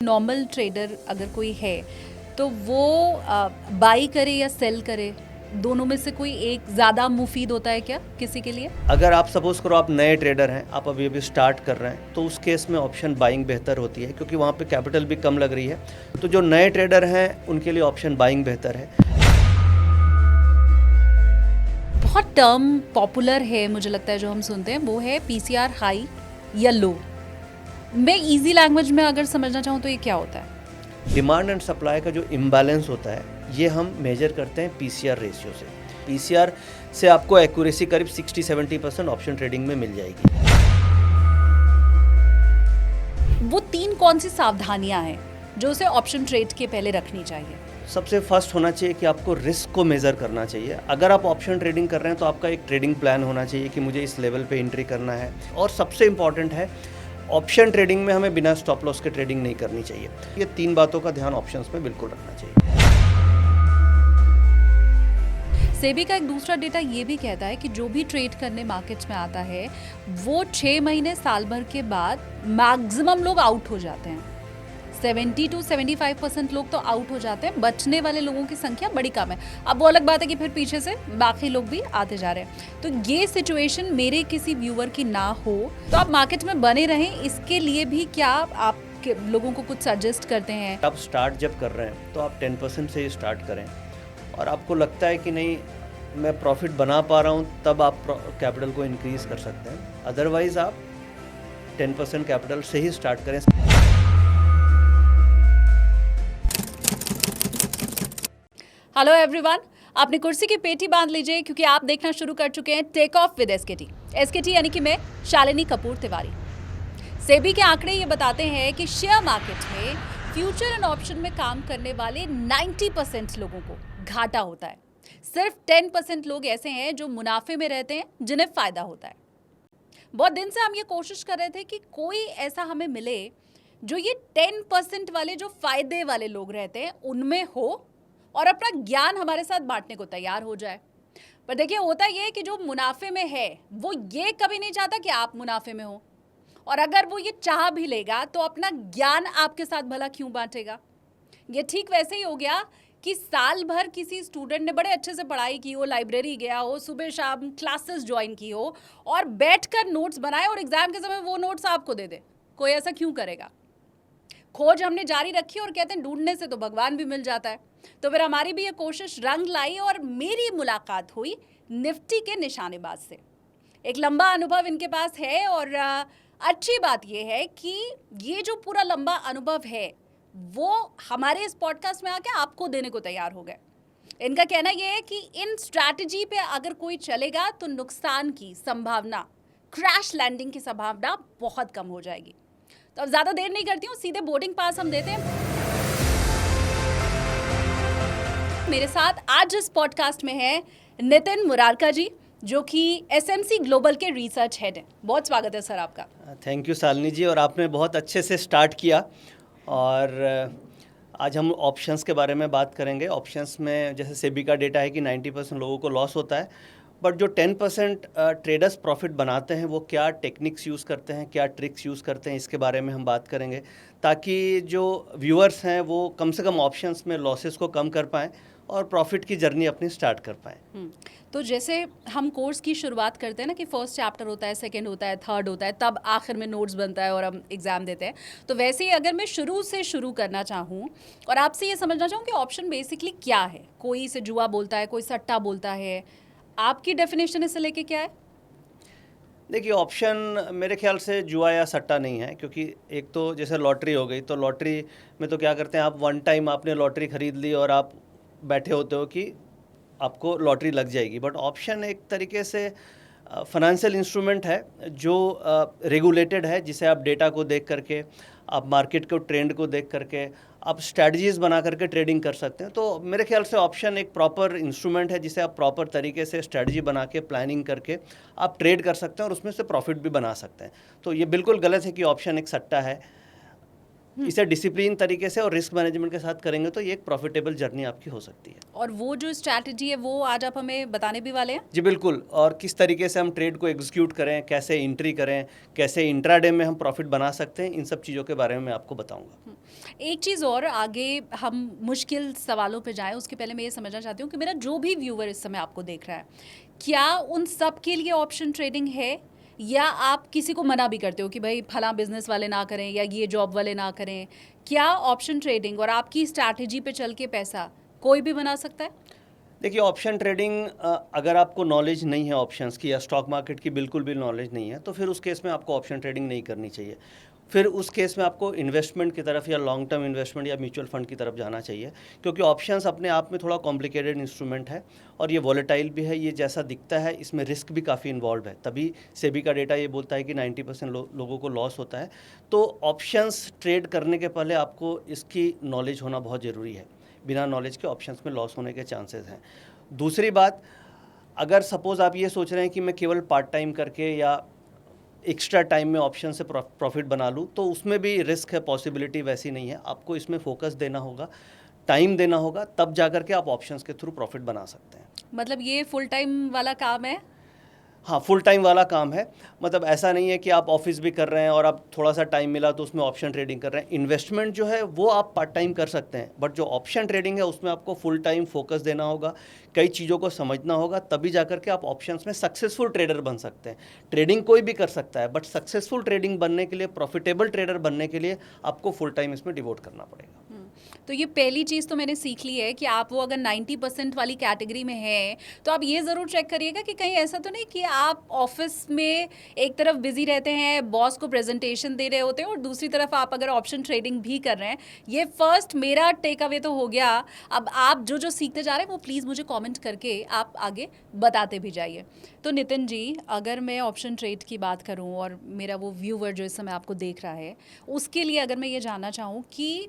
Normal trader अगर कोई है तो वो बाई करे या सेल करे, दोनों में से कोई एक ज़्यादा मुफीद होता है क्या किसी के लिए? अगर आप सपोज करो आप नए ट्रेडर हैं, आप अभी अभी स्टार्ट कर रहे हैं, तो उस केस में ऑप्शन बाइंग बेहतर होती है क्योंकि वहाँ पे कैपिटल भी कम लग रही है। तो जो नए ट्रेडर हैं उनके लिए ऑप्शन बाइंग बेहतर है। बहुत टर्म पॉपुलर है मुझे लगता है जो हम सुनते हैं वो है पीसीआर हाई या लो। मैं इजी लैंग्वेज में अगर समझना चाहूँ तो ये क्या होता है? डिमांड एंड सप्लाई का जो इम्बैलेंस होता है ये हम मेजर करते हैं पीसीआर रेशियो से। पीसीआर से आपको एक्यूरेसी करीब 60-70% ऑप्शन ट्रेडिंग में मिल जाएगी। वो तीन कौन सी सावधानियां हैं जो उसे ऑप्शन ट्रेड के पहले रखनी चाहिए? सबसे फर्स्ट होना चाहिए कि आपको रिस्क को मेज़र करना चाहिए। अगर आप ऑप्शन ट्रेडिंग कर रहे हैं तो आपका एक ट्रेडिंग प्लान होना चाहिए कि मुझे इस लेवल पे एंट्री करना है। और सबसे इम्पॉर्टेंट है, ऑप्शन ट्रेडिंग में हमें बिना स्टॉप लॉस के ट्रेडिंग नहीं करनी चाहिए। ये तीन बातों का ध्यान ऑप्शंस में बिल्कुल रखना चाहिए। सेबी का एक दूसरा डेटा ये भी कहता है कि जो भी ट्रेड करने मार्केट्स में आता है वो 6 महीने साल भर के बाद मैक्सिमम लोग आउट हो जाते हैं। 70 to 75% लोग तो आउट हो जाते हैं, बचने वाले लोगों की संख्या बड़ी कम है। अब वो अलग बात है कि फिर पीछे से बाकी लोग भी आते जा रहे हैं। तो ये सिचुएशन मेरे किसी व्यूअर की ना हो तो आप मार्केट में बने रहें, इसके लिए भी क्या आप लोगों को कुछ सजेस्ट करते हैं? आप स्टार्ट जब कर रहे हैं तो आप 10% से ही स्टार्ट करें और आपको लगता है कि नहीं मैं प्रॉफिट बना पा रहा हूँ, तब आप कैपिटल को इंक्रीज कर सकते हैं। अदरवाइज आप 10% कैपिटल से ही स्टार्ट करें। हेलो एवरीवन, आपने कुर्सी की पेटी बांध लीजिए क्योंकि आप देखना शुरू कर चुके हैं take off with SKT. SKT यानी कि मैं शालिनी कपूर तिवारी। सेबी के आंकड़े ये बताते हैं कि शेयर मार्केट में फ्यूचर एंड ऑप्शन में काम करने वाले 90% लोगों को घाटा होता है। सिर्फ 10% लोग ऐसे हैं जो मुनाफे में रहते हैं, जिन्हें फायदा होता है। बहुत दिन से हम ये कोशिश कर रहे थे कि कोई ऐसा हमें मिले जो ये 10% वाले जो फायदे वाले लोग रहते हैं उनमें हो और अपना ज्ञान हमारे साथ बांटने को तैयार हो जाए। पर देखिए, होता ये है कि जो मुनाफे में है वो ये कभी नहीं चाहता कि आप मुनाफे में हो, और अगर वो ये चाह भी लेगा तो अपना ज्ञान आपके साथ भला क्यों बांटेगा? ये ठीक वैसे ही हो गया कि साल भर किसी स्टूडेंट ने बड़े अच्छे से पढ़ाई की हो, लाइब्रेरी गया हो, सुबह शाम क्लासेस ज्वाइन की हो और बैठकर नोट्स बनाए और एग्जाम के समय वो नोट्स आपको दे दे। कोई ऐसा क्यों करेगा? खोज हमने जारी रखी और कहते हैं ढूंढने से तो भगवान भी मिल जाता है। तो फिर हमारी भी ये कोशिश रंग लाई और मेरी मुलाकात हुई निफ्टी के निशानेबाज से। एक लंबा अनुभव इनके पास है और अच्छी बात यह है कि ये जो पूरा लंबा अनुभव है वो हमारे इस पॉडकास्ट में आके आपको देने को तैयार हो गए। इनका कहना यह है कि इन स्ट्रैटेजी पे अगर कोई चलेगा तो नुकसान की संभावना, क्रैश लैंडिंग की संभावना बहुत कम हो जाएगी। तो अब ज़्यादा देर नहीं करती हूँ, सीधे बोर्डिंग पास हम देते हैं। मेरे साथ आज इस पॉडकास्ट में है नितिन मुरारका जी, जो कि एसएमसी ग्लोबल के रिसर्च हेड हैं। बहुत स्वागत है सर आपका। थैंक यू शालिनी जी, और आपने बहुत अच्छे से स्टार्ट किया। और आज हम ऑप्शंस के बारे में बात करेंगे। ऑप्शंस में जैसे सेबी का डेटा है कि 90% लोगों को लॉस होता है, बट जो 10% ट्रेडर्स प्रॉफिट बनाते हैं वो क्या टेक्निक्स यूज़ करते हैं, क्या ट्रिक्स यूज़ करते हैं, इसके बारे में हम बात करेंगे ताकि जो व्यूअर्स हैं वो कम से कम ऑप्शंस में लॉसेस को कम कर पाएँ और प्रॉफिट की जर्नी अपनी स्टार्ट कर पाएँ। तो जैसे हम कोर्स की शुरुआत करते हैं ना कि फर्स्ट चैप्टर होता है, सेकंड होता है, थर्ड होता है, तब आखिर में नोट्स बनता है और हम एग्ज़ाम देते हैं। तो वैसे ही अगर मैं शुरू से शुरू करना चाहूँ और आपसे ये समझना चाहूँ कि ऑप्शन बेसिकली क्या है। कोई इसे जुआ बोलता है, कोई सट्टा बोलता है, आपकी डेफिनेशन इसे लेके क्या है? देखिए, ऑप्शन मेरे ख्याल से जुआ या सट्टा नहीं है, क्योंकि एक तो जैसे लॉटरी हो गई, तो लॉटरी में तो क्या करते हैं, आप वन टाइम आपने लॉटरी ख़रीद ली और आप बैठे होते हो कि आपको लॉटरी लग जाएगी। बट ऑप्शन एक तरीके से फाइनेंशियल इंस्ट्रूमेंट है जो रेगुलेटेड है, जिसे आप डेटा को देख करके, आप मार्केट को ट्रेंड को देख करके आप स्ट्रैटेजीज़ बना करके ट्रेडिंग कर सकते हैं। तो मेरे ख्याल से ऑप्शन एक प्रॉपर इंस्ट्रूमेंट है जिसे आप प्रॉपर तरीके से स्ट्रैटेजी बना के, प्लानिंग करके आप ट्रेड कर सकते हैं और उसमें से प्रॉफिट भी बना सकते हैं। तो ये बिल्कुल गलत है कि ऑप्शन एक सट्टा है। इसे डिसिप्लिन तरीके से और रिस्क मैनेजमेंट के साथ करेंगे तो ये एक प्रॉफिटेबल जर्नी आपकी हो सकती है। और वो जो स्ट्रैटेजी है वो आज आप हमें बताने भी वाले हैं? जी बिल्कुल, और किस तरीके से हम ट्रेड को एग्जीक्यूट करें, कैसे एंट्री करें, कैसे इंट्राडे में हम प्रॉफिट बना सकते हैं, इन सब चीज़ों के बारे में मैं आपको बताऊंगा। एक चीज़ और, आगे हम मुश्किल सवालों पे जाएं उसके पहले मैं ये समझना चाहती हूँ कि मेरा जो भी व्यूअर इस समय आपको देख रहा है, क्या उन सब के लिए ऑप्शन ट्रेडिंग है, या आप किसी को मना भी करते हो कि भाई फला बिजनेस वाले ना करें या ये जॉब वाले ना करें? क्या ऑप्शन ट्रेडिंग और आपकी स्ट्रैटेजी पे चल के पैसा कोई भी बना सकता है? देखिए ऑप्शन ट्रेडिंग, अगर आपको नॉलेज नहीं है ऑप्शंस की या स्टॉक मार्केट की बिल्कुल भी नॉलेज नहीं है, तो फिर उस केस में आपको ऑप्शन ट्रेडिंग नहीं करनी चाहिए। फिर उस केस में आपको इन्वेस्टमेंट की तरफ या लॉन्ग टर्म इन्वेस्टमेंट या म्यूचुअल फंड की तरफ जाना चाहिए, क्योंकि ऑप्शंस अपने आप में थोड़ा कॉम्प्लिकेटेड इंस्ट्रूमेंट है और ये वॉलेटाइल भी है। ये जैसा दिखता है इसमें रिस्क भी काफ़ी इन्वॉल्व है, तभी सेबी का डेटा ये बोलता है कि 90% लोगों को लॉस होता है। तो ऑप्शंस ट्रेड करने के पहले आपको इसकी नॉलेज होना बहुत ज़रूरी है। बिना नॉलेज के ऑप्शंस में लॉस होने के चांसेस हैं। दूसरी बात, अगर सपोज़ आप ये सोच रहे हैं कि मैं केवल पार्ट टाइम करके या एक्स्ट्रा टाइम में ऑप्शन से प्रॉफिट बना लूँ, तो उसमें भी रिस्क है, पॉसिबिलिटी वैसी नहीं है। आपको इसमें फोकस देना होगा, टाइम देना होगा, तब जाकर के आप ऑप्शंस के थ्रू प्रॉफिट बना सकते हैं। मतलब ये फुल टाइम वाला काम है? हाँ, फुल टाइम वाला काम है। मतलब ऐसा नहीं है कि आप ऑफिस भी कर रहे हैं और आप थोड़ा सा टाइम मिला तो उसमें ऑप्शन ट्रेडिंग कर रहे हैं। इन्वेस्टमेंट जो है वो आप पार्ट टाइम कर सकते हैं, बट जो ऑप्शन ट्रेडिंग है उसमें आपको फुल टाइम फोकस देना होगा, कई चीज़ों को समझना होगा, तभी जाकर के आप ऑप्शंस में सक्सेसफुल ट्रेडर बन सकते हैं। ट्रेडिंग कोई भी कर सकता है, बट सक्सेसफुल ट्रेडिंग बनने के लिए, प्रॉफिटेबल ट्रेडर बनने के लिए आपको फुल टाइम इसमें डिवोट करना पड़ेगा। तो ये पहली चीज़ तो मैंने सीख ली है कि आप वो अगर 90% वाली कैटेगरी में हैं तो आप ये ज़रूर चेक करिएगा कि कहीं ऐसा तो नहीं कि आप ऑफिस में एक तरफ बिजी रहते हैं, बॉस को प्रेजेंटेशन दे रहे होते हैं, और दूसरी तरफ आप अगर ऑप्शन ट्रेडिंग भी कर रहे हैं। ये फर्स्ट मेरा टेक अवे तो हो गया। अब आप जो जो सीखते जा रहे हैं वो प्लीज़ मुझे कॉमेंट करके आप आगे बताते भी जाइए। तो नितिन जी, अगर मैं ऑप्शन ट्रेड की बात करूं और मेरा वो व्यूअर जो इस समय आपको देख रहा है, उसके लिए अगर मैं ये जानना चाहूँ कि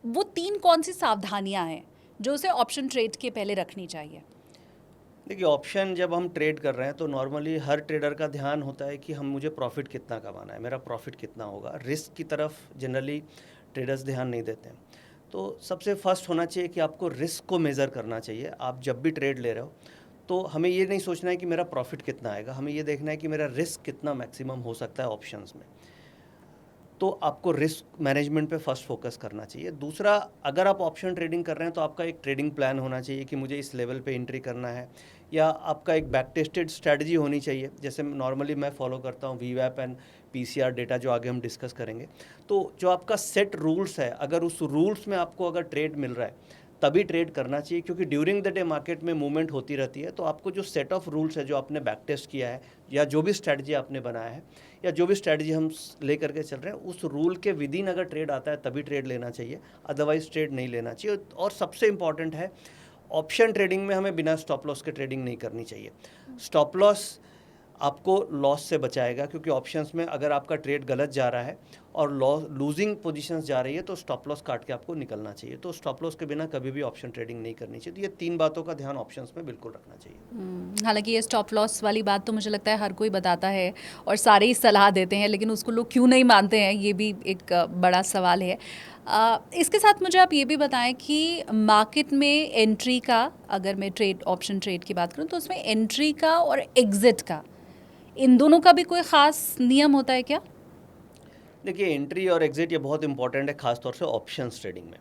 वो 3 कौन सी सावधानियां हैं जो उसे ऑप्शन ट्रेड के पहले रखनी चाहिए? देखिए ऑप्शन जब हम ट्रेड कर रहे हैं तो नॉर्मली हर ट्रेडर का ध्यान होता है कि मुझे प्रॉफिट कितना कमाना है, मेरा प्रॉफिट कितना होगा। रिस्क की तरफ जनरली ट्रेडर्स ध्यान नहीं देते हैं। तो सबसे फर्स्ट होना चाहिए कि आपको रिस्क को मेज़र करना चाहिए। आप जब भी ट्रेड ले रहे हो तो हमें ये नहीं सोचना है कि मेरा प्रॉफिट कितना आएगा, हमें ये देखना है कि मेरा रिस्क कितना मैक्सिमम हो सकता है ऑप्शंस में। तो आपको रिस्क मैनेजमेंट पे फर्स्ट फोकस करना चाहिए। दूसरा, अगर आप ऑप्शन ट्रेडिंग कर रहे हैं तो आपका एक ट्रेडिंग प्लान होना चाहिए कि मुझे इस लेवल पे एंट्री करना है, या आपका एक बैक टेस्टेड स्ट्रैटेजी होनी चाहिए। जैसे नॉर्मली मैं फॉलो करता हूँ वीवैप एंड पीसीआर डेटा, जो आगे हम डिस्कस करेंगे। तो जो आपका सेट रूल्स है, अगर उस रूल्स में आपको अगर ट्रेड मिल रहा है तभी ट्रेड करना चाहिए, क्योंकि ड्यूरिंग द डे मार्केट में मूवमेंट होती रहती है। तो आपको जो सेट ऑफ रूल्स है, जो आपने बैक टेस्ट किया है, या जो भी स्ट्रैटेजी आपने बनाया है, या जो भी स्ट्रैटेजी हम लेकर के चल रहे हैं, उस रूल के विदिन अगर ट्रेड आता है तभी ट्रेड लेना चाहिए, अदरवाइज ट्रेड नहीं लेना चाहिए। और सबसे इंपॉर्टेंट है, ऑप्शन ट्रेडिंग में हमें बिना स्टॉप लॉस के ट्रेडिंग नहीं करनी चाहिए। स्टॉप लॉस आपको लॉस से बचाएगा, क्योंकि ऑप्शंस में अगर आपका ट्रेड गलत जा रहा है और लूजिंग पोजीशंस जा रही है तो स्टॉप लॉस काट के आपको निकलना चाहिए। तो स्टॉप लॉस के बिना कभी भी ऑप्शन ट्रेडिंग नहीं करनी चाहिए। तो ये 3 बातों का ध्यान ऑप्शंस में बिल्कुल रखना चाहिए। हालांकि ये स्टॉप लॉस वाली बात तो मुझे लगता है हर कोई बताता है और सारे ही सलाह देते हैं, लेकिन उसको लोग क्यों नहीं मानते हैं, ये भी एक बड़ा सवाल है। इसके साथ मुझे आप ये भी बताएं कि मार्केट में एंट्री का, अगर मैं ऑप्शन ट्रेड की बात करूं तो उसमें एंट्री का और एग्जिट का, इन दोनों का भी कोई ख़ास नियम होता है क्या? देखिए एंट्री और एग्जिट ये बहुत इंपॉर्टेंट है, खासतौर से ऑप्शंस ट्रेडिंग में।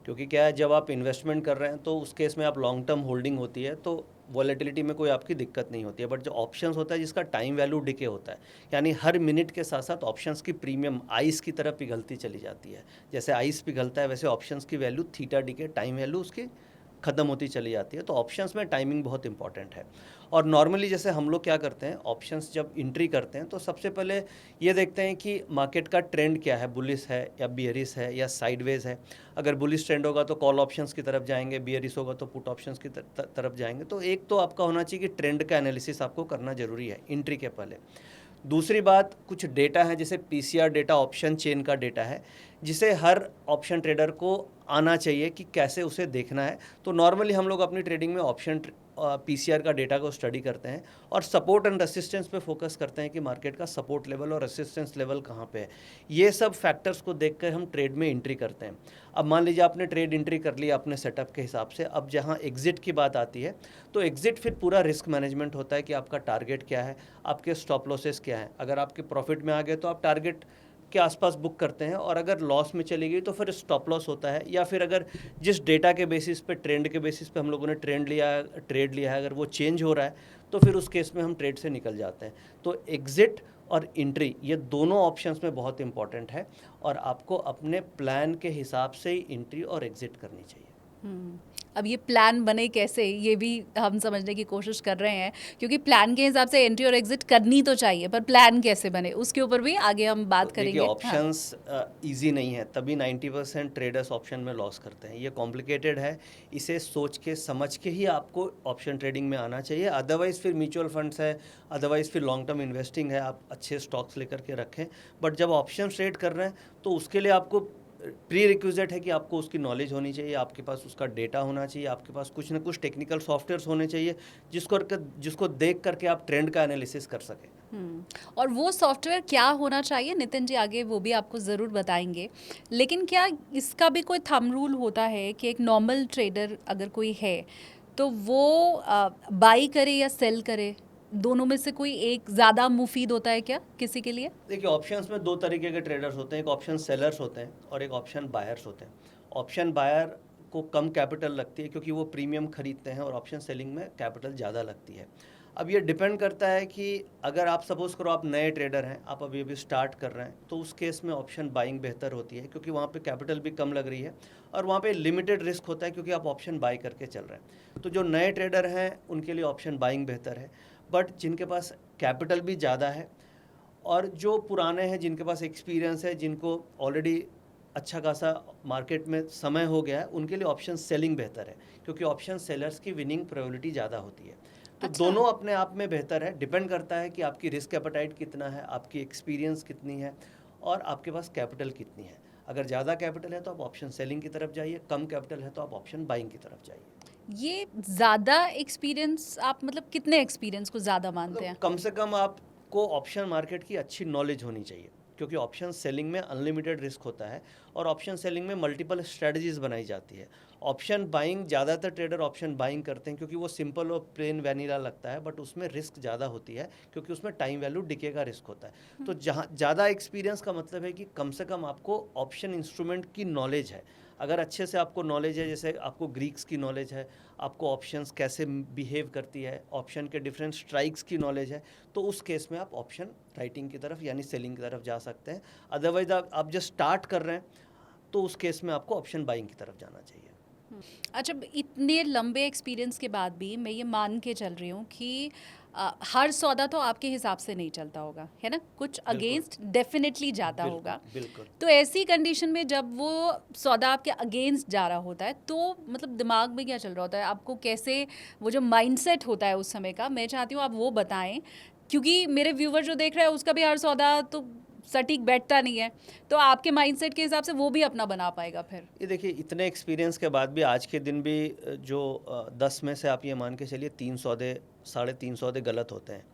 क्योंकि क्या है, जब आप इन्वेस्टमेंट कर रहे हैं तो उस केस में आप लॉन्ग टर्म होल्डिंग होती है, तो वॉलेटिलिटी में कोई आपकी दिक्कत नहीं होती है। बट जो ऑप्शंस होता है जिसका टाइम वैल्यू डिके होता है, यानी हर मिनट के साथ साथ ऑप्शंस की प्रीमियम आइस की तरफ पिघलती चली जाती है। जैसे आइस पिघलता है वैसे ऑप्शंस की value theta decay, time value उसकी ख़त्म होती चली जाती है। तो ऑप्शंस में टाइमिंग बहुत इंपॉर्टेंट है। और नॉर्मली जैसे हम लोग क्या करते हैं, ऑप्शंस जब एंट्री करते हैं तो सबसे पहले ये देखते हैं कि मार्केट का ट्रेंड क्या है, बुलिश है या बियरिश है या साइडवेज है। अगर बुलिश ट्रेंड होगा तो कॉल ऑप्शंस की तरफ जाएंगे, बियरिश होगा तो पुट ऑप्शंस की तरफ जाएंगे। तो एक तो आपका होना चाहिए कि ट्रेंड का एनालिसिस आपको करना जरूरी है एंट्री के पहले। दूसरी बात, कुछ डेटा है जैसे पीसीआर डेटा, ऑप्शन चेन का डेटा है, जिसे हर ऑप्शन ट्रेडर को आना चाहिए कि कैसे उसे देखना है। तो नॉर्मली हम लोग अपनी ट्रेडिंग में ऑप्शन पीसीआर का डेटा को स्टडी करते हैं और सपोर्ट एंड रेसिस्टेंस पे फोकस करते हैं कि मार्केट का सपोर्ट लेवल और रेसिस्टेंस लेवल कहाँ पे है। ये सब फैक्टर्स को देखकर हम ट्रेड में एंट्री करते हैं। अब मान लीजिए आपने ट्रेड एंट्री कर लिया अपने सेटअप के हिसाब से, अब जहाँ एग्जिट की बात आती है तो एग्जिट फिर पूरा रिस्क मैनेजमेंट होता है कि आपका टारगेट क्या है, आपके स्टॉप लॉसेस क्या हैं। अगर आपके प्रॉफिट में आ गए तो आप टारगेट के आसपास बुक करते हैं, और अगर लॉस में चली गई तो फिर स्टॉप लॉस होता है, या फिर अगर जिस डेटा के बेसिस पे, ट्रेंड के बेसिस पे हम लोगों ने ट्रेड लिया है, अगर वो चेंज हो रहा है तो फिर उस केस में हम ट्रेड से निकल जाते हैं। तो एग्जिट और एंट्री, ये दोनों ऑप्शंस में बहुत इंपॉर्टेंट है, और आपको अपने प्लान के हिसाब से ही एंट्री और एग्जिट करनी चाहिए। अब ये प्लान बने कैसे, ये भी हम समझने की कोशिश कर रहे हैं, क्योंकि प्लान के हिसाब से एंट्री और एग्जिट करनी तो चाहिए, पर प्लान कैसे बने उसके ऊपर भी आगे हम बात करेंगे। ऑप्शंस इजी नहीं है, तभी 90% ट्रेडर्स ऑप्शन में लॉस करते हैं। ये कॉम्प्लिकेटेड है, इसे सोच के समझ के ही आपको ऑप्शन ट्रेडिंग में आना चाहिए। अदरवाइज़ फिर म्यूचुअल फंड्स है, अदरवाइज़ फिर लॉन्ग टर्म इन्वेस्टिंग है, आप अच्छे स्टॉक्स लेकर के रखें। बट जब ऑप्शन ट्रेड कर रहे हैं तो उसके लिए आपको प्री रिक्विजिट है कि आपको उसकी नॉलेज होनी चाहिए, आपके पास उसका डेटा होना चाहिए, आपके पास कुछ ना कुछ टेक्निकल सॉफ्टवेयर्स होने चाहिए जिसको देख करके आप ट्रेंड का एनालिसिस कर सकें। और वो सॉफ्टवेयर क्या होना चाहिए, नितिन जी आगे वो भी आपको ज़रूर बताएंगे। लेकिन क्या इसका भी कोई थंब रूल होता है कि एक नॉर्मल ट्रेडर अगर कोई है तो वो बाई करे या सेल करे, दोनों में से कोई एक ज़्यादा मुफीद होता है क्या किसी के लिए? देखिए, ऑप्शंस में दो तरीके के ट्रेडर्स होते हैं, एक ऑप्शन सेलर्स होते हैं और एक ऑप्शन बायर्स होते हैं। ऑप्शन बायर को कम कैपिटल लगती है क्योंकि वो प्रीमियम खरीदते हैं, और ऑप्शन सेलिंग में कैपिटल ज़्यादा लगती है। अब ये डिपेंड करता है कि अगर आप सपोज़ करो आप नए ट्रेडर हैं, आप अभी अभी स्टार्ट कर रहे हैं, तो उस केस में ऑप्शन बाइंग बेहतर होती है, क्योंकि वहाँ पे कैपिटल भी कम लग रही है और वहाँ पे लिमिटेड रिस्क होता है क्योंकि आप ऑप्शन बाई करके चल रहे हैं। तो जो नए ट्रेडर हैं उनके लिए ऑप्शन बाइंग बेहतर है। बट जिनके पास कैपिटल भी ज़्यादा है और जो पुराने हैं, जिनके पास एक्सपीरियंस है, जिनको ऑलरेडी अच्छा खासा मार्केट में समय हो गया है, उनके लिए ऑप्शन सेलिंग बेहतर है, क्योंकि ऑप्शन सेलर्स की विनिंग प्रोबेबिलिटी ज़्यादा होती है। तो अच्छा। दोनों अपने आप में बेहतर है, डिपेंड करता है कि आपकी रिस्क एपेटाइट कितना है, आपकी एक्सपीरियंस कितनी है और आपके पास कैपिटल कितनी है। अगर ज़्यादा कैपिटल है तो आप ऑप्शन सेलिंग की तरफ जाइए, कम कैपिटल है तो आप ऑप्शन बाइंग की तरफ जाइए। ये ज़्यादा एक्सपीरियंस, आप मतलब कितने एक्सपीरियंस को ज़्यादा मानते हैं? कम से कम आपको ऑप्शन मार्केट की अच्छी नॉलेज होनी चाहिए, क्योंकि ऑप्शन सेलिंग में अनलिमिटेड रिस्क होता है और ऑप्शन सेलिंग में मल्टीपल स्ट्रेटजीज बनाई जाती है। ऑप्शन बाइंग, ज़्यादातर ट्रेडर ऑप्शन बाइंग करते हैं क्योंकि वो सिंपल और प्लेन वैनिला लगता है, बट उसमें रिस्क ज़्यादा होती है क्योंकि उसमें टाइम वैल्यू डिके का रिस्क होता है। तो जहाँ ज़्यादा एक्सपीरियंस का मतलब है कि कम से कम आपको ऑप्शन इंस्ट्रूमेंट की नॉलेज है। अगर अच्छे से आपको नॉलेज है, जैसे आपको ग्रीक्स की नॉलेज है, आपको ऑप्शंस कैसे बिहेव करती है, ऑप्शन के डिफरेंट स्ट्राइक्स की नॉलेज है, तो उस केस में आप ऑप्शन राइटिंग की तरफ यानी सेलिंग की तरफ जा सकते हैं। अदरवाइज आप जस्ट स्टार्ट कर रहे हैं तो उस केस में आपको ऑप्शन बाइंग की तरफ जाना चाहिए। अच्छा, इतने लंबे एक्सपीरियंस के बाद भी मैं ये मान के चल रही हूँ कि हर सौदा तो आपके हिसाब से नहीं चलता होगा, है ना? कुछ अगेंस्ट डेफिनेटली जाता होगा। बिल्कुल। तो ऐसी कंडीशन में जब वो सौदा आपके अगेंस्ट जा रहा होता है तो मतलब दिमाग में क्या चल रहा होता है आपको, कैसे वो जो माइंडसेट होता है उस समय का, मैं चाहती हूँ आप वो बताएं, क्योंकि मेरे व्यूवर जो देख रहे हैं उसका भी हर सौदा तो सटीक बैठता नहीं है, तो आपके माइंडसेट के हिसाब से वो भी अपना बना पाएगा फिर। ये देखिए, इतने एक्सपीरियंस के बाद भी आज के दिन भी जो 10 में से आप ये मान के चलिए 3 सौदे, 3.5 सौदे गलत होते हैं,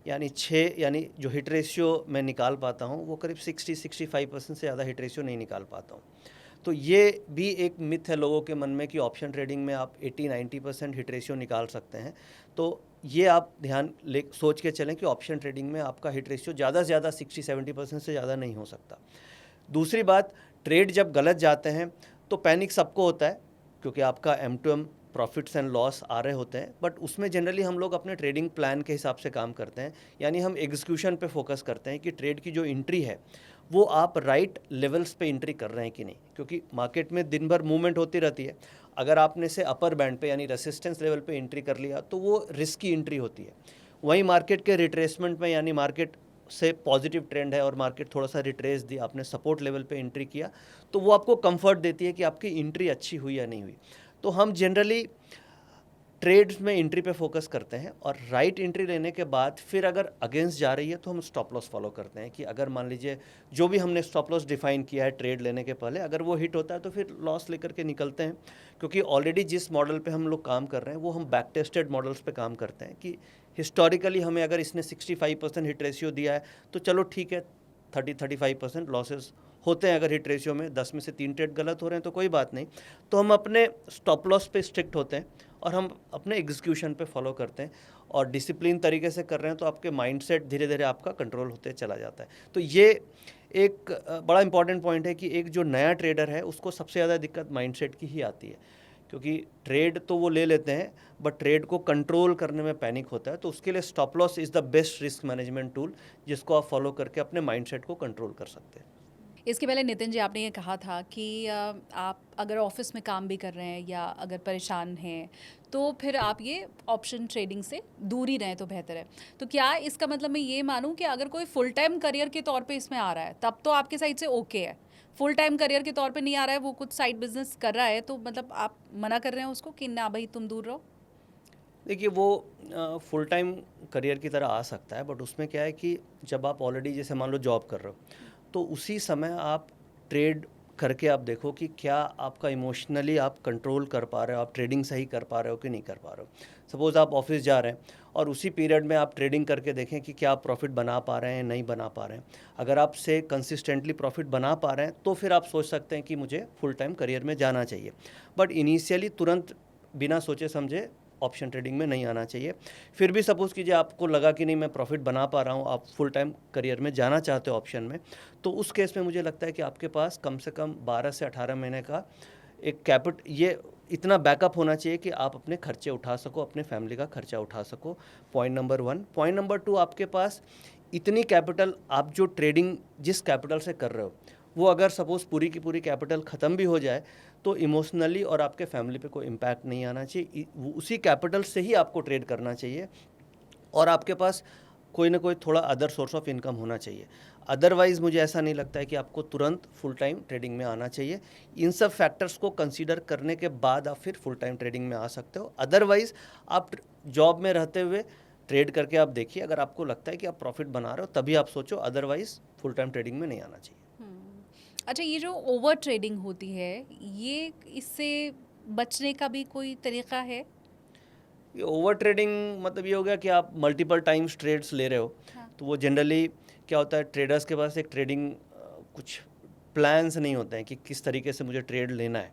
यानी 6, यानी जो हिट रेशियो मैं निकाल पाता हूँ वो करीब 60-65% से ज़्यादा हिट रेशियो नहीं निकाल पाता हूँ। तो ये भी एक मिथ है लोगों के मन में कि ऑप्शन ट्रेडिंग में आप 80-90% हिट रेशियो निकाल सकते हैं। तो ये आप सोच के चलें कि ऑप्शन ट्रेडिंग में आपका हिट रेशियो ज़्यादा से ज़्यादा 60-70% से ज़्यादा नहीं हो सकता। दूसरी बात, ट्रेड जब गलत जाते हैं तो पैनिक सबको होता है, क्योंकि आपका M2M प्रॉफिट्स एंड लॉस आ रहे होते हैं, बट उसमें जनरली हम लोग अपने ट्रेडिंग प्लान के हिसाब से काम करते हैं, यानी हम एग्जीक्यूशन पे फोकस करते हैं कि ट्रेड की जो एंट्री है वो आप राइट लेवल्स पे एंट्री कर रहे हैं कि नहीं, क्योंकि मार्केट में दिन भर मूवमेंट होती रहती है। अगर आपने से अपर बैंड पे यानी रेसिस्टेंस लेवल पे एंट्री कर लिया तो वो रिस्की एंट्री होती है। वहीं मार्केट के रिट्रेसमेंट में, यानी मार्केट से पॉजिटिव ट्रेंड है और मार्केट थोड़ा सा रिट्रेस दी, आपने सपोर्ट लेवल पे एंट्री किया, तो वो आपको कंफर्ट देती है कि आपकी एंट्री अच्छी हुई या नहीं हुई। तो हम जनरली ट्रेड्स में एंट्री पे फोकस करते हैं और राइट एंट्री लेने के बाद फिर अगर अगेंस्ट जा रही है तो हम स्टॉप लॉस फॉलो करते हैं कि अगर मान लीजिए जो भी हमने स्टॉप लॉस डिफाइन किया है ट्रेड लेने के पहले, अगर वो हिट होता है तो फिर लॉस लेकर के निकलते हैं, क्योंकि ऑलरेडी जिस मॉडल पे हम लोग काम कर रहे हैं वो हम बैक टेस्टेड मॉडल्स पे काम करते हैं कि हिस्टोरिकली हमें अगर इसने 65% हिट रेशियो दिया है तो चलो ठीक है, 30-35% लॉसेस होते हैं, अगर हिट रेशियो में 10 में से 3 ट्रेड गलत हो रहे हैं तो कोई बात नहीं, तो हम अपने स्टॉप लॉस पे स्ट्रिक्ट होते हैं और हम अपने एग्जीक्यूशन पे फॉलो करते हैं और डिसिप्लिन तरीके से कर रहे हैं, तो आपके माइंडसेट धीरे धीरे आपका कंट्रोल होते चला जाता है। तो ये एक बड़ा इंपॉर्टेंट पॉइंट है कि एक जो नया ट्रेडर है उसको सबसे ज़्यादा दिक्कत माइंडसेट की ही आती है, क्योंकि ट्रेड तो वो ले लेते हैं बट ट्रेड को कंट्रोल करने में पैनिक होता है। तो उसके लिए stop loss is the best risk management tool, जिसको आप फॉलो करके अपने माइंडसेट को कंट्रोल कर सकते हैं। इसके पहले नितिन जी आपने ये कहा था कि आप अगर ऑफिस में काम भी कर रहे हैं या अगर परेशान हैं तो फिर आप ये ऑप्शन ट्रेडिंग से दूर ही रहें तो बेहतर है। तो क्या इसका मतलब मैं ये मानूं कि अगर कोई फुल टाइम करियर के तौर पे इसमें आ रहा है तब तो आपके साइड से ओके है, फुल टाइम करियर के तौर पे नहीं आ रहा है, वो कुछ साइड बिजनेस कर रहा है, तो मतलब आप मना कर रहे हैं उसको कि ना भाई तुम दूर रहो? देखिए वो फुल टाइम करियर की तरह आ सकता है, बट उसमें क्या है कि जब आप ऑलरेडी जैसे मान लो जॉब कर रहे हो तो उसी समय आप ट्रेड करके आप देखो कि क्या आपका इमोशनली आप कंट्रोल कर पा रहे हो, आप ट्रेडिंग सही कर पा रहे हो कि नहीं कर पा रहे हो। सपोज़ आप ऑफिस जा रहे हैं और उसी पीरियड में आप ट्रेडिंग करके देखें कि क्या आप प्रॉफिट बना पा रहे हैं, नहीं बना पा रहे हैं। अगर आप से कंसिस्टेंटली प्रॉफिट बना पा रहे हैं तो फिर आप सोच सकते हैं कि मुझे फुल टाइम करियर में जाना चाहिए, बट इनिशियली तुरंत बिना सोचे समझे ऑप्शन ट्रेडिंग में नहीं आना चाहिए। फिर भी सपोज़ कीजिए आपको लगा कि नहीं मैं प्रॉफिट बना पा रहा हूँ, आप फुल टाइम करियर में जाना चाहते हो ऑप्शन में, तो उस केस में मुझे लगता है कि आपके पास कम से कम 12 से 18 महीने का एक ये इतना बैकअप होना चाहिए कि आप अपने खर्चे उठा सको, अपने फैमिली का खर्चा उठा सको। Point number 1। पॉइंट नंबर 2, आपके पास इतनी कैपिटल, आप जो ट्रेडिंग जिस कैपिटल से कर रहे हो वो अगर सपोज़ पूरी की पूरी कैपिटल ख़त्म भी हो जाए तो इमोशनली और आपके फैमिली पे कोई इम्पैक्ट नहीं आना चाहिए। उसी कैपिटल से ही आपको ट्रेड करना चाहिए और आपके पास कोई ना कोई थोड़ा अदर सोर्स ऑफ इनकम होना चाहिए। अदरवाइज़ मुझे ऐसा नहीं लगता है कि आपको तुरंत फुल टाइम ट्रेडिंग में आना चाहिए। इन सब फैक्टर्स को कंसीडर करने के बाद आप फिर फुल टाइम ट्रेडिंग में आ सकते हो। अदरवाइज़ आप जॉब में रहते हुए ट्रेड करके आप देखिए, अगर आपको लगता है कि आप प्रॉफिट बना रहे हो तभी आप सोचो, अदरवाइज़ फुल टाइम ट्रेडिंग में नहीं आना चाहिए। अच्छा, ये जो ओवर ट्रेडिंग होती है ये इससे बचने का भी कोई तरीका है? ये ओवर ट्रेडिंग मतलब ये हो गया कि आप मल्टीपल टाइम्स ट्रेड्स ले रहे हो। हाँ। तो वो जनरली क्या होता है, ट्रेडर्स के पास एक ट्रेडिंग कुछ प्लान्स नहीं होते हैं कि किस तरीके से मुझे ट्रेड लेना है।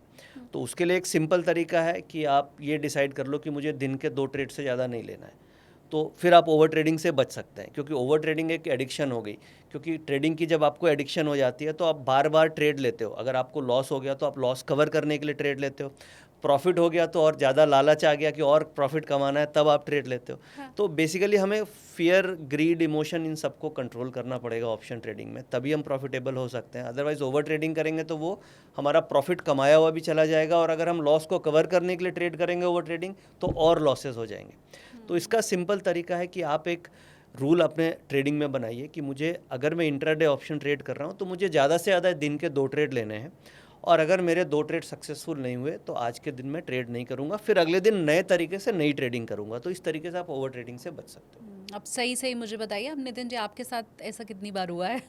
तो उसके लिए एक सिंपल तरीका है कि आप ये डिसाइड कर लो कि मुझे दिन के 2 ट्रेड से ज़्यादा नहीं लेना है, तो फिर आप ओवर ट्रेडिंग से बच सकते हैं। क्योंकि ओवर ट्रेडिंग एक एडिक्शन हो गई, क्योंकि ट्रेडिंग की जब आपको एडिक्शन हो जाती है तो आप बार बार ट्रेड लेते हो। अगर आपको लॉस हो गया तो आप लॉस कवर करने के लिए ट्रेड लेते हो, प्रॉफिट हो गया तो और ज़्यादा लालच आ गया कि और प्रॉफिट कमाना है, तब आप ट्रेड लेते हो। हाँ। तो बेसिकली हमें फियर, ग्रीड, इमोशन इन सबको कंट्रोल करना पड़ेगा ऑप्शन ट्रेडिंग में, तभी हम प्रॉफिटेबल हो सकते हैं। अदरवाइज ओवर ट्रेडिंग करेंगे तो वो हमारा प्रॉफिट कमाया हुआ भी चला जाएगा और अगर हम लॉस को कवर करने के लिए ट्रेड करेंगे ओवर ट्रेडिंग तो और लॉसेस हो जाएंगे। तो इसका सिंपल तरीका है कि आप एक रूल अपने ट्रेडिंग में बनाइए कि मुझे, अगर मैं इंट्राडे ऑप्शन ट्रेड कर रहा हूँ तो मुझे ज़्यादा से ज़्यादा दिन के 2 ट्रेड लेने हैं और अगर मेरे 2 ट्रेड सक्सेसफुल नहीं हुए तो आज के दिन में ट्रेड नहीं करूँगा, फिर अगले दिन नए तरीके से नई ट्रेडिंग करूँगा। तो इस तरीके से आप ओवर ट्रेडिंग से बच सकते हो। अब सही मुझे बताइए, अब नितिन जी आपके साथ ऐसा कितनी बार हुआ है?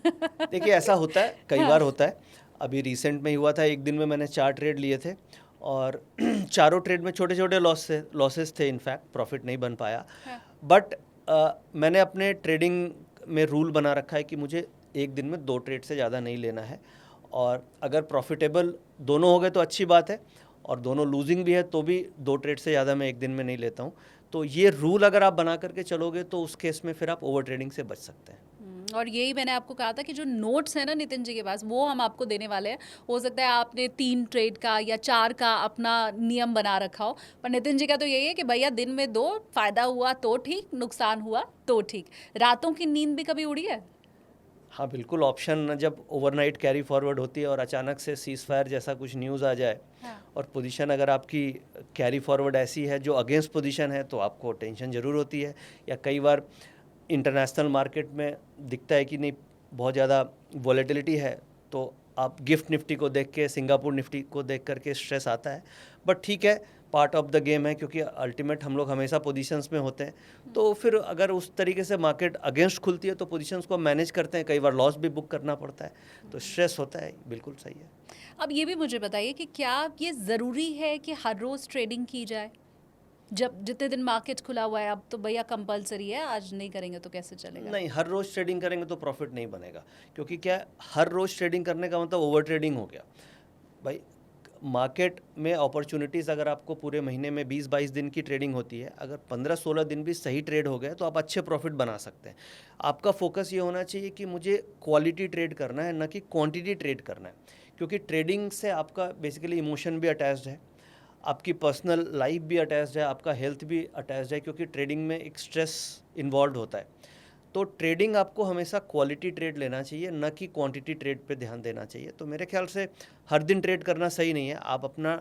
देखिए ऐसा होता है, कई बार होता है। अभी रिसेंट में ही हुआ था, एक दिन में मैंने 4 ट्रेड लिए थे और चारों ट्रेड में छोटे छोटे लॉसेस थे, इनफैक्ट प्रॉफिट नहीं बन पाया। हाँ। बट मैंने अपने ट्रेडिंग में रूल बना रखा है कि मुझे एक दिन में 2 ट्रेड से ज़्यादा नहीं लेना है और अगर प्रॉफिटेबल दोनों हो गए तो अच्छी बात है और दोनों लूजिंग भी है तो भी 2 ट्रेड से ज़्यादा मैं एक दिन में नहीं लेता हूँ। तो ये रूल अगर आप बना करके चलोगे तो उस केस में फिर आप ओवर ट्रेडिंग से बच सकते हैं। और यही मैंने आपको कहा था कि जो नोट्स है ना नितिन जी के पास, वो हम आपको देने वाले हैं। हो सकता है आपने 3 ट्रेड का या 4 का अपना नियम बना रखा हो, पर नितिन जी का तो यही है कि भैया दिन में 2, फायदा हुआ तो ठीक, नुकसान हुआ तो ठीक। रातों की नींद भी कभी उड़ी है? हाँ बिल्कुल, ऑप्शन जब ओवरनाइट कैरी फॉरवर्ड होती है और अचानक से सीज फायर जैसा कुछ न्यूज़ आ जाए और पोजीशन अगर आपकी कैरी फॉरवर्ड ऐसी है जो अगेंस्ट पोजीशन है तो आपको टेंशन ज़रूर होती है। या कई बार इंटरनेशनल मार्केट में दिखता है कि नहीं बहुत ज़्यादा वॉलेटिलिटी है तो आप गिफ्ट निफ्टी को देख के, सिंगापुर निफ्टी को देख करके स्ट्रेस आता है। बट ठीक है, पार्ट ऑफ द गेम है क्योंकि अल्टीमेट हम लोग हमेशा पोजीशंस में होते हैं। तो फिर अगर उस तरीके से मार्केट अगेंस्ट खुलती है तो पोजीशंस को मैनेज करते हैं, कई बार लॉस भी बुक करना पड़ता है, तो स्ट्रेस होता है, बिल्कुल सही है। अब ये भी मुझे बताइए कि क्या ये ज़रूरी है कि हर रोज़ ट्रेडिंग की जाए? जब जितने दिन मार्केट खुला हुआ है अब तो भैया कंपलसरी है, आज नहीं करेंगे तो कैसे चलेगा? नहीं, हर रोज़ ट्रेडिंग करेंगे तो प्रॉफिट नहीं बनेगा, क्योंकि क्या है, हर रोज़ ट्रेडिंग करने का मतलब ओवर ट्रेडिंग हो गया भाई। मार्केट में अपॉर्चुनिटीज़ अगर आपको पूरे महीने में 20-22 दिन की ट्रेडिंग होती है, अगर 15-16 दिन भी सही ट्रेड हो गए तो आप अच्छे प्रॉफिट बना सकते हैं। आपका फोकस ये होना चाहिए कि मुझे क्वालिटी ट्रेड करना है, ना कि क्वांटिटी ट्रेड करना है, क्योंकि ट्रेडिंग से आपका बेसिकली इमोशन भी अटैच्ड है, आपकी पर्सनल लाइफ भी अटैच्ड है, आपका हेल्थ भी अटैच्ड है, क्योंकि ट्रेडिंग में एक स्ट्रेस इन्वॉल्व होता है। तो ट्रेडिंग आपको हमेशा क्वालिटी ट्रेड लेना चाहिए, न कि क्वांटिटी ट्रेड पे ध्यान देना चाहिए। तो मेरे ख्याल से हर दिन ट्रेड करना सही नहीं है। आप अपना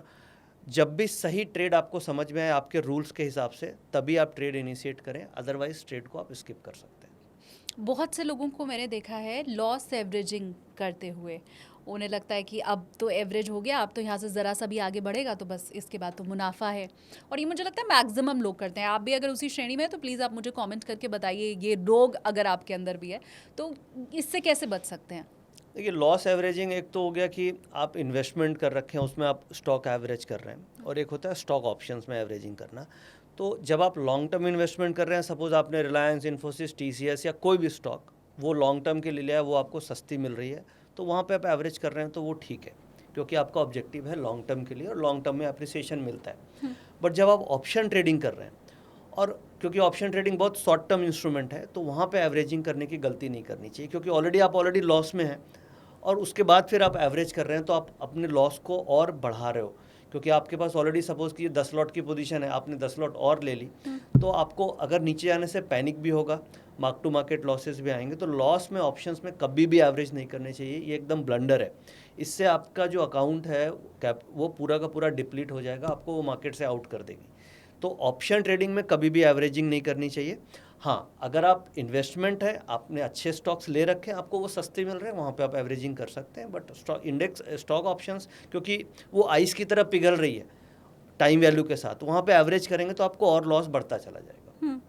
जब भी सही ट्रेड आपको समझ में आए आपके रूल्स के हिसाब से, तभी आप ट्रेड इनिशिएट करें, अदरवाइज ट्रेड को आप स्किप कर सकते हैं। बहुत से लोगों को मैंने देखा है लॉस एवरेजिंग करते हुए, उन्हें लगता है कि अब तो एवरेज हो गया, अब तो यहाँ से ज़रा सा भी आगे बढ़ेगा तो बस इसके बाद तो मुनाफा है। और ये मुझे लगता है मैक्सिमम लोग करते हैं। आप भी अगर उसी श्रेणी में हैं तो प्लीज़ आप मुझे कमेंट करके बताइए ये रोग अगर आपके अंदर भी है तो इससे कैसे बच सकते हैं? देखिए, लॉस एवरेजिंग एक तो हो गया कि आप इन्वेस्टमेंट कर रखे हैं, उसमें आप स्टॉक एवरेज कर रहे हैं, और एक होता है स्टॉक ऑप्शंस में एवरेजिंग करना। तो जब आप लॉन्ग टर्म इन्वेस्टमेंट कर रहे हैं, सपोज आपने रिलायंस, इन्फोसिस, TCS या कोई भी स्टॉक वो लॉन्ग टर्म के लिए लिया है, वो आपको सस्ती मिल रही है, तो वहाँ पे आप एवरेज कर रहे हैं तो वो ठीक है, क्योंकि आपका ऑब्जेक्टिव है लॉन्ग टर्म के लिए और लॉन्ग टर्म में अप्रिसिएशन मिलता है। बट जब आप ऑप्शन ट्रेडिंग कर रहे हैं, और क्योंकि ऑप्शन ट्रेडिंग बहुत शॉर्ट टर्म इंस्ट्रूमेंट है, तो वहाँ पे एवरेजिंग करने की गलती नहीं करनी चाहिए, क्योंकि ऑलरेडी लॉस में है और उसके बाद फिर आप एवरेज कर रहे हैं, तो आप अपने लॉस को और बढ़ा रहे हो, क्योंकि आपके पास ऑलरेडी सपोज कि 10 लॉट की पोजीशन है, आपने 10 लॉट और ले ली, तो आपको अगर नीचे आने से पैनिक भी होगा, मार्क टू मार्केट लॉसेस भी आएंगे। तो लॉस में ऑप्शंस में कभी भी एवरेज नहीं करनी चाहिए, ये एकदम ब्लंडर है। इससे आपका जो अकाउंट है वो पूरा का पूरा डिप्लीट हो जाएगा, आपको वो मार्केट से आउट कर देगी। तो ऑप्शन ट्रेडिंग में कभी भी एवरेजिंग नहीं करनी चाहिए। हाँ, अगर आप इन्वेस्टमेंट है, आपने अच्छे स्टॉक्स ले रखे हैं, आपको वो सस्ते मिल रहे हैं, वहाँ पे आप एवरेजिंग कर सकते हैं। बट स्टॉक ऑप्शंस, क्योंकि वो आइस की तरह पिघल रही है टाइम वैल्यू के साथ, वहाँ पे एवरेज करेंगे तो आपको और लॉस बढ़ता चला जाएगा।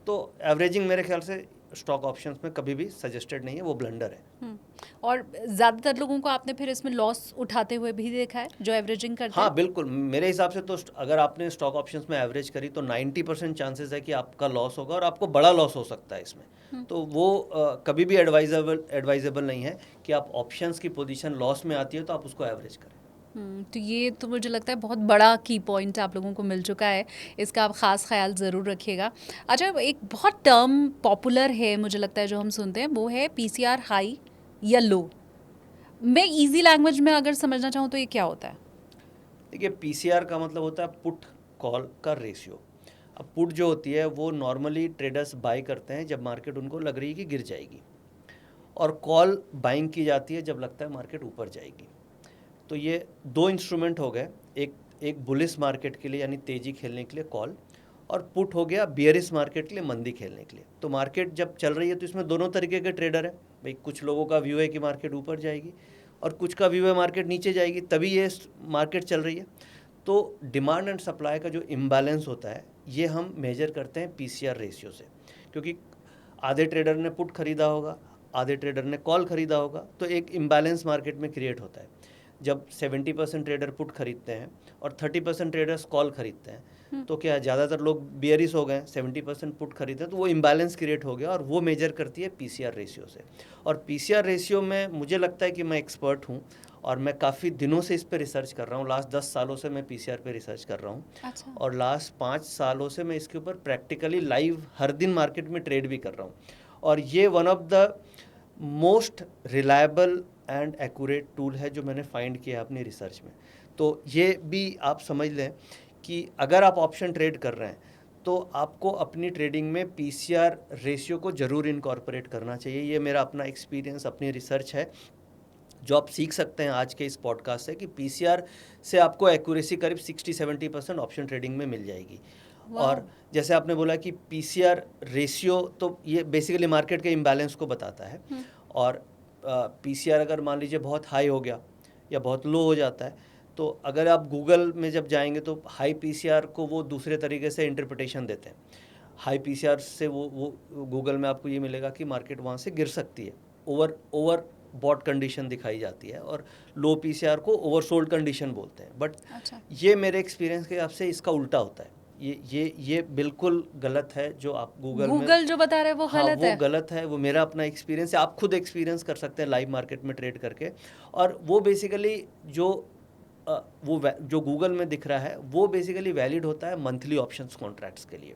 तो एवरेजिंग मेरे ख्याल से स्टॉक ऑप्शंस में कभी भी सजेस्टेड नहीं है, वो ब्लंडर है। और ज़्यादातर लोगों को आपने फिर इसमें लॉस उठाते हुए भी देखा है जो एवरेजिंग करते हैं? हाँ बिल्कुल, मेरे हिसाब से तो अगर आपने स्टॉक ऑप्शंस में एवरेज करी तो 90% चांसेस है कि आपका लॉस होगा, और आपको बड़ा लॉस हो सकता है इसमें। तो वो कभी भी एडवाइजेबल नहीं है कि आप ऑप्शंस की पोजीशन लॉस में आती है तो आप उसको एवरेज करें। तो ये तो मुझे लगता है बहुत बड़ा की पॉइंट आप लोगों को मिल चुका है, इसका आप ख़ास ख्याल ज़रूर रखिएगा। अच्छा, एक बहुत टर्म पॉपुलर है मुझे लगता है जो हम सुनते हैं, वो है PCR हाई या लो। मैं इजी लैंग्वेज में अगर समझना चाहूँ तो ये क्या होता है? देखिए, PCR का मतलब होता है पुट कॉल का रेशियो। अब पुट जो होती है वो नॉर्मली ट्रेडर्स बाय करते हैं जब मार्केट उनको लग रही है कि गिर जाएगी, और कॉल बाइंग की जाती है जब लगता है मार्केट ऊपर जाएगी। तो ये दो इंस्ट्रूमेंट हो गए, एक बुलिश मार्केट के लिए यानी तेज़ी खेलने के लिए कॉल, और पुट हो गया बियरिश मार्केट के लिए, मंदी खेलने के लिए। तो मार्केट जब चल रही है तो इसमें दोनों तरीके के ट्रेडर हैं भाई। कुछ लोगों का व्यू है कि मार्केट ऊपर जाएगी, और कुछ का व्यू है मार्केट नीचे जाएगी, तभी ये मार्केट चल रही है। तो डिमांड एंड सप्लाई का जो इम्बैलेंस होता है ये हम मेजर करते हैं PCR रेशियो से, क्योंकि आधे ट्रेडर ने पुट खरीदा होगा, आधे ट्रेडर ने कॉल खरीदा होगा, तो एक इम्बैलेंस मार्केट में क्रिएट होता है। जब 70% ट्रेडर पुट खरीदते हैं और 30% ट्रेडर्स कॉल खरीदते हैं, तो क्या ज़्यादातर लोग बियरिश हो गए, 70% पुट खरीदते हैं, तो वो इम्बैलेंस क्रिएट हो गया, और वो मेजर करती है PCR रेशियो से। और PCR रेशियो में मुझे लगता है कि मैं एक्सपर्ट हूँ, और मैं काफ़ी दिनों से इस पर रिसर्च कर रहा हूँ। लास्ट 10 सालों से मैं PCR पे रिसर्च कर रहा हूँ। अच्छा। और लास्ट 5 सालों से मैं इसके ऊपर प्रैक्टिकली लाइव हर दिन मार्केट में ट्रेड भी कर रहा हूँ। और ये one of the most reliable and accurate tool है जो मैंने फाइंड किया अपनी रिसर्च में। तो ये भी आप समझ लें कि अगर आप ऑप्शन ट्रेड कर रहे हैं तो आपको अपनी ट्रेडिंग में PCR रेशियो को ज़रूर इनकॉर्पोरेट करना चाहिए। ये मेरा अपना एक्सपीरियंस, अपनी रिसर्च है, जो आप सीख सकते हैं आज के इस पॉडकास्ट से, कि PCR से आपको एक्यूरेसी करीब 60-70% ऑप्शन ट्रेडिंग में मिल जाएगी। और जैसे आपने बोला कि PCR रेशियो, तो ये बेसिकली मार्केट के इम्बैलेंस को बताता है। और PCR अगर मान लीजिए बहुत हाई हो गया या बहुत लो हो जाता है, तो अगर आप गूगल में जब जाएंगे तो हाई PCR को वो दूसरे तरीके से इंटरप्रिटेशन देते हैं। हाई PCR से वो गूगल में आपको ये मिलेगा कि मार्केट वहाँ से गिर सकती है, ओवर बॉट कंडीशन दिखाई जाती है, और लो PCR को ओवरसोल्ड कंडीशन बोलते हैं। बट अच्छा। ये मेरे एक्सपीरियंस के हिसाब से इसका उल्टा होता है। ये बिल्कुल गलत है जो आप गूगल जो बता रहा है वो हाँ, गलत वो है। गलत है। वो मेरा अपना एक्सपीरियंस है, आप खुद एक्सपीरियंस कर सकते हैं लाइव मार्केट में ट्रेड करके। और वो बेसिकली जो गूगल में दिख रहा है वो बेसिकली वैलिड होता है मंथली ऑप्शंस कॉन्ट्रैक्ट्स के लिए।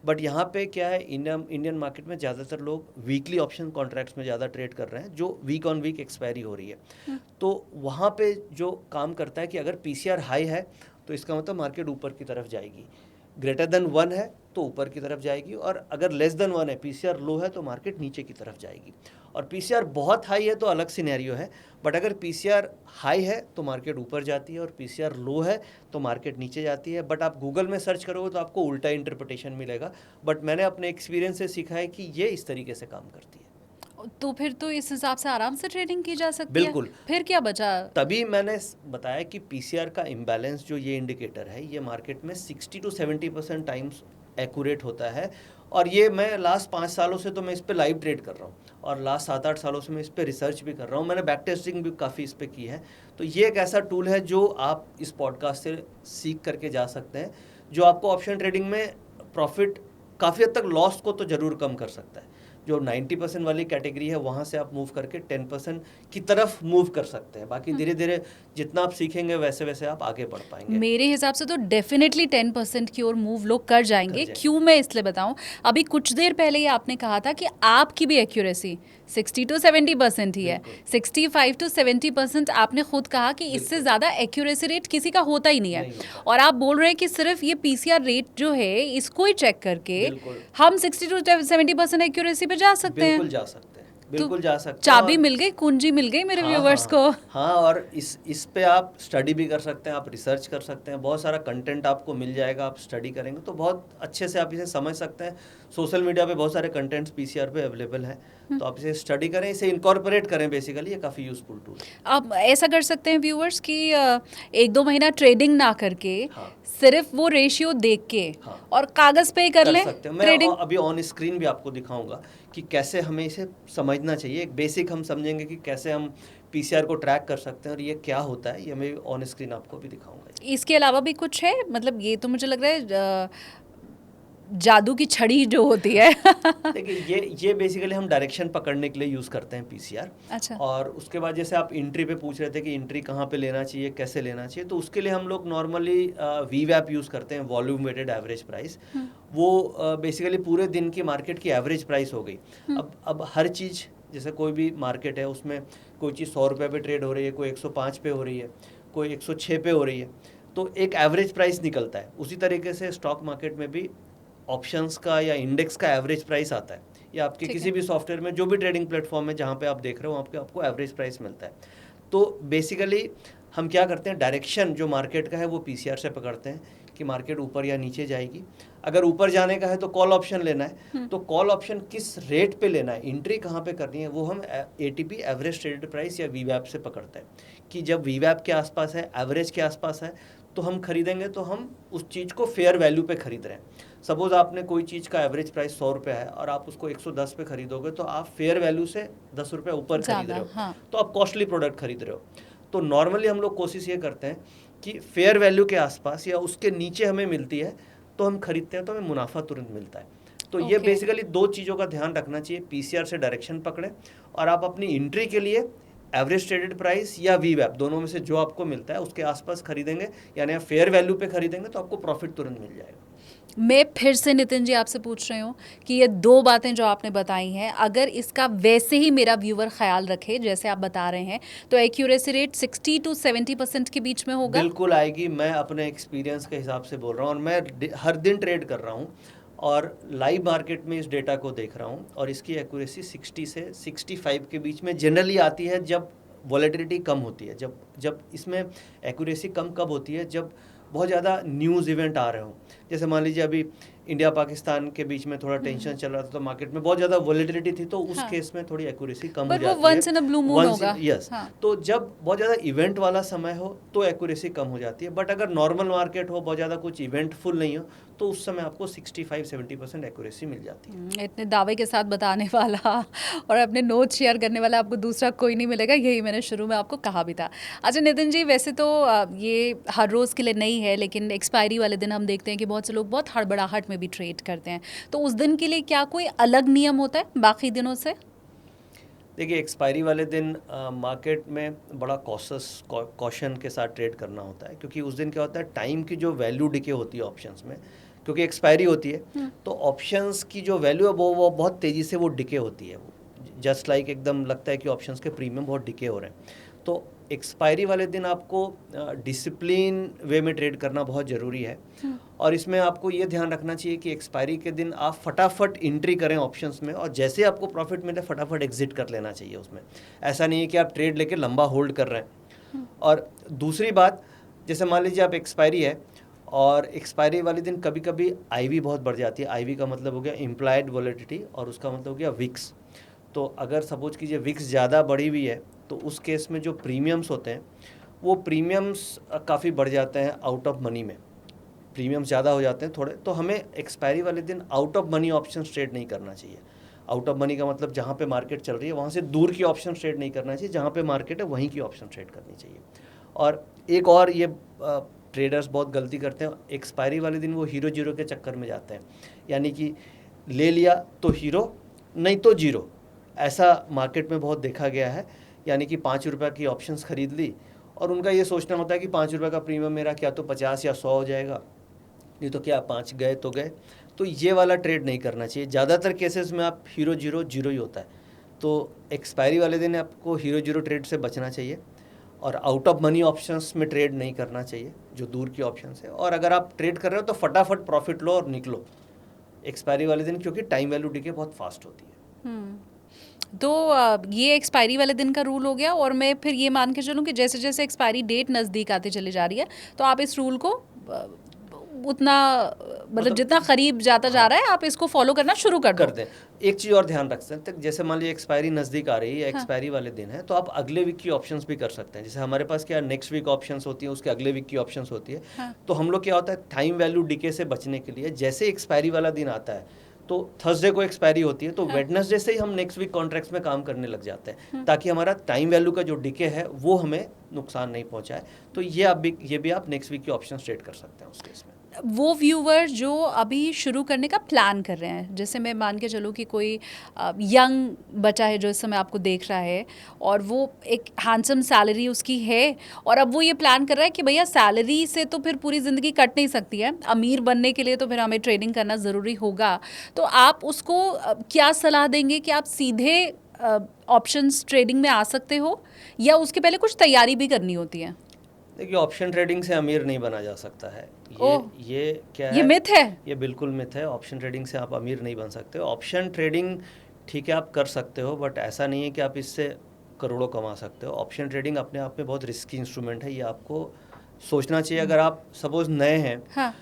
बट यहाँ पे क्या है, इंडियन मार्केट में ज़्यादातर लोग वीकली ऑप्शन कॉन्ट्रैक्ट्स में ज़्यादा ट्रेड कर रहे हैं जो वीक ऑन वीक एक्सपायरी हो रही है। तो वहाँ पे जो काम करता है कि अगर पीसीआर हाई है तो इसका मतलब मार्केट ऊपर की तरफ जाएगी, ग्रेटर देन 1 है तो ऊपर की तरफ जाएगी, और अगर लेस देन 1 है, पीसीआर लो है, तो मार्केट नीचे की तरफ जाएगी। और पीसीआर बहुत हाई है तो अलग सिनेरियो है, बट अगर पीसीआर हाई है तो मार्केट ऊपर जाती है और पीसीआर लो है तो मार्केट नीचे जाती है। बट आप गूगल में सर्च करोगे तो आपको उल्टा इंटरप्रिटेशन मिलेगा, बट मैंने अपने एक्सपीरियंस से सीखा है कि ये इस तरीके से काम करती है। तो फिर तो इस हिसाब से आराम से ट्रेडिंग की जा सकती है। बिल्कुल। फिर क्या बचा? तभी मैंने बताया कि पीसीआर का इम्बैलेंस जो ये इंडिकेटर है, ये मार्केट में 60 to 70% टाइम्स एक्यूरेट होता है। और ये मैं लास्ट 5 सालों से तो मैं इस पे लाइव ट्रेड कर रहा हूँ, और लास्ट 7-8 सालों से मैं इस पे रिसर्च भी कर रहा हूँ। मैंने बैक टेस्टिंग भी काफ़ी इस पे की है। तो ये एक ऐसा टूल है जो आप इस पॉडकास्ट से सीख करके जा सकते हैं, जो आपको ऑप्शन ट्रेडिंग में प्रॉफिट, काफ़ी हद तक लॉस को तो ज़रूर कम कर सकता है। जो 90% वाली कैटेगरी है वहाँ से आप मूव करके 10% की तरफ मूव कर सकते हैं। बाकी धीरे धीरे जितना आप सीखेंगे वैसे वैसे आप आगे बढ़ पाएंगे। मेरे हिसाब से तो डेफिनेटली 10% की ओर मूव लोग कर जाएंगे। क्यों, मैं इसलिए बताऊं, अभी कुछ देर पहले ही आपने कहा था कि आपकी भी एक्यूरेसी 60 to 70% ही है। 65 to 70% आपने खुद कहा कि इससे ज़्यादा एक्यूरेसी रेट किसी का होता ही नहीं है। और आप बोल रहे हैं कि सिर्फ ये पीसीआर रेट जो है इसको ही चेक करके हम 60 to 70% एक्यूरेसी पे जा सकते हैं। बिल्कुल जा सकते हैं, बिल्कुल जा सकते हैं। चाबी मिल गई, कुंजी मिल गई मेरे व्यूवर्स को। हाँ, और इस पे आप स्टडी भी कर सकते हैं, आप रिसर्च कर सकते हैं, बहुत सारा कंटेंट आपको मिल जाएगा। आप स्टडी करेंगे तो बहुत अच्छे से आप इसे समझ सकते हैं। सोशल मीडिया पे बहुत सारे कंटेंट्स पीसीआर पे अवेलेबल हैं, तो आप इसे स्टडी करें, इसे इनकॉर्पोरेट करें। बेसिकली ये काफ़ी यूजफुल टूल है। आप ऐसा कर सकते हैं व्यूवर्स कि 1-2 महीना ट्रेडिंग ना करके सिर्फ वो रेशियो देख के और कागज पे कर लें ट्रेडिंग। मैं अभी ऑन स्क्रीन भी आपको दिखाऊंगा कि कैसे हमें इसे समझना चाहिए। एक बेसिक हम समझेंगे कि कैसे हम पीसीआर को ट्रैक कर सकते हैं और ये क्या होता है, ये मैं ऑन स्क्रीन आपको भी दिखाऊंगा। इसके अलावा भी कुछ है? मतलब ये तो मुझे लग रहा है जादू की छड़ी जो होती है। देखिए, ये बेसिकली हम डायरेक्शन पकड़ने के लिए यूज़ करते हैं पीसीआर। अच्छा। और उसके बाद जैसे आप एंट्री पे पूछ रहे थे कि एंट्री कहाँ पे लेना चाहिए, कैसे लेना चाहिए, तो उसके लिए हम लोग नॉर्मली वीवैप यूज़ करते हैं, वॉल्यूम वेटेड एवरेज प्राइस। वो बेसिकली पूरे दिन की मार्केट की एवरेज प्राइस हो गई। अब हर चीज़, जैसे कोई भी मार्केट है उसमें कोई चीज़ 100 रुपये पे ट्रेड हो रही है, कोई 105 पे हो रही है, कोई 106 पे हो रही है, तो एक एवरेज प्राइस निकलता है। उसी तरीके से स्टॉक मार्केट में भी ऑप्शंस का या इंडेक्स का एवरेज प्राइस आता है, या आपके किसी भी सॉफ्टवेयर में जो भी ट्रेडिंग प्लेटफॉर्म है जहाँ पे आप देख रहे हो आपको एवरेज प्राइस मिलता है। तो बेसिकली हम क्या करते हैं, डायरेक्शन जो मार्केट का है वो पीसीआर से पकड़ते हैं कि मार्केट ऊपर या नीचे जाएगी। अगर ऊपर जाने का है तो कॉल ऑप्शन लेना है, तो कॉल ऑप्शन किस रेट पे लेना है, एंट्री कहाँ पे करनी है, वो हम एटीपी एवरेज ट्रेडेड प्राइस या वीवैप से पकड़ते हैं कि जब वीवैप के आसपास है, एवरेज के आसपास है, तो हम खरीदेंगे तो हम उस चीज़ को फेयर वैल्यू पे खरीद रहे हैं। सपोज आपने कोई चीज़ का एवरेज प्राइस 100 रुपये है और आप उसको 110 पे खरीदोगे, तो आप फेयर वैल्यू से 10 रुपये ऊपर खरीद रहे हो, तो आप कॉस्टली प्रोडक्ट खरीद रहे हो। तो नॉर्मली हम लोग कोशिश ये करते हैं कि फेयर वैल्यू के आसपास या उसके नीचे हमें मिलती है तो हम खरीदते हैं, तो हमें मुनाफा तुरंत मिलता है। तो ये बेसिकली 2 चीज़ों का ध्यान रखना चाहिए, पीसीआर से डायरेक्शन पकड़े और आप अपनी एंट्री के लिए एवरेज ट्रेडेड प्राइस या वीवैप दोनों में से जो आपको मिलता है उसके आसपास खरीदेंगे, यानी आप फेयर वैल्यू पे खरीदेंगे तो आपको प्रॉफिट तुरंत मिल जाएगा। मैं फिर से नितिन जी आपसे पूछ रही हूँ कि ये 2 बातें जो आपने बताई हैं, अगर इसका वैसे ही मेरा व्यूवर ख्याल रखे जैसे आप बता रहे हैं, तो एक्यूरेसी रेट 60 to 70% के बीच में होगा? बिल्कुल आएगी। मैं अपने एक्सपीरियंस के हिसाब से बोल रहा हूँ, और मैं हर दिन ट्रेड कर रहा हूँ और लाइव मार्केट में इस डेटा को देख रहा हूँ, और इसकी एक्यूरेसी 60 से 65 के बीच में जनरली आती है जब वॉलेटिलिटी कम होती है। जब इसमें एक्यूरेसी कम कब होती है, जब बहुत ज़्यादा न्यूज़ इवेंट आ रहे हो। जैसे मान लीजिए अभी इंडिया पाकिस्तान के बीच में थोड़ा टेंशन चल रहा था, तो मार्केट में बहुत ज़्यादा वॉलेटिलिटी थी, तो उस केस में थोड़ी एक्यूरेसी कम हो जाती है। Once in a blue moon होगा। यस। तो जब बहुत ज़्यादा इवेंट वाला समय हो तो एक्यूरेसी कम हो जाती है, बट अगर नॉर्मल मार्केट हो, बहुत ज़्यादा कुछ इवेंटफुल नहीं हो, तो उस समय आपको 65-70% एक्यूरेसी मिल जाती है। इतने दावे के साथ बताने वाला और अपने नोट शेयर करने वाला आपको दूसरा कोई नहीं मिलेगा, यही मैंने शुरू में आपको कहा भी था। अच्छा नितिन जी, वैसे तो ये हर रोज़ के लिए नहीं है, लेकिन एक्सपायरी वाले दिन हम देखते हैं कि बहुत बहुत से लोग बहुत हड़बड़ाहट में भी ट्रेड करते हैं, तो उस दिन के लिए क्या कोई अलग नियम होता है बाकी दिनों से? देखिए, एक्सपायरी वाले दिन मार्केट में बड़ा कॉशन के साथ ट्रेड करना होता है, क्योंकि उस दिन क्या होता है, टाइम की जो वैल्यू डिके होती है ऑप्शंस में, क्योंकि एक्सपायरी होती है तो ऑप्शंस की जो वैल्यू है वो बहुत तेज़ी से वो डिके होती है। वो जस्ट लाइक एकदम लगता है कि ऑप्शंस के प्रीमियम बहुत डिके हो रहे हैं। तो एक्सपायरी वाले दिन आपको डिसिप्लिन वे में ट्रेड करना बहुत ज़रूरी है। और इसमें आपको ये ध्यान रखना चाहिए कि एक्सपायरी के दिन आप फटाफट एंट्री करें ऑप्शंस में, और जैसे आपको प्रॉफिट मिले फटाफट एग्जिट कर लेना चाहिए उसमें। ऐसा नहीं है कि आप ट्रेड लेके लंबा होल्ड कर रहे हैं। और दूसरी बात, जैसे मान लीजिए आप एक्सपायरी है और एक्सपायरी वाले दिन कभी कभी आईवी बहुत बढ़ जाती है। आईवी का मतलब हो गया इम्प्लाइड वॉलेटिलिटी, और उसका मतलब हो गया विक्स। तो अगर सपोज कीजिए विक्स ज़्यादा बढ़ी हुई है तो उस केस में जो प्रीमियम्स होते हैं वो प्रीमियम्स काफ़ी बढ़ जाते हैं आउट ऑफ मनी में, प्रीमियम्स ज़्यादा हो जाते हैं थोड़े। तो हमें एक्सपायरी वाले दिन out of money option trade नहीं करना चाहिए। आउट ऑफ मनी का मतलब जहाँ पे मार्केट चल रही है वहाँ से दूर की ऑप्शन ट्रेड नहीं करना चाहिए, जहाँ पे मार्केट है वहीं की ऑप्शन ट्रेड करनी चाहिए। और एक और ये ट्रेडर्स बहुत गलती करते हैं, एक्सपायरी वाले दिन वो हीरो जीरो के चक्कर में जाते हैं, यानी कि ले लिया तो हीरो नहीं तो जीरो। ऐसा मार्केट में बहुत देखा गया है, यानी कि 5 रुपये की ऑप्शंस खरीद ली और उनका ये सोचना होता है कि 5 रुपये का प्रीमियम मेरा क्या तो 50 या 100 हो जाएगा, नहीं तो क्या 5 गए तो गए। तो ये वाला ट्रेड नहीं करना चाहिए। ज़्यादातर केसेस में आप हीरो जीरो जीरो ही होता है। तो एक्सपायरी वाले दिन आपको हीरो जीरो ट्रेड से बचना चाहिए और आउट ऑफ मनी ऑप्शंस में ट्रेड नहीं करना चाहिए जो दूर की ऑप्शंस है। और अगर आप ट्रेड कर रहे हो तो फटाफट प्रॉफिट लो और निकलो एक्सपायरी वाले दिन, क्योंकि टाइम वैल्यू डिके बहुत फास्ट होती है। तो ये एक्सपायरी वाले दिन का रूल हो गया, और मैं फिर ये मान के चलूँ कि जैसे जैसे एक्सपायरी डेट नज़दीक आती चली जा रही है तो आप इस रूल को उतना मतलब जितना करीब जाता जा रहा है आप इसको फॉलो करना शुरू कर दें। एक चीज़ और ध्यान रख सकते हैं, जैसे मान लीजिए एक्सपायरी नज़दीक आ रही है, एक्सपायरी वाले दिन है, तो आप अगले वीक की ऑप्शंस भी कर सकते हैं। जैसे हमारे पास क्या नेक्स्ट वीक ऑप्शंस होती है, उसके अगले वीक की ऑप्शंस होती है। तो हम लोग क्या होता है, टाइम वैल्यू डिके से बचने के लिए जैसे एक्सपायरी वाला दिन आता है तो थर्सडे को एक्सपायरी होती है, तो वेडनेसडे से ही हम नेक्स्ट वीक कॉन्ट्रैक्ट्स में काम करने लग जाते हैं, ताकि हमारा टाइम वैल्यू का जो डिके है वो हमें नुकसान नहीं पहुंचाए। तो ये भी आप नेक्स्ट वीक की ऑप्शन ट्रेड कर सकते हैं उस केस में। वो व्यूवर जो अभी शुरू करने का प्लान कर रहे हैं, जैसे मैं मान के चलूँ कि कोई यंग बच्चा है जो इस समय आपको देख रहा है और वो एक हैंडसम सैलरी उसकी है, और अब वो ये प्लान कर रहा है कि भैया सैलरी से तो फिर पूरी ज़िंदगी कट नहीं सकती है, अमीर बनने के लिए तो फिर हमें ट्रेडिंग करना ज़रूरी होगा। तो आप उसको क्या सलाह देंगे कि आप सीधे ऑप्शंस ट्रेडिंग में आ सकते हो या उसके पहले कुछ तैयारी भी करनी होती है? देखिए, ऑप्शन ट्रेडिंग से अमीर नहीं बना जा सकता है। ये क्या है? ये मिथ है। ये बिल्कुल मिथ है। ऑप्शन ट्रेडिंग से आप अमीर नहीं बन सकते। ऑप्शन ट्रेडिंग ठीक है आप कर सकते हो, बट ऐसा नहीं है कि आप इससे करोड़ों कमा सकते हो। ऑप्शन ट्रेडिंग अपने आप में बहुत रिस्की इंस्ट्रूमेंट है, ये आपको सोचना चाहिए। अगर आप सपोज नए हैं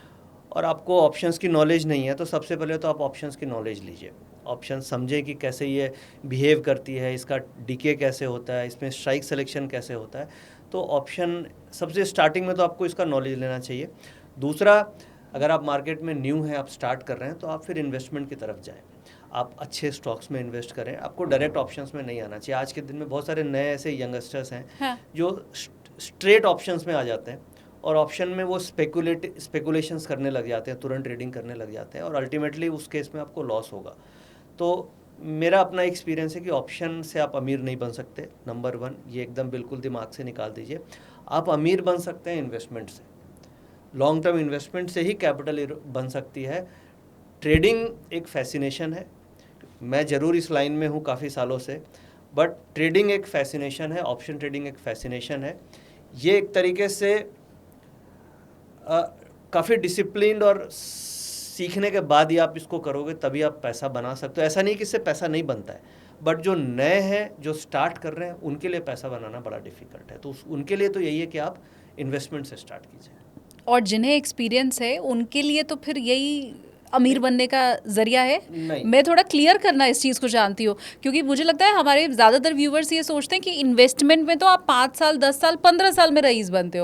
और आपको ऑप्शंस की नॉलेज नहीं है, तो सबसे पहले तो आप ऑप्शंस की नॉलेज लीजिए, ऑप्शन समझें कि कैसे ये बिहेव करती है, इसका डीके कैसे होता है, इसमें स्ट्राइक सिलेक्शन कैसे होता है। तो ऑप्शन सबसे स्टार्टिंग में तो आपको इसका नॉलेज लेना चाहिए। दूसरा, अगर आप मार्केट में न्यू हैं, आप स्टार्ट कर रहे हैं, तो आप फिर इन्वेस्टमेंट की तरफ जाएं। आप अच्छे स्टॉक्स में इन्वेस्ट करें, आपको डायरेक्ट ऑप्शंस में नहीं आना चाहिए। आज के दिन में बहुत सारे नए ऐसे यंगस्टर्स हैं जो स्ट्रेट ऑप्शंस में आ जाते हैं और ऑप्शन में वो स्पेकुलेशंस करने लग जाते हैं, तुरंत ट्रेडिंग करने लग जाते हैं और अल्टीमेटली उस केस में आपको लॉस होगा। तो मेरा अपना एक्सपीरियंस है कि ऑप्शन से आप अमीर नहीं बन सकते। नंबर 1 ये एकदम बिल्कुल दिमाग से निकाल दीजिए। आप अमीर बन सकते हैं इन्वेस्टमेंट से, लॉन्ग टर्म इन्वेस्टमेंट से ही कैपिटल बन सकती है। ट्रेडिंग एक फैसिनेशन है, मैं ज़रूर इस लाइन में हूँ काफ़ी सालों से, बट ट्रेडिंग एक फैसिनेशन है, ऑप्शन ट्रेडिंग एक फैसिनेशन है। ये एक तरीके से काफ़ी डिसिप्लिन्ड और सीखने के बाद ही आप इसको करोगे तभी आप पैसा बना सकते हो। ऐसा नहीं कि इससे पैसा नहीं बनता है, बट जो नए हैं, जो स्टार्ट कर रहे हैं, उनके लिए पैसा बनाना बड़ा डिफिकल्ट है। तो उनके लिए तो यही है कि आप इन्वेस्टमेंट से स्टार्ट कीजिए। और जिन्हें एक्सपीरियंस है उनके लिए तो फिर यही अमीर बनने का जरिया है। मैं थोड़ा क्लियर करना इस चीज़ को जानती हूँ, क्योंकि मुझे लगता है हमारे ज़्यादातर व्यूवर्स ये सोचते हैं कि इन्वेस्टमेंट में तो आप 5 साल 10 साल 15 साल में रईस बनते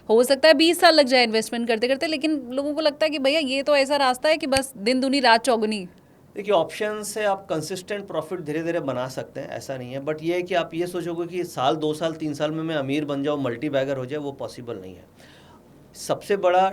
हो सकता है 20 साल लग जाए इन्वेस्टमेंट करते करते, लेकिन लोगों को लगता है कि भैया ये तो ऐसा रास्ता है कि बस दिन दूनी रात चौगुनी। देखिए, ऑप्शन से आप कंसिस्टेंट प्रॉफिट धीरे धीरे बना सकते हैं, ऐसा नहीं है, बट ये है कि आप ये सोचोगे कि साल 2 साल 3 साल में मैं अमीर बन जाऊँ, मल्टी बैगर हो जाए, वो पॉसिबल नहीं है। सबसे बड़ा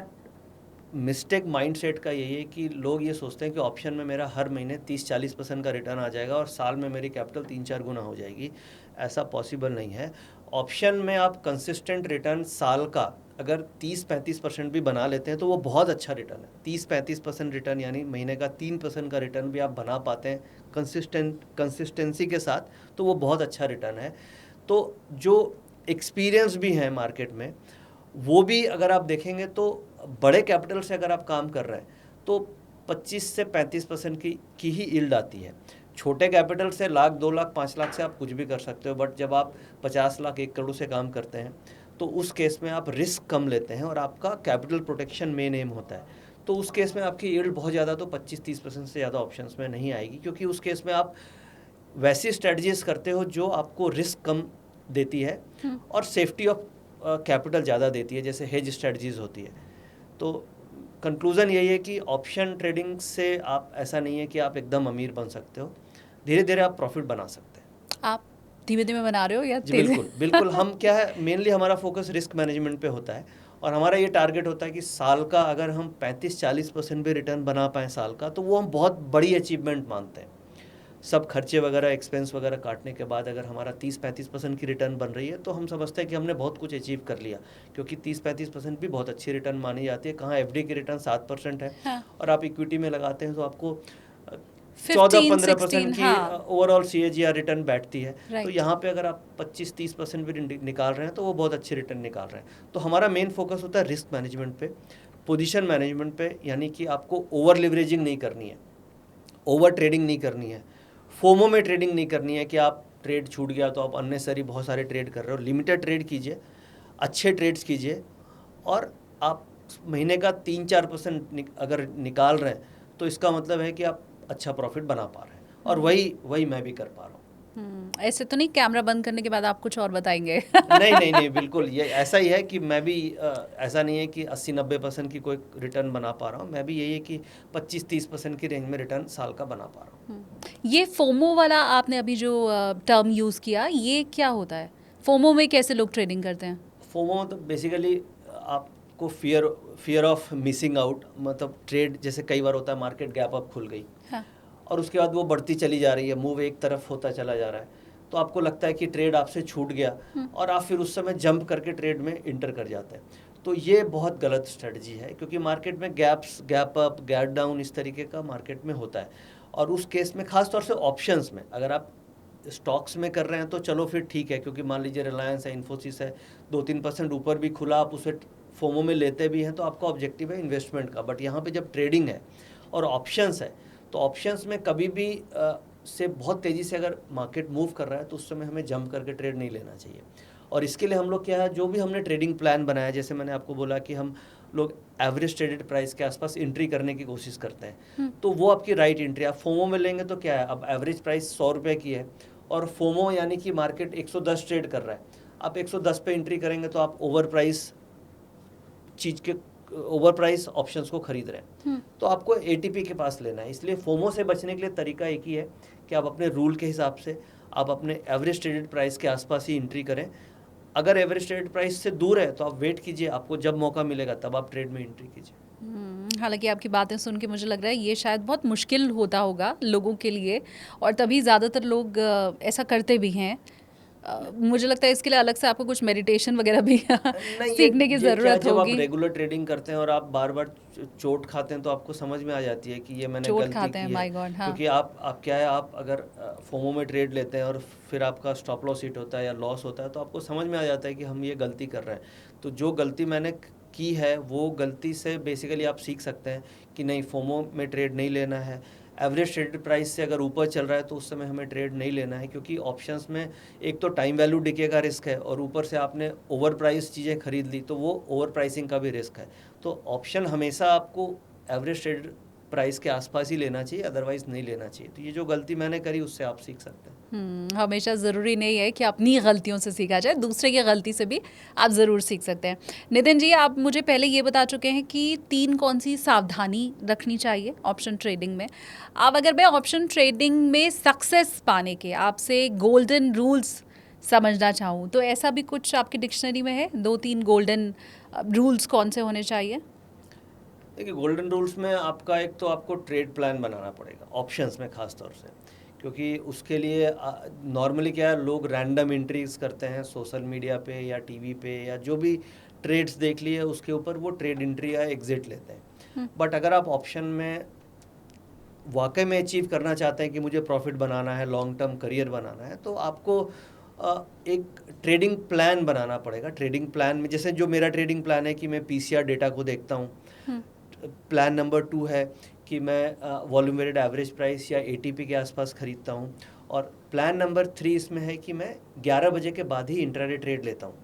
मिस्टेक माइंडसेट का यही है कि लोग ये सोचते हैं कि ऑप्शन में मेरा हर महीने 30-40% का रिटर्न आ जाएगा और साल में मेरी कैपिटल 3-4 गुना हो जाएगी। ऐसा पॉसिबल नहीं है। ऑप्शन में आप कंसिस्टेंट रिटर्न साल का अगर 30-35% भी बना लेते हैं तो वो बहुत अच्छा रिटर्न है। 30-35% रिटर्न यानी महीने का 3% का रिटर्न भी आप बना पाते हैं कंसिस्टेंसी के साथ, तो वो बहुत अच्छा रिटर्न है। तो जो एक्सपीरियंस भी है मार्केट में, वो भी अगर आप देखेंगे तो बड़े कैपिटल से अगर आप काम कर रहे हैं तो 25 से 35% की ही यील्ड आती है। छोटे कैपिटल से लाख, 2 लाख, 5 लाख से आप कुछ भी कर सकते हो, बट जब आप 50 लाख, 1 करोड़ से काम करते हैं तो उस केस में आप रिस्क कम लेते हैं और आपका कैपिटल प्रोटेक्शन मेन एम होता है। तो उस केस में आपकी यील्ड बहुत ज़्यादा तो 25-30% से ज़्यादा ऑप्शंस में नहीं आएगी, क्योंकि उस केस में आप वैसी स्ट्रेटजीज करते हो जो आपको रिस्क कम देती है और सेफ्टी ऑफ कैपिटल ज़्यादा देती है, जैसे हेज स्ट्रेटजीज होती है। तो कंक्लूज़न यही है कि ऑप्शन ट्रेडिंग से आप, ऐसा नहीं है कि आप एकदम अमीर बन सकते हो, धीरे धीरे आप प्रॉफिट बना सकते हैं। आप धीमे धीमे बना रहे हो या जी तेजी? बिल्कुल बिल्कुल। हम क्या है, मेनली हमारा फोकस रिस्क मैनेजमेंट पे होता है और हमारा ये टारगेट होता है कि साल का अगर हम 35-40% भी रिटर्न बना पाएँ साल का, तो वो हम बहुत बड़ी अचीवमेंट मानते हैं। सब खर्चे वगैरह, एक्सपेंस वगैरह काटने के बाद अगर हमारा 30-35% की रिटर्न बन रही है तो हम समझते हैं कि हमने बहुत कुछ अचीव कर लिया, क्योंकि 30-35% भी बहुत अच्छी रिटर्न मानी जाती है। कहाँ एफडी की रिटर्न 7% है, हाँ। और आप इक्विटी में लगाते हैं तो आपको 15, 14-15% 16, की हाँ। ओवरऑल CAGR रिटर्न बैठती है। तो Right. यहाँ पे अगर आप 25-30% भी निकाल रहे हैं तो वो बहुत अच्छी रिटर्न निकाल रहे हैं। तो हमारा मेन फोकस होता है रिस्क मैनेजमेंट पे, पोजीशन मैनेजमेंट पे, यानी कि आपको ओवर लिवरेजिंग नहीं करनी है, ओवर ट्रेडिंग नहीं करनी है, फोमो में ट्रेडिंग नहीं करनी है कि आप ट्रेड छूट गया तो आप अननेसरी बहुत सारे ट्रेड कर रहे हो। लिमिटेड ट्रेड कीजिए, अच्छे ट्रेड्स कीजिए, और आप महीने का 3-4% अगर निकाल रहे हैं तो इसका मतलब है कि आप अच्छा प्रॉफिट बना पा रहे हैं, और वही मैं भी कर पा रहा हूँ। ऐसे तो नहीं कैमरा बंद करने के बाद आप कुछ और बताएंगे? नहीं बिल्कुल, ये ऐसा ही है कि मैं भी ऐसा नहीं है कि 80-90% की कोई रिटर्न बना पा रहा हूँ, मैं भी यही है कि 25-30% की रेंज में रिटर्न साल का बना पा रहा हूँ। ये फोमो वाला आपने अभी जो टर्म यूज़ किया, ये क्या होता है? फोमो में कैसे लोग ट्रेडिंग करते हैं? फोमो तो बेसिकली आपको फियर ऑफ मिसिंग आउट, मतलब ट्रेड जैसे कई बार होता है, मार्केट गैप अप खुल गई, हाँ। और उसके बाद वो बढ़ती चली जा रही है, मूव एक तरफ होता चला जा रहा है, तो आपको लगता है कि ट्रेड आपसे छूट गया और आप फिर उस समय जंप करके ट्रेड में इंटर कर जाते हैं। तो ये बहुत गलत स्ट्रेटजी है, क्योंकि मार्केट में गैप अप, गैप डाउन, इस तरीके का मार्केट में होता है। और उस केस में खास तौर से ऑप्शंस में अगर आप स्टॉक्स में कर रहे हैं तो चलो फिर ठीक है, क्योंकि मान लीजिए रिलायंस है, इन्फोसिस है, 2-3% ऊपर भी खुला, आप उसे फोमो में लेते भी हैं तो आपका ऑब्जेक्टिव है इन्वेस्टमेंट का। बट यहाँ पे जब ट्रेडिंग है और ऑप्शंस है, तो ऑप्शंस में कभी भी से बहुत तेज़ी से अगर मार्केट मूव कर रहा है तो उस समय हमें जंप करके ट्रेड नहीं लेना चाहिए। और इसके लिए हम लोग क्या है, जो भी हमने ट्रेडिंग प्लान बनाया, जैसे मैंने आपको बोला कि हम लोग एवरेज ट्रेडेड प्राइस के आसपास एंट्री करने की कोशिश करते हैं, तो वो आपकी राइट एंट्री। आप फोमो में लेंगे तो क्या है, अब एवरेज प्राइस 100 रुपये की है और फोमो यानी कि मार्केट 110 ट्रेड कर रहा है, आप 110 पे एंट्री करेंगे तो आप ओवर प्राइस ऑप्शंस को खरीद रहे हैं, तो आपको एटीपी के पास लेना है। इसलिए फोमो से बचने के लिए तरीका एक ही है कि आप अपने रूल के हिसाब से आप अपने एवरेज ट्रेडेड प्राइस के आसपास ही एंट्री करें। अगर एवरेज ट्रेडेड प्राइस से दूर है तो आप वेट कीजिए, आपको जब मौका मिलेगा तब आप ट्रेड में एंट्री कीजिए। हालांकि आपकी बातें सुन के मुझे लग रहा है ये शायद बहुत मुश्किल होता होगा लोगों के लिए, और तभी ज़्यादातर लोग ऐसा करते भी हैं। मुझे लगता है इसके लिए अलग से आपको कुछ मेडिटेशन वगैरह भी सीखने की ज़रूरत जब आप होगी। रेगुलर ट्रेडिंग करते हैं और आप बार बार चोट खाते हैं तो आपको समझ में आ जाती है कि ये मैंने चोट गलती खाते हैं, की माय है। गॉड, हाँ। क्योंकि आप क्या है, आप अगर फोमो में ट्रेड लेते हैं और फिर आपका स्टॉप लॉस हिट होता है या लॉस होता है, तो आपको समझ में आ जाता है कि हम ये गलती कर रहे हैं। तो जो गलती मैंने की है वो गलती से बेसिकली आप सीख सकते हैं कि नहीं, फोमो में ट्रेड नहीं लेना है। एवरेज ट्रेडेड प्राइस से अगर ऊपर चल रहा है तो उस समय हमें ट्रेड नहीं लेना है, क्योंकि ऑप्शंस में एक तो टाइम वैल्यू डिके का रिस्क है और ऊपर से आपने ओवर प्राइस चीज़ें खरीद ली तो वो ओवर प्राइसिंग का भी रिस्क है। तो ऑप्शन हमेशा आपको एवरेज ट्रेडेड प्राइस के आसपास ही लेना चाहिए, अदरवाइज नहीं लेना चाहिए। तो ये जो गलती मैंने करी उससे आप सीख सकते हैं। हमेशा ज़रूरी नहीं है कि अपनी गलतियों से सीखा जाए, दूसरे की गलती से भी आप ज़रूर सीख सकते हैं। नितिन जी, आप मुझे पहले ये बता चुके हैं कि 3 कौन सी सावधानी रखनी चाहिए ऑप्शन ट्रेडिंग में। अब अगर मैं ऑप्शन ट्रेडिंग में सक्सेस पाने के आपसे गोल्डन रूल्स समझना चाहूँ, तो ऐसा भी कुछ आपकी डिक्शनरी में है? 2-3 गोल्डन रूल्स कौन से होने चाहिए? देखिए गोल्डन रूल्स में आपका एक तो आपको ट्रेड प्लान बनाना पड़ेगा ऑप्शंस में खास तौर से, क्योंकि उसके लिए नॉर्मली क्या है, लोग रैंडम एंट्रीज करते हैं सोशल मीडिया पे या टीवी पे या जो भी ट्रेड्स देख लिए उसके ऊपर वो ट्रेड एंट्री या एग्जिट लेते हैं। बट अगर आप ऑप्शन में वाकई में अचीव करना चाहते हैं कि मुझे प्रॉफिट बनाना है, लॉन्ग टर्म करियर बनाना है, तो आपको एक ट्रेडिंग प्लान बनाना पड़ेगा। ट्रेडिंग प्लान में जैसे जो मेरा ट्रेडिंग प्लान है कि मैं पीसीआर डेटा को देखता हूँ। प्लान नंबर 2 है कि मैं वॉल्यूम वेटेड एवरेज प्राइस या एटीपी के आसपास खरीदता हूँ। और प्लान नंबर 3 इसमें है कि मैं 11 बजे के बाद ही इंट्राडे ट्रेड लेता हूँ,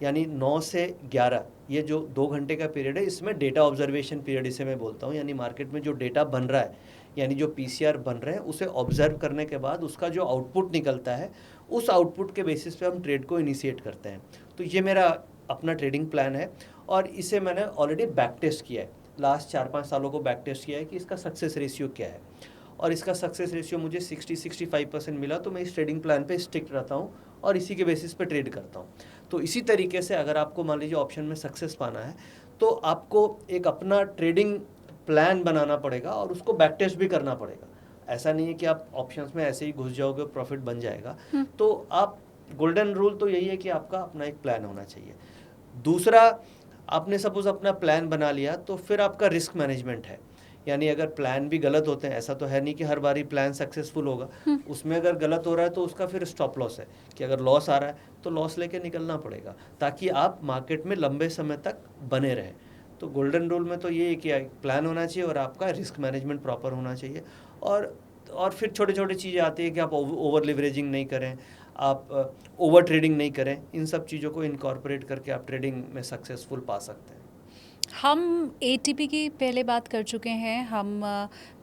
यानी 9 से 11 ये जो 2 घंटे का पीरियड है, इसमें डेटा ऑब्जर्वेशन पीरियड इसे मैं बोलता हूँ। यानी मार्केट में जो डेटा बन रहा है, यानी जो पीसीआर बन रहे हैं, उसे ऑब्जर्व करने के बाद उसका जो आउटपुट निकलता है, उस आउटपुट के बेसिस पे हम ट्रेड को इनिशिएट करते हैं। तो ये मेरा अपना ट्रेडिंग प्लान है और इसे मैंने ऑलरेडी बैक टेस्ट किया है, लास्ट 4-5 सालों को बैक टेस्ट किया है कि इसका सक्सेस रेशियो क्या है, और इसका सक्सेस रेशियो मुझे 60-65% मिला। तो मैं इस ट्रेडिंग प्लान पे स्टिक रहता हूँ और इसी के बेसिस पे ट्रेड करता हूँ। तो इसी तरीके से अगर आपको मान लीजिए ऑप्शन में सक्सेस पाना है, तो आपको एक अपना ट्रेडिंग प्लान बनाना पड़ेगा और उसको बैक टेस्ट भी करना पड़ेगा। ऐसा नहीं है कि आप ऑप्शंस में ऐसे ही घुस जाओगे, प्रॉफिट बन जाएगा। तो आप गोल्डन रूल तो यही है कि आपका अपना एक प्लान होना चाहिए। दूसरा, आपने सपोज अपना प्लान बना लिया तो फिर आपका रिस्क मैनेजमेंट है। यानी अगर प्लान भी गलत होते हैं, ऐसा तो है नहीं कि हर बारी प्लान सक्सेसफुल होगा, उसमें अगर गलत हो रहा है तो उसका फिर स्टॉप लॉस है कि अगर लॉस आ रहा है तो लॉस लेके निकलना पड़ेगा, ताकि आप मार्केट में लंबे समय तक बने रहें। तो गोल्डन रूल में तो ये है कि प्लान होना चाहिए और आपका रिस्क मैनेजमेंट प्रॉपर होना चाहिए। और फिर छोटे छोटे चीज़ें आती है कि आप ओवर लिवरेजिंग नहीं करें, आप ओवर ट्रेडिंग नहीं करें। इन सब चीज़ों को इनकॉर्पोरेट करके आप ट्रेडिंग में सक्सेसफुल पा सकते हैं। हम एटीपी की पहले बात कर चुके हैं, हम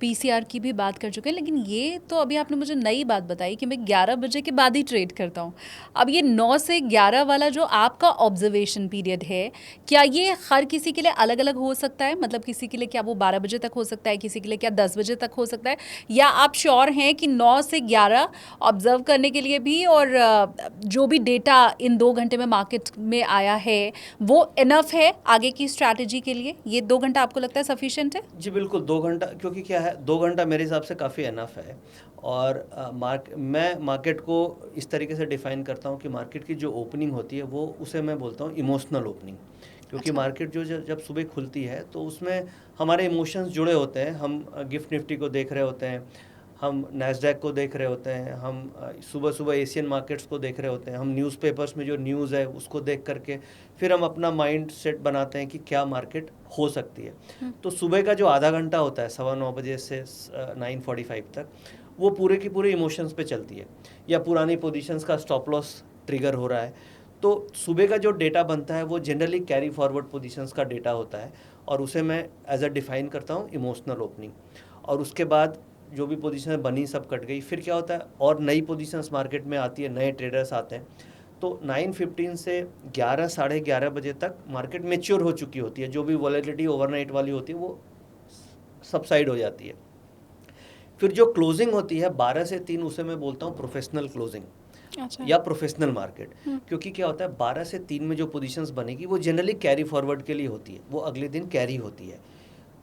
पीसीआर की भी बात कर चुके हैं, लेकिन ये तो अभी आपने मुझे नई बात बताई कि मैं 11 बजे के बाद ही ट्रेड करता हूँ। अब ये 9 से 11 वाला जो आपका ऑब्जर्वेशन पीरियड है, क्या ये हर किसी के लिए अलग अलग हो सकता है? मतलब किसी के लिए क्या वो 12 बजे तक हो सकता है, किसी के लिए क्या 10 बजे तक हो सकता है? या आप श्योर हैं कि 9 से 11 ऑब्जर्व करने के लिए भी और जो भी डेटा इन 2 घंटे में मार्केट में आया है वो इनफ है आगे की स्ट्रैटेजी के लिए? ये 2 घंटा आपको लगता है सफिशिएंट है? जी बिल्कुल, 2 घंटा, क्योंकि क्या है 2 घंटा मेरे हिसाब से काफ़ी इनफ है। और मैं मार्केट को इस तरीके से डिफाइन करता हूँ कि मार्केट की जो ओपनिंग होती है वो उसे मैं बोलता हूँ इमोशनल ओपनिंग। क्योंकि मार्केट जो जब सुबह खुलती है तो उसमें हमारे इमोशंस जुड़े होते हैं। हम गिफ्ट निफ्टी को देख रहे होते हैं, हम नैस्डैक को देख रहे होते हैं, हम सुबह सुबह एशियन मार्केट्स को देख रहे होते हैं, हम न्यूज़पेपर्स में जो न्यूज़ है उसको देख करके फिर हम अपना माइंड सेट बनाते हैं कि क्या मार्केट हो सकती है। तो सुबह का जो आधा घंटा होता है 9:15 बजे से 9:45 तक, वो पूरे की पूरे इमोशंस पे चलती है, या पुरानी पोजीशंस का स्टॉप लॉस ट्रिगर हो रहा है। तो सुबह का जो डेटा बनता है वो जनरली कैरी फॉरवर्ड पोजीशंस का डेटा होता है और उसे मैं एज अ डिफाइन करता हूँ इमोशनल ओपनिंग। और उसके बाद जो भी पोजीशन बनी सब कट गई, फिर क्या होता है और नई पोजीशंस मार्केट में आती है, नए ट्रेडर्स आते हैं। तो 9:15 से 11 साढ़े 11 बजे तक मार्केट मैच्योर हो चुकी होती है। जो भी वॉलेटिलिटी ओवरनाइट वाली होती है वो सबसाइड हो जाती है। फिर जो क्लोजिंग होती है 12 से 3, उसे मैं बोलता हूँ प्रोफेशनल क्लोजिंग। अच्छा। या प्रोफेशनल मार्केट। क्योंकि क्या होता है 12 से 3 में जो पोजीशंस बनेगी वो जनरली कैरी फॉरवर्ड के लिए होती है, वो अगले दिन कैरी होती है।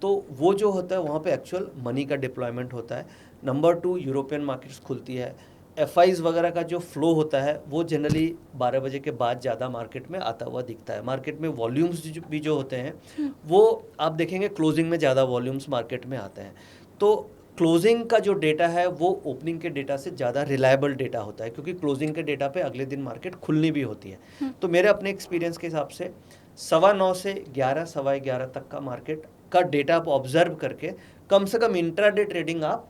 तो वो जो होता है वहाँ पे एक्चुअल मनी का डिप्लॉयमेंट होता है। नंबर 2, यूरोपियन मार्केट्स खुलती है। एफआईज वगैरह का जो फ्लो होता है वो जनरली 12 बजे के बाद ज़्यादा मार्केट में आता हुआ दिखता है। मार्केट में वॉल्यूम्स भी जो होते हैं वो आप देखेंगे क्लोजिंग में ज़्यादा वॉल्यूम्स मार्केट में आते हैं। तो क्लोजिंग का जो डेटा है वो ओपनिंग के डेटा से ज़्यादा रिलायबल डेटा होता है, क्योंकि क्लोजिंग के डेटा पे अगले दिन मार्केट खुलनी भी होती है। तो मेरे अपने एक्सपीरियंस के हिसाब से 9:15 से 11 सवा 11 तक का मार्केट का डेटा आप ऑब्जर्व करके कम से कम इंट्राडे ट्रेडिंग आप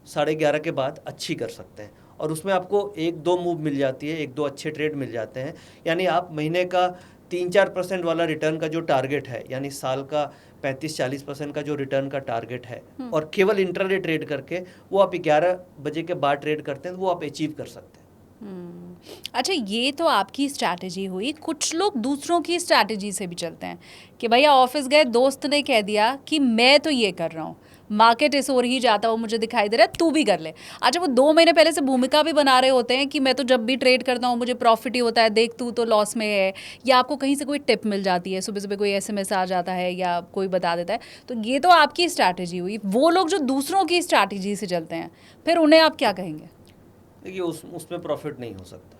11:30 के बाद अच्छी कर सकते हैं। और उसमें आपको 1-2 मूव मिल जाती है, 1-2 अच्छे ट्रेड मिल जाते हैं। यानी आप महीने का 3-4% वाला रिटर्न का जो टारगेट है, यानी साल का 35-40% का जो रिटर्न का टारगेट है, और केवल इंट्राडे ट्रेड करके वो आप 11 बजे के बाद ट्रेड करते हैं, वो आप अचीव कर सकते हैं। अच्छा, ये तो आपकी स्ट्रैटेजी हुई। कुछ लोग दूसरों की स्ट्रैटेजी से भी चलते हैं कि भैया ऑफिस गए, दोस्त ने कह दिया कि मैं तो ये कर रहा हूँ, मार्केट इस ओर ही जाता हुआ मुझे दिखाई दे रहा है, तू भी कर ले। अच्छा, वो 2 महीने पहले से भूमिका भी बना रहे होते हैं कि मैं तो जब भी ट्रेड करता हूँ मुझे प्रॉफिट ही होता है, देख तू तो लॉस में है, या आपको कहीं से कोई टिप मिल जाती है, सुबह सुबह कोई एसएमएस आ जाता है या कोई बता देता है। तो ये तो आपकी स्ट्रैटेजी हुई। वो लोग जो दूसरों की स्ट्रैटेजी से चलते हैं, फिर उन्हें आप क्या कहेंगे? देखिए उसमें प्रॉफिट नहीं हो सकता।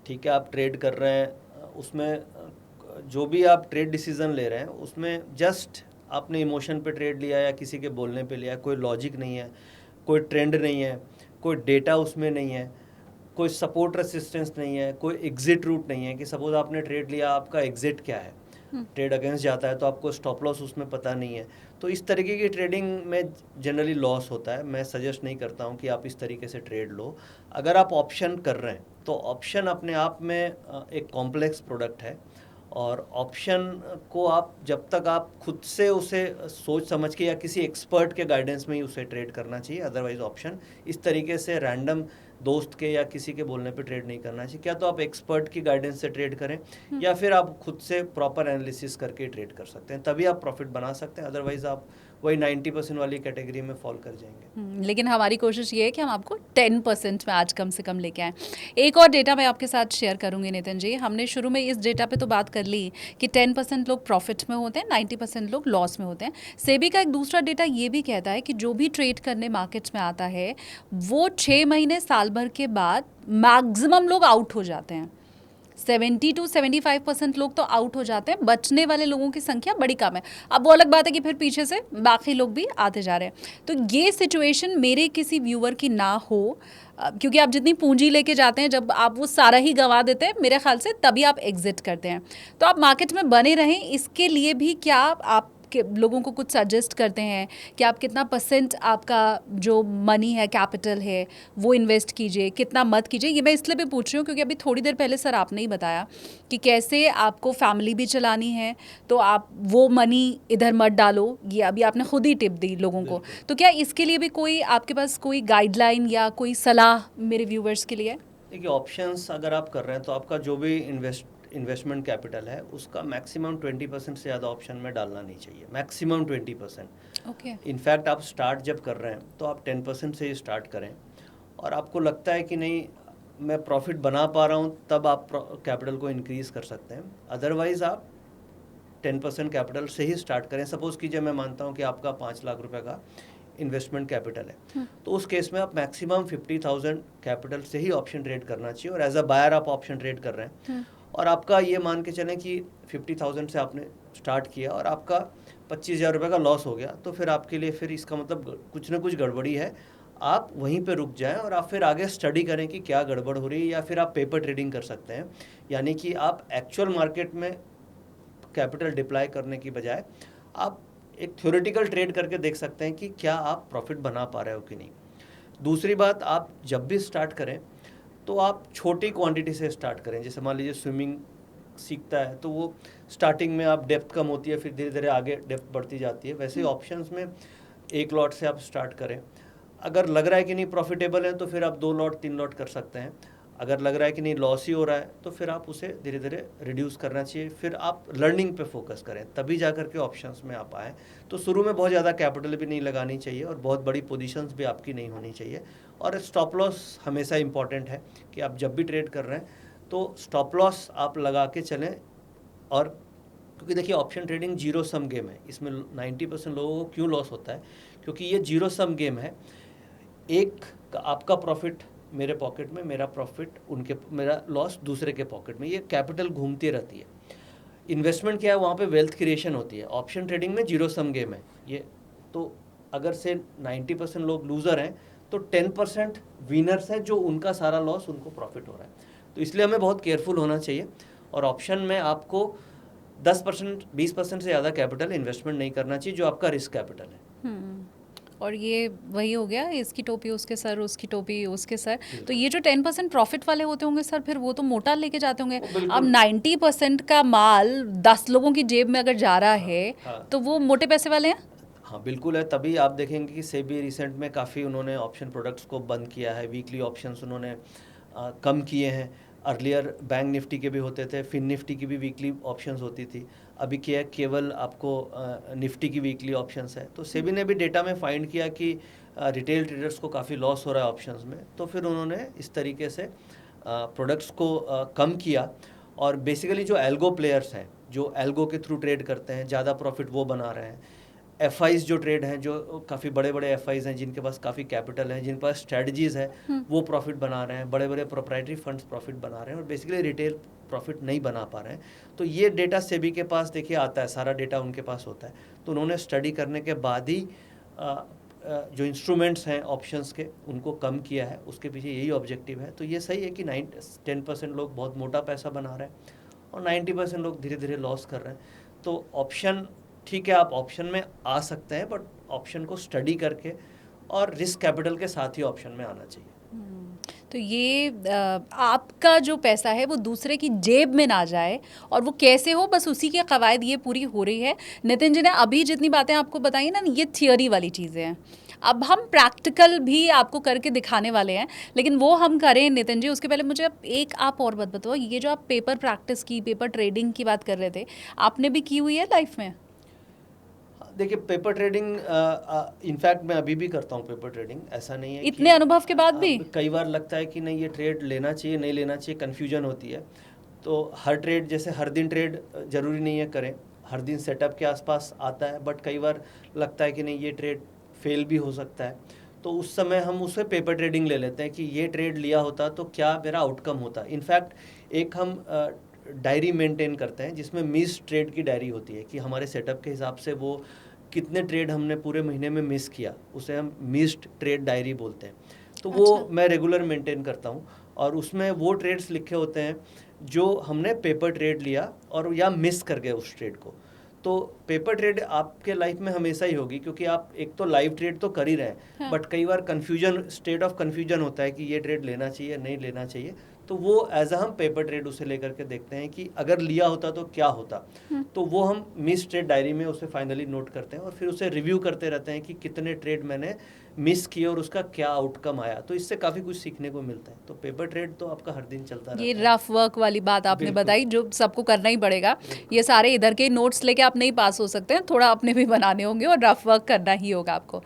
ठीक है, आप ट्रेड कर रहे हैं, उसमें जो भी आप ट्रेड डिसीजन ले रहे हैं उसमें जस्ट आपने इमोशन पे ट्रेड लिया या किसी के बोलने पे लिया, कोई लॉजिक नहीं है, कोई ट्रेंड नहीं है, कोई डेटा उसमें नहीं है, कोई सपोर्ट रेसिस्टेंस नहीं है, कोई एग्जिट रूट नहीं है कि सपोज आपने ट्रेड लिया, आपका एग्जिट क्या है, ट्रेड अगेंस्ट जाता है तो आपको स्टॉप लॉस उसमें पता नहीं है। तो इस तरीके की ट्रेडिंग में जनरली लॉस होता है। मैं सजेस्ट नहीं करता हूँ कि आप इस तरीके से ट्रेड लो। अगर आप ऑप्शन कर रहे हैं तो ऑप्शन अपने आप में एक कॉम्प्लेक्स प्रोडक्ट है, और ऑप्शन को आप जब तक आप खुद से उसे सोच समझ के या किसी एक्सपर्ट के गाइडेंस में ही उसे ट्रेड करना चाहिए। अदरवाइज ऑप्शन इस तरीके से रैंडम दोस्त के या किसी के बोलने पे ट्रेड नहीं करना चाहिए। क्या तो आप एक्सपर्ट की गाइडेंस से ट्रेड करें या फिर आप खुद से प्रॉपर एनालिसिस करके ट्रेड कर सकते हैं, तभी आप प्रॉफिट बना सकते हैं। अदरवाइज आप वही 90% वाली कैटेगरी में फॉल कर जाएंगे। लेकिन हमारी कोशिश ये है कि हम आपको 10% में आज कम से कम लेके आएँ। एक और डेटा मैं आपके साथ शेयर करूंगी नितिन जी। हमने शुरू में इस डेटा पे तो बात कर ली कि 10% लोग प्रॉफिट में होते हैं, 90% लोग लॉस में होते हैं। सेबी का एक दूसरा डेटा ये भी कहता है कि जो भी ट्रेड करने मार्केट्स में आता है वो 6 महीने साल भर के बाद मैक्सिमम लोग आउट हो जाते हैं। 70 to 75% लोग तो आउट हो जाते हैं, बचने वाले लोगों की संख्या बड़ी कम है। अब वो अलग बात है कि फिर पीछे से बाकी लोग भी आते जा रहे हैं। तो ये सिचुएशन मेरे किसी व्यूअर की ना हो, क्योंकि आप जितनी पूंजी लेके जाते हैं, जब आप वो सारा ही गंवा देते हैं मेरे ख्याल से, तभी आप एग्जिट करते हैं। तो आप मार्केट में बने रहें, इसके लिए भी क्या आप लोगों को कुछ सजेस्ट करते हैं कि आप कितना % आपका जो मनी है, कैपिटल है, वो इन्वेस्ट कीजिए, कितना मत कीजिए? ये मैं इसलिए भी पूछ रही हूँ क्योंकि अभी थोड़ी देर पहले सर आपने ही बताया कि कैसे आपको फैमिली भी चलानी है, तो आप वो मनी इधर मत डालो। ये अभी आपने खुद ही टिप दी लोगों को। तो क्या इसके लिए भी कोई आपके पास कोई गाइडलाइन या कोई सलाह मेरे व्यूवर्स के लिए? देखिए, ऑप्शंस अगर आप कर रहे हैं तो आपका जो भी इन्वेस्टमेंट कैपिटल है उसका मैक्सिमम 20% से ज़्यादा ऑप्शन में डालना नहीं चाहिए। मैक्सिमम 20%। ओके। इनफैक्ट आप स्टार्ट जब कर रहे हैं तो आप 10% से ही स्टार्ट करें, और आपको लगता है कि नहीं मैं प्रॉफिट बना पा रहा हूँ, तब आप कैपिटल को इंक्रीज़ कर सकते हैं। अदरवाइज़ आप 10% कैपिटल से ही स्टार्ट करें। सपोज़ कीजिए मैं मानता हूँ कि आपका 5 लाख रुपए का इन्वेस्टमेंट कैपिटल है, तो उस केस में आप मैक्सिमम 50,000 कैपिटल से ही ऑप्शन ट्रेड करना चाहिए, और एज अ बायर आप ऑप्शन ट्रेड कर रहे हैं, और आपका ये मान के चलें कि 50,000 से आपने स्टार्ट किया और आपका 25,000 रुपये का लॉस हो गया, तो फिर आपके लिए फिर इसका मतलब कुछ ना कुछ गड़बड़ी है। आप वहीं पे रुक जाएं और आप फिर आगे स्टडी करें कि क्या गड़बड़ हो रही है, या फिर आप पेपर ट्रेडिंग कर सकते हैं, यानी कि आप एक्चुअल मार्केट में कैपिटल डिप्लॉय करने की बजाय आप एक थ्योरेटिकल ट्रेड करके देख सकते हैं कि क्या आप प्रॉफिट बना पा रहे हो कि नहीं। दूसरी बात, आप जब भी स्टार्ट करें तो आप छोटी क्वांटिटी से स्टार्ट करें। जैसे मान लीजिए स्विमिंग सीखता है तो वो स्टार्टिंग में आप डेप्थ कम होती है, फिर धीरे धीरे आगे डेप्थ बढ़ती जाती है। वैसे ही ऑप्शंस में 1 लॉट से आप स्टार्ट करें। अगर लग रहा है कि नहीं प्रॉफिटेबल है तो फिर आप 2 लॉट 3 लॉट कर सकते हैं। अगर लग रहा है कि नहीं लॉस ही हो रहा है तो फिर आप उसे धीरे धीरे रिड्यूस करना चाहिए। फिर आप लर्निंग पे फोकस करें, तभी जा कर के ऑप्शंस में आप आएँ। तो शुरू में बहुत ज़्यादा कैपिटल भी नहीं लगानी चाहिए और बहुत बड़ी पोजीशंस भी आपकी नहीं होनी चाहिए। और स्टॉप लॉस हमेशा इंपॉर्टेंट है कि आप जब भी ट्रेड कर रहे हैं तो स्टॉप लॉस आप लगा के चलें। और क्योंकि देखिए option trading zero sum game है, इसमें 90% लोगों को क्यों लॉस होता है, क्योंकि ये जीरो सम गेम है। एक आपका प्रॉफिट मेरे पॉकेट में, मेरा प्रॉफिट उनके, मेरा लॉस दूसरे के पॉकेट में, ये कैपिटल घूमती रहती है। इन्वेस्टमेंट क्या है, वहाँ पे वेल्थ क्रिएशन होती है। ऑप्शन ट्रेडिंग में जीरो सम गेम है ये। तो अगर से 90% लोग लूज़र हैं तो 10% विनर्स हैं, जो उनका सारा लॉस उनको प्रॉफिट हो रहा है। तो इसलिए हमें बहुत केयरफुल होना चाहिए, और ऑप्शन में आपको 10% 20% से ज़्यादा कैपिटल इन्वेस्टमेंट नहीं करना चाहिए, जो आपका रिस्क कैपिटल है। और ये वही हो गया, इसकी टोपी उसके सर, उसकी टोपी उसके सर। तो ये जो 10% प्रॉफिट वाले होते होंगे सर, फिर वो तो मोटा लेके जाते होंगे। अब 90% का माल 10 लोगों की जेब में अगर जा रहा है तो वो मोटे पैसे वाले हैं। हाँ बिल्कुल है। तभी आप देखेंगे कि सेबी रिसेंट में काफ़ी उन्होंने ऑप्शन प्रोडक्ट्स को बंद किया है, वीकली ऑप्शंस उन्होंने कम किए हैं। अर्लियर बैंक निफ्टी के भी होते थे, फिन निफ्टी की भी वीकली ऑप्शंस होती थी। अभी क्या है, केवल आपको निफ्टी की वीकली ऑप्शंस है। तो सेबी ने भी डेटा में फाइंड किया कि रिटेल ट्रेडर्स को काफ़ी लॉस हो रहा है ऑप्शंस में, तो फिर उन्होंने इस तरीके से प्रोडक्ट्स को कम किया। और बेसिकली जो एल्गो प्लेयर्स हैं, जो एल्गो के थ्रू ट्रेड करते हैं, ज़्यादा प्रॉफिट वो बना रहे हैं। एफआईज जो ट्रेड हैं, जो काफ़ी बड़े बड़े एफआईज हैं, जिनके पास काफ़ी कैपिटल है, जिनके पास स्ट्रेटजीज है, वो प्रॉफिट बना रहे हैं। बड़े बड़े प्रोप्राइटरी फंड्स प्रॉफिट बना रहे हैं और बेसिकली रिटेल प्रॉफिट नहीं बना पा रहे हैं। तो ये डेटा सेबी के पास देखिए आता है, सारा डेटा उनके पास होता है। तो उन्होंने स्टडी करने के बाद ही जो इंस्ट्रूमेंट्स हैं ऑप्शंस के, उनको कम किया है। उसके पीछे यही ऑब्जेक्टिव है। तो ये सही है कि 10% लोग बहुत मोटा पैसा बना रहे हैं और 90% लोग धीरे धीरे लॉस कर रहे हैं। तो ऑप्शन ठीक है, आप ऑप्शन में आ सकते हैं, बट ऑप्शन को स्टडी करके और रिस्क कैपिटल के साथ ही ऑप्शन में आना चाहिए। तो ये आपका जो पैसा है वो दूसरे की जेब में ना जाए, और वो कैसे हो, बस उसी के कवायद ये पूरी हो रही है। नितिन जी ने अभी जितनी बातें आपको बताई ना, ये थियोरी वाली चीज़ें हैं। अब हम प्रैक्टिकल भी आपको करके दिखाने वाले हैं, लेकिन वो हम करें नितिन जी, उसके पहले मुझे आप और बात बताओ। ये जो आप पेपर प्रैक्टिस की, पेपर ट्रेडिंग की बात कर रहे थे, आपने भी की हुई है लाइफ में? देखिए, पेपर ट्रेडिंग इनफैक्ट मैं अभी भी करता हूँ पेपर ट्रेडिंग। ऐसा नहीं है इतने अनुभव के बाद भी कई बार लगता है कि नहीं, ये ट्रेड लेना चाहिए, नहीं लेना चाहिए, कन्फ्यूजन होती है। तो हर ट्रेड, जैसे हर दिन ट्रेड जरूरी नहीं है करें, हर दिन सेटअप के आसपास आता है, बट कई बार लगता है कि नहीं, ये ट्रेड फेल भी हो सकता है। तो उस समय हम उसे पेपर ट्रेडिंग ले लेते हैं कि ये ट्रेड लिया होता तो क्या मेरा आउटकम होता। इनफैक्ट एक हम डायरी मेंटेन करते हैं जिसमें मिस ट्रेड की डायरी होती है कि हमारे सेटअप के हिसाब से वो कितने ट्रेड हमने पूरे महीने में मिस किया, उसे हम मिस्ड ट्रेड डायरी बोलते हैं। तो वो मैं रेगुलर मेंटेन करता हूँ और उसमें वो ट्रेड्स लिखे होते हैं जो हमने पेपर ट्रेड लिया और या मिस कर गए उस ट्रेड को। तो पेपर ट्रेड आपके लाइफ में हमेशा ही होगी, क्योंकि आप एक तो लाइव ट्रेड तो कर ही रहे हैं, बट कई बार कन्फ्यूजन, स्टेट ऑफ कन्फ्यूजन होता है कि ये ट्रेड लेना चाहिए, नहीं लेना चाहिए। तो वो एज हम पेपर ट्रेड उसे लेकर के देखते हैं कि अगर लिया होता तो क्या होता। तो वो हम मिस ट्रेड डायरी में उसे फाइनली नोट करते हैं और फिर उसे रिव्यू करते रहते हैं कि कितने ट्रेड मैंने मिस किए और उसका क्या आउटकम आया। तो इससे काफ़ी कुछ सीखने को मिलता है। तो पेपर ट्रेड तो आपका हर दिन चलता रहता है। ये रफ वर्क वाली बात आपने बताई, जो सबको करना ही पड़ेगा। ये सारे इधर के नोट्स लेके आप नहीं पास हो सकते हैं, थोड़ा अपने भी बनाने होंगे और रफ वर्क करना ही होगा आपको।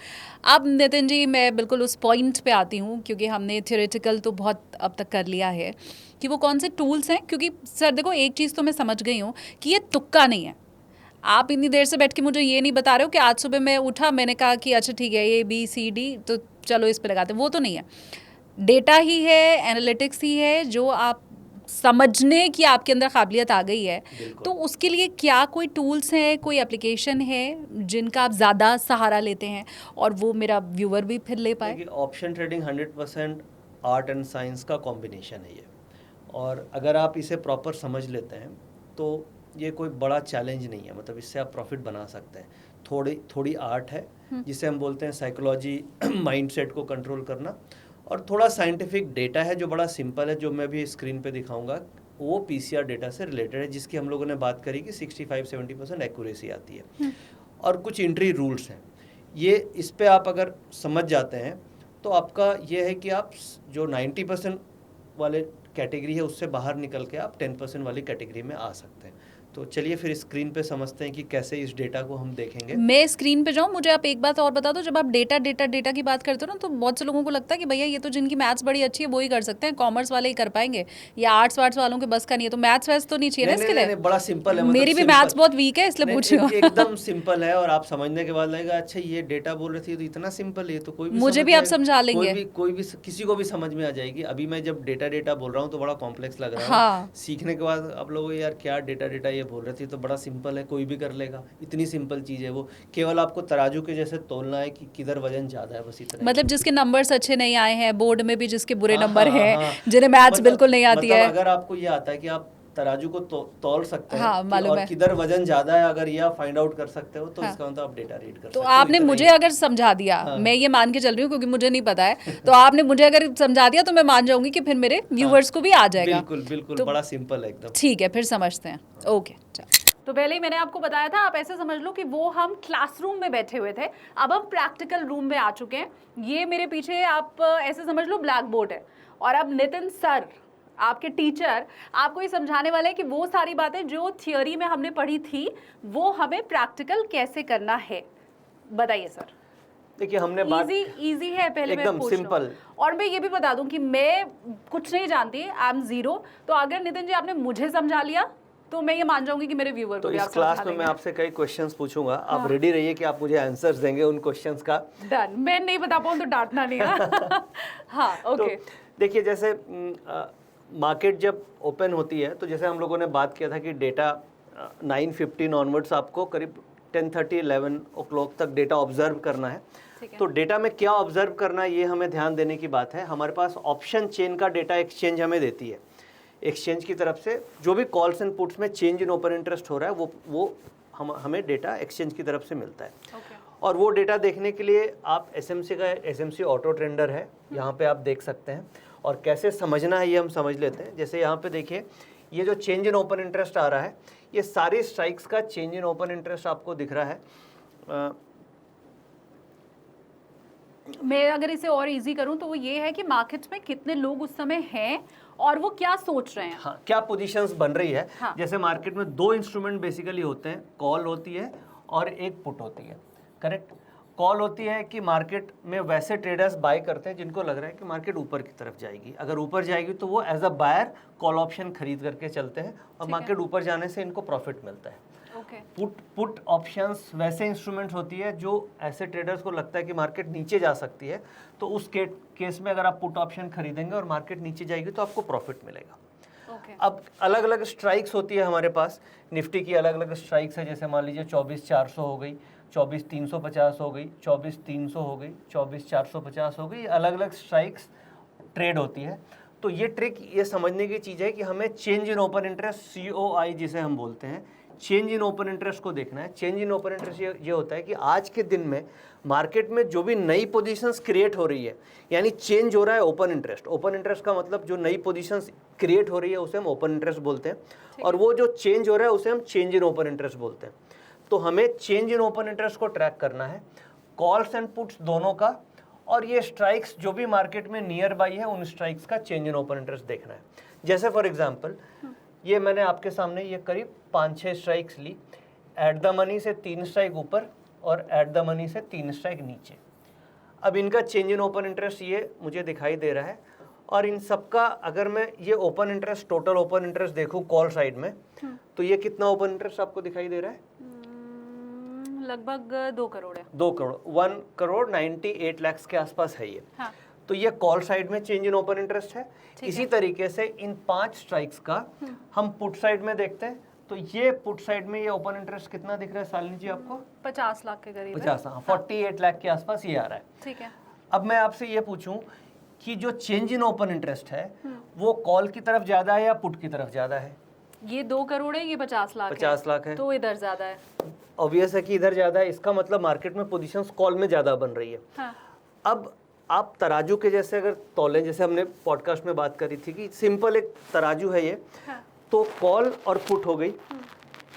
अब नितिन जी, मैं बिल्कुल उस पॉइंट पे आती हूँ, क्योंकि हमने थ्योरेटिकल तो बहुत अब तक कर लिया है कि वो कौन से टूल्स हैं। क्योंकि सर देखो, एक चीज़ तो मैं समझ गई हूँ कि ये तुक्का नहीं है। आप इतनी देर से बैठ के मुझे ये नहीं बता रहे हो कि आज सुबह मैं उठा, मैंने कहा कि अच्छा ठीक है, ABCD तो चलो इस पे लगाते हैं, वो तो नहीं है। डेटा ही है, एनालिटिक्स ही है, जो आप समझने की आपके अंदर काबिलियत आ गई है। तो उसके लिए क्या कोई टूल्स हैं, कोई एप्लीकेशन है जिनका आप ज़्यादा सहारा लेते हैं, और वो मेरा व्यूअर भी फिर ले पाए? Option trading 100% art and science का कॉम्बिनेशन है ये, और अगर आप इसे प्रॉपर समझ लेते हैं तो ये कोई बड़ा चैलेंज नहीं है। मतलब इससे आप प्रॉफिट बना सकते हैं। थोड़ी आर्ट है, जिसे हम बोलते हैं साइकोलॉजी, माइंडसेट को कंट्रोल करना, और थोड़ा साइंटिफिक डेटा है जो बड़ा सिंपल है, जो मैं भी स्क्रीन पे दिखाऊंगा। वो PCR डेटा से रिलेटेड है, जिसकी हम लोगों ने बात करी कि 65-70% एक्यूरेसी आती है। और कुछ एंट्री रूल्स हैं, ये इस पे आप अगर समझ जाते हैं तो आपका ये है कि आप जो 90% वाले कैटेगरी है उससे बाहर निकल के आप 10% वाली कैटेगरी में आ सकते हैं। तो चलिए फिर स्क्रीन पे समझते हैं कि कैसे इस डेटा को हम देखेंगे। मैं स्क्रीन पे जाऊँ, मुझे आप एक बात और बता दो। जब आप डेटा की बात करते हो ना, तो बहुत से लोगों को लगता है कि भैया ये तो जिनकी मैथ्स बड़ी अच्छी है वो ही कर सकते हैं, कॉमर्स वाले ही कर पाएंगे, या आर्ट्स वार्ट्स वालों के बस का नहीं है। तो मैथ्स वैस तो नहीं चाहिए ना इसके लिए? बड़ा सिंपल है। मेरी भी मैथ्स बहुत वीक है, इसलिए पूछ रही हूँ। एकदम सिंपल है, और आप समझने के बाद लगेगा अच्छा ये डेटा बोल रही थी तो इतना सिंपल है, तो कोई भी मुझे भी आप समझा लेंगे, कोई भी किसी को भी समझ में आ जाएगी। अभी मैं जब डेटा बोल रहा हूँ तो बड़ा कॉम्प्लेक्स लग रहा है। हाँ। सीखने के बाद आप लोगों को यार क्या डेटा ये बोल रही थी, तो बड़ा सिंपल है, कोई भी कर लेगा। इतनी सिंपल चीज़ है वो, केवल आपको तराजू के जैसे तोलना है कि किधर वजन ज़्यादा है, बस इतना। मतलब जिसके नंबर्स अच्छे नहीं आए हैं बोर्ड में भी, जिसके बुरे नंबर हैं, जिन्हें मैथ्स बिल्कुल नहीं आती है, अगर आपको ये आता है कि आप तराजू को तौल सकते हैं, हाँ, मालूम और है, किधर वजन ज्यादा है, अगर ये आप फाइंड आउट कर सकते हो तो इसका मतलब आप डेटा रीड कर सकते हो। तो आपने मुझे अगर समझा दिया, मैं ये मान के चल रही हूँ क्योंकि मुझे नहीं पता है, तो आपने मुझे अगर समझा दिया तो मैं मान जाऊंगी कि फिर मेरे व्यूवर्स को भी आ जाएगा। बिल्कुल, बड़ा सिंपल है एकदम। ठीक है, फिर समझते हैं। ओके, तो पहले ही मैंने आपको बताया था, आप ऐसे समझ लो कि वो हम क्लासरूम में बैठे हुए थे, अब हम प्रैक्टिकल रूम में आ चुके हैं। ये मेरे पीछे आप ऐसे समझ लो ब्लैक बोर्ड है, और अब नितिन सर आपके टीचर आपको ये समझाने वाले हैं कि वो सारी बातें जो थियोरी में हमने पढ़ी थी वो हमें प्रैक्टिकल कैसे करना है। बताइए सर। देखिए हमने बात इजी है, पहले मैं एकदम पूछ लूं। सिंपल। और मैं ये भी बता दूं कि मैं कुछ नहीं जानती, आई एम जीरो, तो अगर नितिन जी आपने मुझे समझा लिया तो मैं ये मान जाऊंगी कि मेरे व्यूअर को तो भी इस आप क्लास समझा में मैं देंगे। आपसे कई क्वेश्चंस पूछूंगा, आप रेडी रहिए कि आप मुझे आंसर्स देंगे उन क्वेश्चंस का। डन। मैं नहीं बता पाऊँ तो डांटना नहीं है। हाँ ओके। तो देखिए जैसे मार्केट जब ओपन होती है तो जैसे हम लोगों ने बात किया था कि डेटा 9:15 ऑनवर्ड्स आपको करीब 10:30 11 o'clock तक डेटा ऑब्जर्व करना है। तो डेटा में क्या ऑब्जर्व करना है ये हमें ध्यान देने की बात है। हमारे पास ऑप्शन चेन का डेटा एक्सचेंज हमें देती है, एक्सचेंज की तरफ से जो भी कॉल्स एंड पुट्स में चेंज इन ओपन इंटरेस्ट हो रहा है वो हमें डेटा एक्सचेंज की तरफ से मिलता है। और वो डेटा देखने के लिए आप एसएमसी ऑटो ट्रेंडर है, यहाँ पे आप देख सकते हैं। और कैसे समझना है ये हम समझ लेते हैं। जैसे यहाँ पे देखिए ये जो चेंज इन ओपन इंटरेस्ट आ रहा है, ये सारी स्ट्राइक्स का चेंज इन ओपन इंटरेस्ट आपको दिख रहा है। मैं अगर इसे और इजी करूं तो वो ये है कि मार्केट्स में कितने लोग उस समय हैं और वो क्या सोच रहे हैं। हाँ, क्या पोजीशंस बन रही है। हाँ। जैसे मार्केट में दो इंस्ट्रूमेंट बेसिकली होते हैं, कॉल होती है और एक पुट होती है। करेक्ट। कॉल होती है कि मार्केट में वैसे ट्रेडर्स बाय करते हैं जिनको लग रहा है कि मार्केट ऊपर की तरफ जाएगी। अगर ऊपर जाएगी तो वो as a buyer call option खरीद करके चलते हैं और मार्केट ऊपर जाने से इनको प्रॉफिट मिलता है। पुट ऑप्शंस वैसे इंस्ट्रूमेंट्स होती है जो ऐसे ट्रेडर्स को लगता है कि मार्केट नीचे जा सकती है, तो उस केस में अगर आप पुट ऑप्शन खरीदेंगे और मार्केट नीचे जाएगी तो आपको प्रॉफिट मिलेगा। अब अलग अलग स्ट्राइक्स होती है हमारे पास, निफ्टी की अलग अलग स्ट्राइक्स है। जैसे मान लीजिए 24,400 हो गई, 24,350 हो गई, 24,300 हो गई, 24,450 हो गई, अलग अलग स्ट्राइक्स ट्रेड होती है। तो ये ट्रिक ये समझने की चीज़ है कि हमें change in open interest COI जिसे हम बोलते हैं, चेंज इन ओपन इंटरेस्ट को देखना है। चेंज इन ओपन इंटरेस्ट ये होता है कि आज के दिन में मार्केट में जो भी नई पोजीशंस क्रिएट हो रही है, यानी चेंज हो रहा है ओपन इंटरेस्ट। ओपन इंटरेस्ट का मतलब जो नई पोजीशंस क्रिएट हो रही है उसे हम ओपन इंटरेस्ट बोलते हैं, और वो जो चेंज हो रहा है उसे हम चेंज इन ओपन इंटरेस्ट बोलते हैं। तो हमें चेंज इन ओपन इंटरेस्ट को ट्रैक करना है, कॉल्स एंड पुट्स दोनों का, और ये स्ट्राइक्स जो भी मार्केट में नियर बाई है उन स्ट्राइक्स का चेंज इन ओपन इंटरेस्ट देखना है। जैसे फॉर एग्जांपल ये मैंने आपके सामने ये करीब 5-6 स्ट्राइक्स ली, एट द मनी से 3 स्ट्राइक ऊपर और एट द मनी से 3 स्ट्राइक नीचे। अब इनका चेंज इन ओपन इंटरेस्ट ये मुझे दिखाई दे रहा है, और इन सबका अगर मैं ये open interest, total open interest देखूं कॉल साइड में, तो ये कितना ओपन इंटरेस्ट आपको दिखाई दे रहा है? लगभग 2 करोड़ है। 2 करोड़, 1,98 लाख के आसपास है ये। हाँ। तो ये कॉल साइड में चेंज इन ओपन इंटरेस्ट है। इसी तरीके से इन 5 स्ट्राइक्स का हम पुट साइड में देखते हैं। तो ये पुट साइड में ये ओपन इंटरेस्ट कितना दिख रहा है शालिनी जी आपको? 50 लाख के करीब। 50, हाँ, 48 लाख के आसपास ये आ रहा है। ठीक है। अब मैं आपसे ये पूछूं कि जो चेंज इन ओपन इंटरेस्ट है वो कॉल की तरफ ज्यादा है या पुट की तरफ ज्यादा है? ये 2 करोड़ है, ये 50 लाख 50 लाख है, तो इधर ज्यादा है। ऑब्वियस है कि इधर ज्यादा है। इसका मतलब मार्केट में पोजीशंस कॉल में ज्यादा बन रही है। हाँ। अब आप तराजू के जैसे अगर तौलें, जैसे हमने पॉडकास्ट में बात करी थी कि सिंपल एक तराजू है ये। हाँ। तो कॉल और पुट हो गई।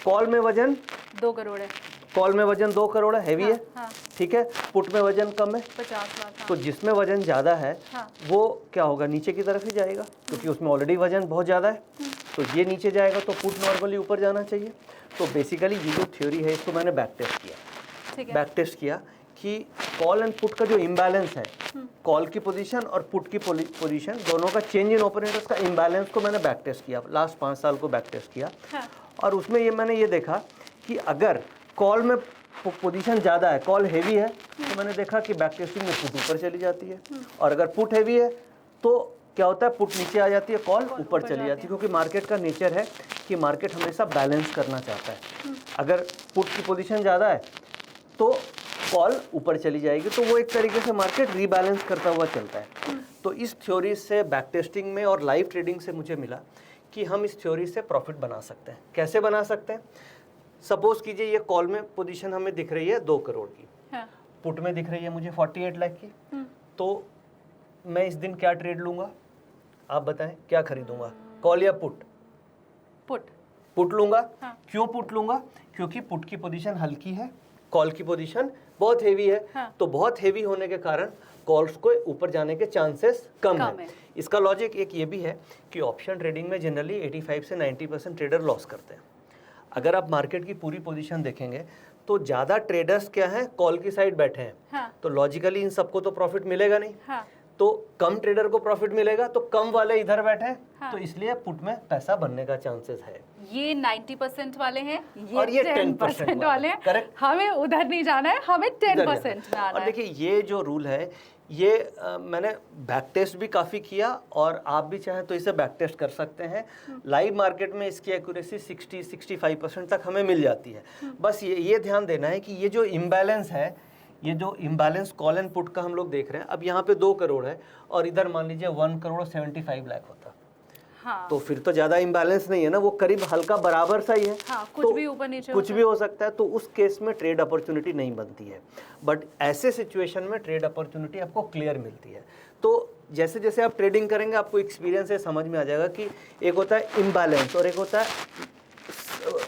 कॉल में वजन 2 करोड़ है। कॉल में वजन 2 करोड़ है, हैवी है। हाँ। ठीक है। पुट में वजन कम है, 50 लाख। हाँ। तो जिसमें वजन ज़्यादा है हाँ। वो क्या होगा, नीचे की तरफ ही जाएगा, क्योंकि उसमें ऑलरेडी वजन बहुत ज़्यादा है। तो ये नीचे जाएगा, तो पुट नॉर्मली ऊपर जाना चाहिए। तो बेसिकली ये जो थ्योरी है इसको मैंने बैक टेस्ट किया। ठीक है। बैक टेस्ट किया कि कॉल एंड पुट का जो इम्बैलेंस है, कॉल की पोजीशन और पुट की पोजीशन दोनों का चेंज इन ओपन इंटरेस्ट का इम्बैलेंस को मैंने बैक टेस्ट किया। लास्ट 5 साल को बैक टेस्ट किया। हाँ। और उसमें ये मैंने ये देखा कि अगर कॉल में पोजीशन ज़्यादा है, कॉल हेवी है, तो मैंने देखा कि बैक टेस्टिंग में पुट ऊपर चली जाती है। और अगर पुट हेवी है तो क्या होता है, पुट नीचे आ जाती है, कॉल ऊपर चली जाती है। क्योंकि मार्केट का नेचर है कि मार्केट हमेशा बैलेंस करना चाहता है। अगर पुट की पोजीशन ज़्यादा है तो कॉल ऊपर चली जाएगी, तो वो एक तरीके से मार्केट रीबैलेंस करता हुआ चलता है। तो इस थ्योरी से, बैक टेस्टिंग में और लाइव ट्रेडिंग से मुझे मिला कि हम इस थ्योरी से प्रॉफिट बना सकते हैं। कैसे बना सकते हैं? सपोज कीजिए ये कॉल में पोजीशन हमें दिख रही है 2 करोड़ की। हाँ। पुट में दिख रही है मुझे 48 लाख की। तो मैं इस दिन क्या ट्रेड लूँगा, आप बताएं, क्या खरीदूंगा, कॉल या पुट? पुट लूँगा। हाँ। क्यों पुट लूँगा? क्योंकि पुट की पोजीशन हल्की है, कॉल की पोजीशन बहुत हेवी है। हाँ। तो बहुत हेवी होने के कारण कॉल्स को ऊपर जाने के चांसेस कम है। इसका लॉजिक एक ये भी है कि ऑप्शन ट्रेडिंग में जनरली 85 से 90% ट्रेडर लॉस करते हैं। अगर आप मार्केट की पूरी पोजीशन देखेंगे तो ज़्यादा ट्रेडर्स क्या हैं, कॉल की साइड बैठे हैं। हाँ। तो लॉजिकली इन सबको तो प्रॉफिट मिलेगा नहीं। हाँ। तो कम ट्रेडर को प्रॉफिट मिलेगा, तो कम वाले इधर बैठे हैं। हाँ। तो इसलिए पुट में पैसा बनने का चांसेस है। ये 90% वाले हैं, और ये 10% वाले हैं। करेक्ट। हमें उधर नहीं जाना है, हमें 10% में आना और है। देखिए ये जो रूल है ये मैंने बैक टेस्ट भी काफ़ी किया, और आप भी चाहें तो इसे बैक टेस्ट कर सकते हैं। लाइव मार्केट में इसकी एक्यूरेसी 60-65% तक हमें मिल जाती है। बस ये ध्यान देना है कि ये जो इम्बैलेंस है, ये जो इम्बैलेंस कॉल एंड पुट का हम लोग देख रहे हैं, अब यहाँ पे 2 करोड़ है और इधर मान लीजिए 1 करोड़ 75 लाख होता। हाँ। तो फिर तो ज़्यादा इम्बैलेंस नहीं है ना, वो करीब हल्का बराबर सा ही है। हाँ, कुछ तो भी ऊपर नीचे कुछ भी हो सकता है। तो उस केस में ट्रेड अपॉर्चुनिटी नहीं बनती है, बट ऐसे सिचुएशन में ट्रेड अपॉर्चुनिटी आपको क्लियर मिलती है। तो जैसे जैसे आप ट्रेडिंग करेंगे आपको एक्सपीरियंस से समझ में आ जाएगा कि एक होता है इम्बैलेंस और एक होता है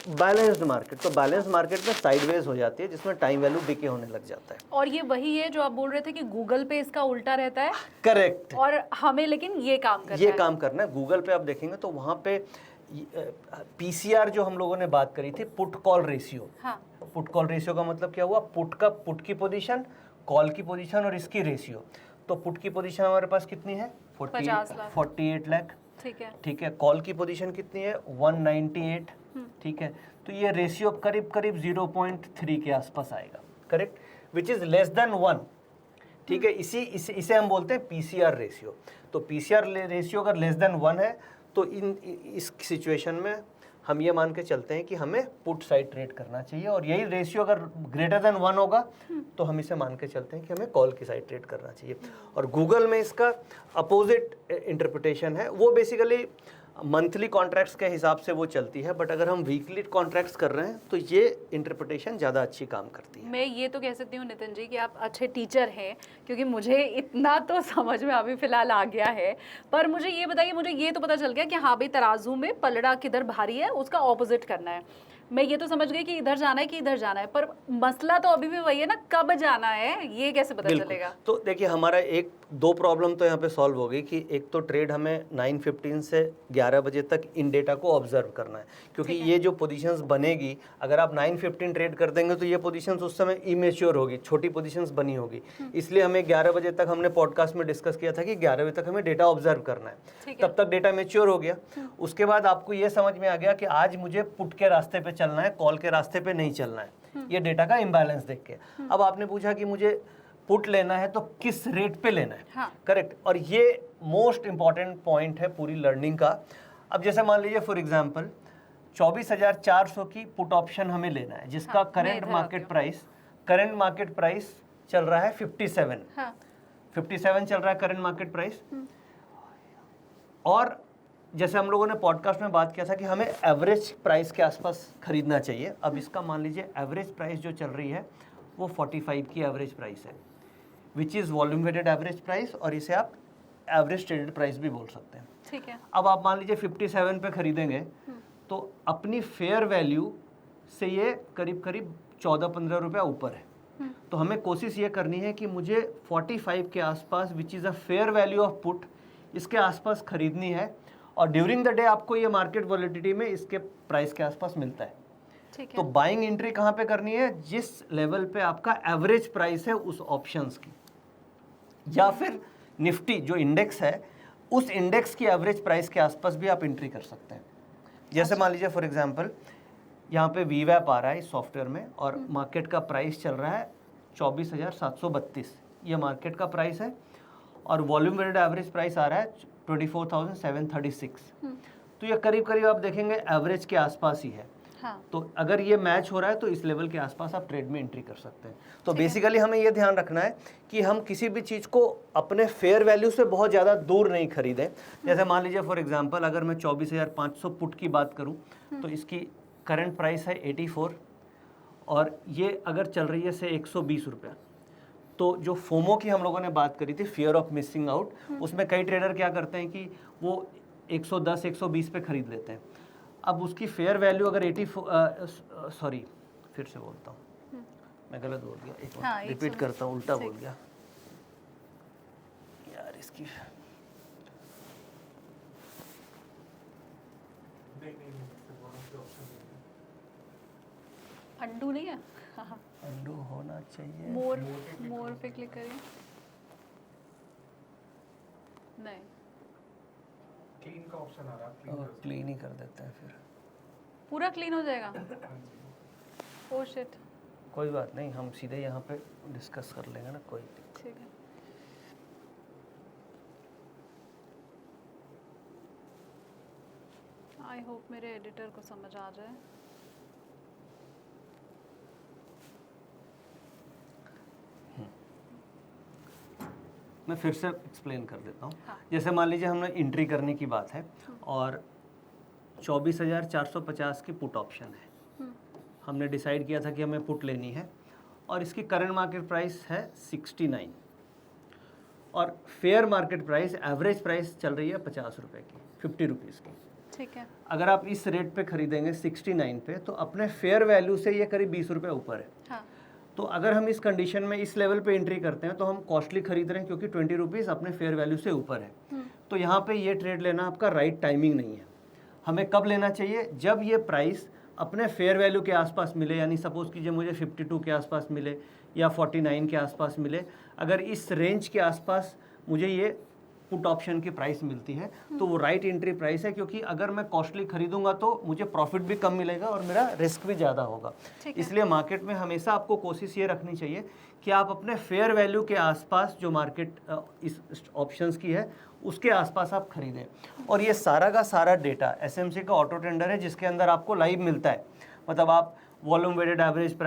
बैलेंस्ड मार्केट। तो बैलेंस मार्केट में साइडवेज हो जाती है, जिसमें टाइम वैल्यू डिके होने लग जाता है। और ये वही है जो आप बोल रहे थे कि गूगल पे इसका उल्टा रहता है। करेक्ट। और हमें लेकिन ये काम करना है। काम करना है। गूगल पे आप देखेंगे तो वहाँ पे पीसीआर जो हम लोगों ने बात करी थी, पुट कॉल रेशियो। हाँ। पुट कॉल रेशियो का मतलब क्या हुआ, पुट की पोजीशन, कॉल की पोजीशन और इसकी रेशियो। तो पुट की पोजीशन हमारे पास कितनी है, 48 लाख। ठीक है। कॉल की पोजीशन कितनी है, 198। ठीक है। तो ये रेशियो करीब करीब 0.3 के आसपास आएगा। Correct, which is less than 1। ठीक है। इसे हम बोलते हैं पीसीआर रेशियो। तो पीसीआर रेशियो अगर लेस देन 1 है तो इस सिचुएशन में हम ये मान के चलते हैं कि हमें पुट साइड ट्रेड करना चाहिए, और यही रेशियो अगर ग्रेटर देन 1 होगा तो हम इसे मान के चलते हैं कि हमें कॉल की साइड ट्रेड करना चाहिए। और गूगल में इसका अपोजिट इंटरप्रिटेशन है। वो बेसिकली मंथली कॉन्ट्रैक्ट्स के हिसाब से वो चलती है, बट अगर हम वीकली कॉन्ट्रैक्ट्स कर रहे हैं तो ये इंटरप्रिटेशन ज़्यादा अच्छी काम करती है। मैं ये तो कह सकती हूँ नितिन जी कि आप अच्छे टीचर हैं, क्योंकि मुझे इतना तो समझ में अभी फिलहाल आ गया है। पर मुझे ये बताइए, मुझे ये तो पता चल गया कि हाँ भाई तराजू में पलड़ा किधर भारी है उसका ऑपोजिट करना है। मैं ये तो समझ गई कि इधर जाना है कि इधर जाना है, पर मसला तो अभी भी वही है ना, कब जाना है ये कैसे पता चलेगा? तो देखिए हमारा 2 प्रॉब्लम तो यहाँ पे सॉल्व हो गई कि एक तो ट्रेड हमें 9:15 से 11 बजे तक इन डेटा को ऑब्जर्व करना है, क्योंकि ये जो पोजीशंस बनेगी अगर आप 9:15 ट्रेड कर देंगे तो ये पोजीशंस उस समय इमेच्योर होगी, छोटी पोजीशंस बनी होगी। इसलिए हमें 11 बजे तक, हमने पॉडकास्ट में डिस्कस किया था कि 11 बजे तक हमें डेटा ऑब्जर्व करना है। तब तक डेटा मेच्योर हो गया। उसके बाद आपको ये समझ में आ गया कि आज मुझे पुट के रास्ते पे चलना है, कॉल के रास्ते पे नहीं चलना है, ये डेटा का इम्बैलेंस देख के। अब आपने पूछा कि मुझे पुट लेना है तो किस रेट पे लेना है। हाँ। करेक्ट। और ये मोस्ट इंपॉर्टेंट पॉइंट है पूरी लर्निंग का। अब जैसे मान लीजिए फॉर एग्जांपल 24,400 की पुट ऑप्शन हमें लेना है, जिसका हाँ, करंट मार्केट प्राइस चल रहा है 57। हाँ। 57 चल रहा है करंट मार्केट प्राइस। और जैसे हम लोगों ने पॉडकास्ट में बात किया था कि हमें एवरेज प्राइस के आसपास खरीदना चाहिए। अब इसका मान लीजिए एवरेज प्राइस जो चल रही है वो 45 की एवरेज प्राइस है, which is volume weighted average price, और इसे आप एवरेज ट्रेडेड प्राइस भी बोल सकते हैं। ठीक है। अब आप मान लीजिए 57 पे खरीदेंगे तो अपनी फेयर वैल्यू से ये करीब करीब 14-15 रुपया ऊपर है। तो हमें कोशिश ये करनी है कि मुझे 45 के आसपास, which is a fair value of put, इसके आसपास खरीदनी है। और ड्यूरिंग द डे आपको ये मार्केट वॉलेटिलिटी में इसके प्राइस के आसपास मिलता है। ठीक है। तो बाइंग एंट्री कहाँ पे करनी है, जिस लेवल पे आपका एवरेज प्राइस है उस ऑप्शंस की, या फिर निफ्टी जो इंडेक्स है उस इंडेक्स की एवरेज प्राइस के आसपास भी आप एंट्री कर सकते हैं। जैसे मान लीजिए फॉर एग्जांपल यहाँ पे वीवैप आ रहा है इस सॉफ्टवेयर में, और मार्केट का प्राइस चल रहा है 24,732, ये मार्केट का प्राइस है, और वॉल्यूम वेटेड एवरेज प्राइस आ रहा है 24,736। तो ये करीब करीब आप देखेंगे एवरेज के आसपास ही है। हाँ। तो अगर ये मैच हो रहा है तो इस लेवल के आसपास आप ट्रेड में एंट्री कर सकते हैं। तो बेसिकली हमें ये ध्यान रखना है कि हम किसी भी चीज़ को अपने फेयर वैल्यू से बहुत ज़्यादा दूर नहीं खरीदें। जैसे मान लीजिए फॉर एग्जांपल अगर मैं 24,500 पुट की बात करूं तो इसकी करंट प्राइस है 84, और ये अगर चल रही है से 120 रुपया। तो जो फोमो की हम लोगों ने बात करी थी, फियर ऑफ मिसिंग आउट, उसमें कई ट्रेडर क्या करते हैं कि वो 110-120 पे खरीद लेते हैं। अब उसकी फेयर वैल्यू अगर 84 सॉरी फिर से बोलता हूँ, मैं गलत बोल गया, एक हाँ, बार एक रिपीट सौ- करता हूँ, उल्टा ठीक। बोल गया यार इसकी। अंडू नहीं है? हाँ, अंडू होना चाहिए। मोर पे क्लिक करिए। नहीं, क्लीन का ऑप्शन आ रहा है, क्लीन कर क्लीन ही कर देते हैं फिर। पूरा क्लीन हो जाएगा। सकते हैं। Oh shit. कोई बात नहीं, हम सीधे यहाँ पे डिस्कस कर लेंगे ना, कोई। ठीक है। आई होप मेरे एडिटर को समझ आ जाए। मैं फिर से एक्सप्लेन कर देता हूँ। हाँ। जैसे मान लीजिए हमने एंट्री करने की बात है और 24,450 की पुट ऑप्शन है। हमने डिसाइड किया था कि हमें पुट लेनी है और इसकी करंट मार्केट प्राइस है 69 और fair market price, average price चल रही है 50 रुपये की, 50 रुपीज़ की। ठीक है। अगर आप इस रेट पे खरीदेंगे 69 पे, तो अपने फेयर वैल्यू से ये करीब 20 रुपये ऊपर है। हाँ। तो अगर हम इस कंडीशन में इस लेवल पे एंट्री करते हैं तो हम कॉस्टली खरीद रहे हैं, क्योंकि 20 रुपीज़ अपने फेयर वैल्यू से ऊपर है। तो यहाँ पे ये ट्रेड लेना आपका राइट टाइमिंग नहीं है। हमें कब लेना चाहिए? जब ये प्राइस अपने फेयर वैल्यू के आसपास मिले, यानी सपोज कीजिए मुझे 52 के आसपास मिले या 49 के आसपास मिले। अगर इस रेंज के आसपास मुझे ये पुट ऑप्शन की प्राइस मिलती है तो वो राइट एंट्री प्राइस है, क्योंकि अगर मैं कॉस्टली खरीदूंगा तो मुझे प्रॉफिट भी कम मिलेगा और मेरा रिस्क भी ज़्यादा होगा। ठीक है। इसलिए मार्केट में हमेशा आपको कोशिश ये रखनी चाहिए कि आप अपने फेयर वैल्यू के आसपास जो मार्केट इस ऑप्शंस की है उसके आसपास आप खरीदें। और ये सारा का सारा डेटा एसएमसी का ऑटो टेंडर है, जिसके अंदर आपको लाइव मिलता है। मतलब आप volume weighted average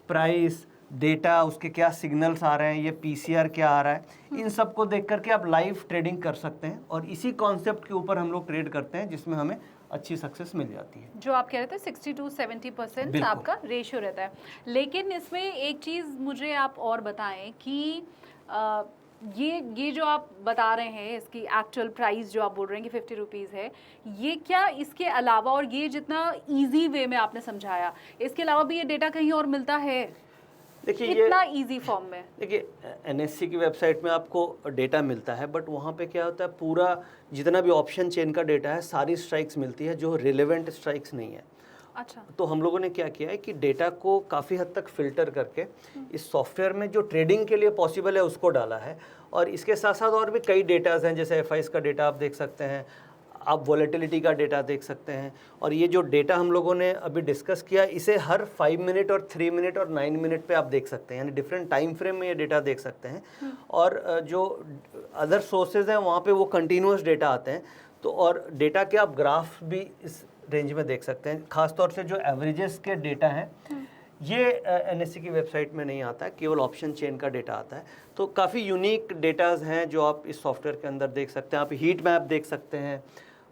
price data, उसके क्या सिग्नल्स आ रहे हैं, ये पीसीआर क्या आ रहा है, इन सब को देख करके आप लाइव ट्रेडिंग कर सकते हैं। और इसी कॉन्सेप्ट के ऊपर हम लोग ट्रेड करते हैं, जिसमें हमें अच्छी सक्सेस मिल जाती है। जो आप कह रहे थे 60 to 70% बिल्कुल। आपका रेशियो रहता है। लेकिन इसमें एक चीज़ मुझे आप और बताएं कि ये जो आप बता रहे हैं, इसकी एक्चुअल प्राइस जो आप बोल रहे हैं कि 50 रुपीज़ है, ये क्या इसके अलावा, और ये जितना इजी वे में आपने समझाया, इसके अलावा भी ये डेटा कहीं और मिलता है? देखिए इतना इजी फॉर्म में? देखिए एनएससी की वेबसाइट में आपको डेटा मिलता है, बट वहाँ पे क्या होता है, पूरा जितना भी ऑप्शन चेन का डेटा है, सारी स्ट्राइक्स मिलती है जो रिलेवेंट स्ट्राइक्स नहीं है। अच्छा। तो हम लोगों ने क्या किया है कि डेटा को काफ़ी हद तक फिल्टर करके इस सॉफ्टवेयर में जो ट्रेडिंग के लिए पॉसिबल है उसको डाला है। और इसके साथ साथ और भी कई डेटाज हैं, जैसे एफआईस का डेटा आप देख सकते हैं, आप वॉलेटिलिटी का डेटा देख सकते हैं। और ये जो डेटा हम लोगों ने अभी डिस्कस किया, इसे हर 5 मिनट और 3 मिनट और 9 मिनट पे आप देख सकते हैं, यानी डिफरेंट टाइम फ्रेम में ये डेटा देख सकते हैं। और जो अदर सोर्सेज हैं वहाँ पे वो कंटिन्यूस डेटा आते हैं। तो और डेटा के आप ग्राफ भी इस रेंज में देख सकते हैं। खासतौर से जो एवरेजेस के डेटा हैं ये एनएससी की वेबसाइट में नहीं आता है, केवल ऑप्शन चेन का डेटा आता है। तो काफ़ी यूनिक डेटाज हैं जो आप इस सॉफ्टवेयर के अंदर देख सकते हैं। आप हीट मैप देख सकते हैं।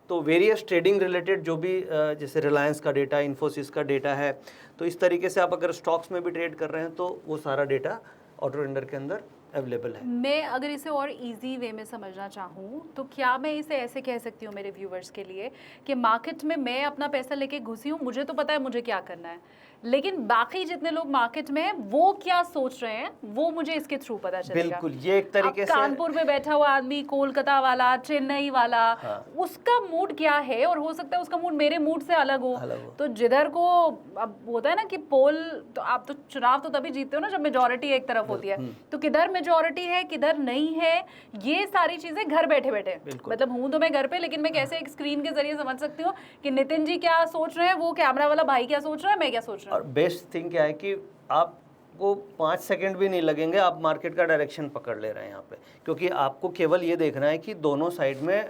तो वेरियस ट्रेडिंग रिलेटेड जो भी जैसे रिलायंस का डेटा, इन्फोसिस का डेटा है, तो इस तरीके से आप अगर स्टॉक्स में भी ट्रेड कर रहे हैं तो वो सारा डेटा ऑटो टेंडर के अंदर अवेलेबल है। मैं अगर इसे और इजी वे में समझना चाहूँ तो क्या मैं इसे ऐसे कह सकती हूँ मेरे व्यूवर्स के लिए कि मार्केट में मैं अपना पैसा लेके घुसी हूँ, मुझे तो पता है मुझे क्या करना है, लेकिन बाकी जितने लोग मार्केट में हैं वो क्या सोच रहे हैं वो मुझे इसके थ्रू पता चलेगा। बिल्कुल, ये एक तरीके से कानपुर में बैठा हुआ आदमी, कोलकाता वाला, चेन्नई वाला, हाँ। उसका मूड क्या है, और हो सकता है उसका मूड मेरे मूड से अलग हो। तो जिधर को अब होता है ना कि पोल, तो आप तो चुनाव तो तभी जीतते हो ना जब मेजोरिटी एक तरफ होती है, तो किधर मेजोरिटी है किधर नहीं है, ये सारी चीजें घर बैठे बैठे, मतलब हूं तो मैं घर पे, लेकिन मैं कैसे एक स्क्रीन के जरिए समझ सकती हूँ कि नितिन जी क्या सोच रहे हैं, वो कैमरा वाला भाई क्या सोच रहा है, मैं क्या सोच रहा हूँ। और बेस्ट थिंग क्या है कि आपको 5 सेकंड भी नहीं लगेंगे, आप मार्केट का डायरेक्शन पकड़ ले रहे हैं यहाँ पे, क्योंकि आपको केवल ये देखना है कि दोनों साइड में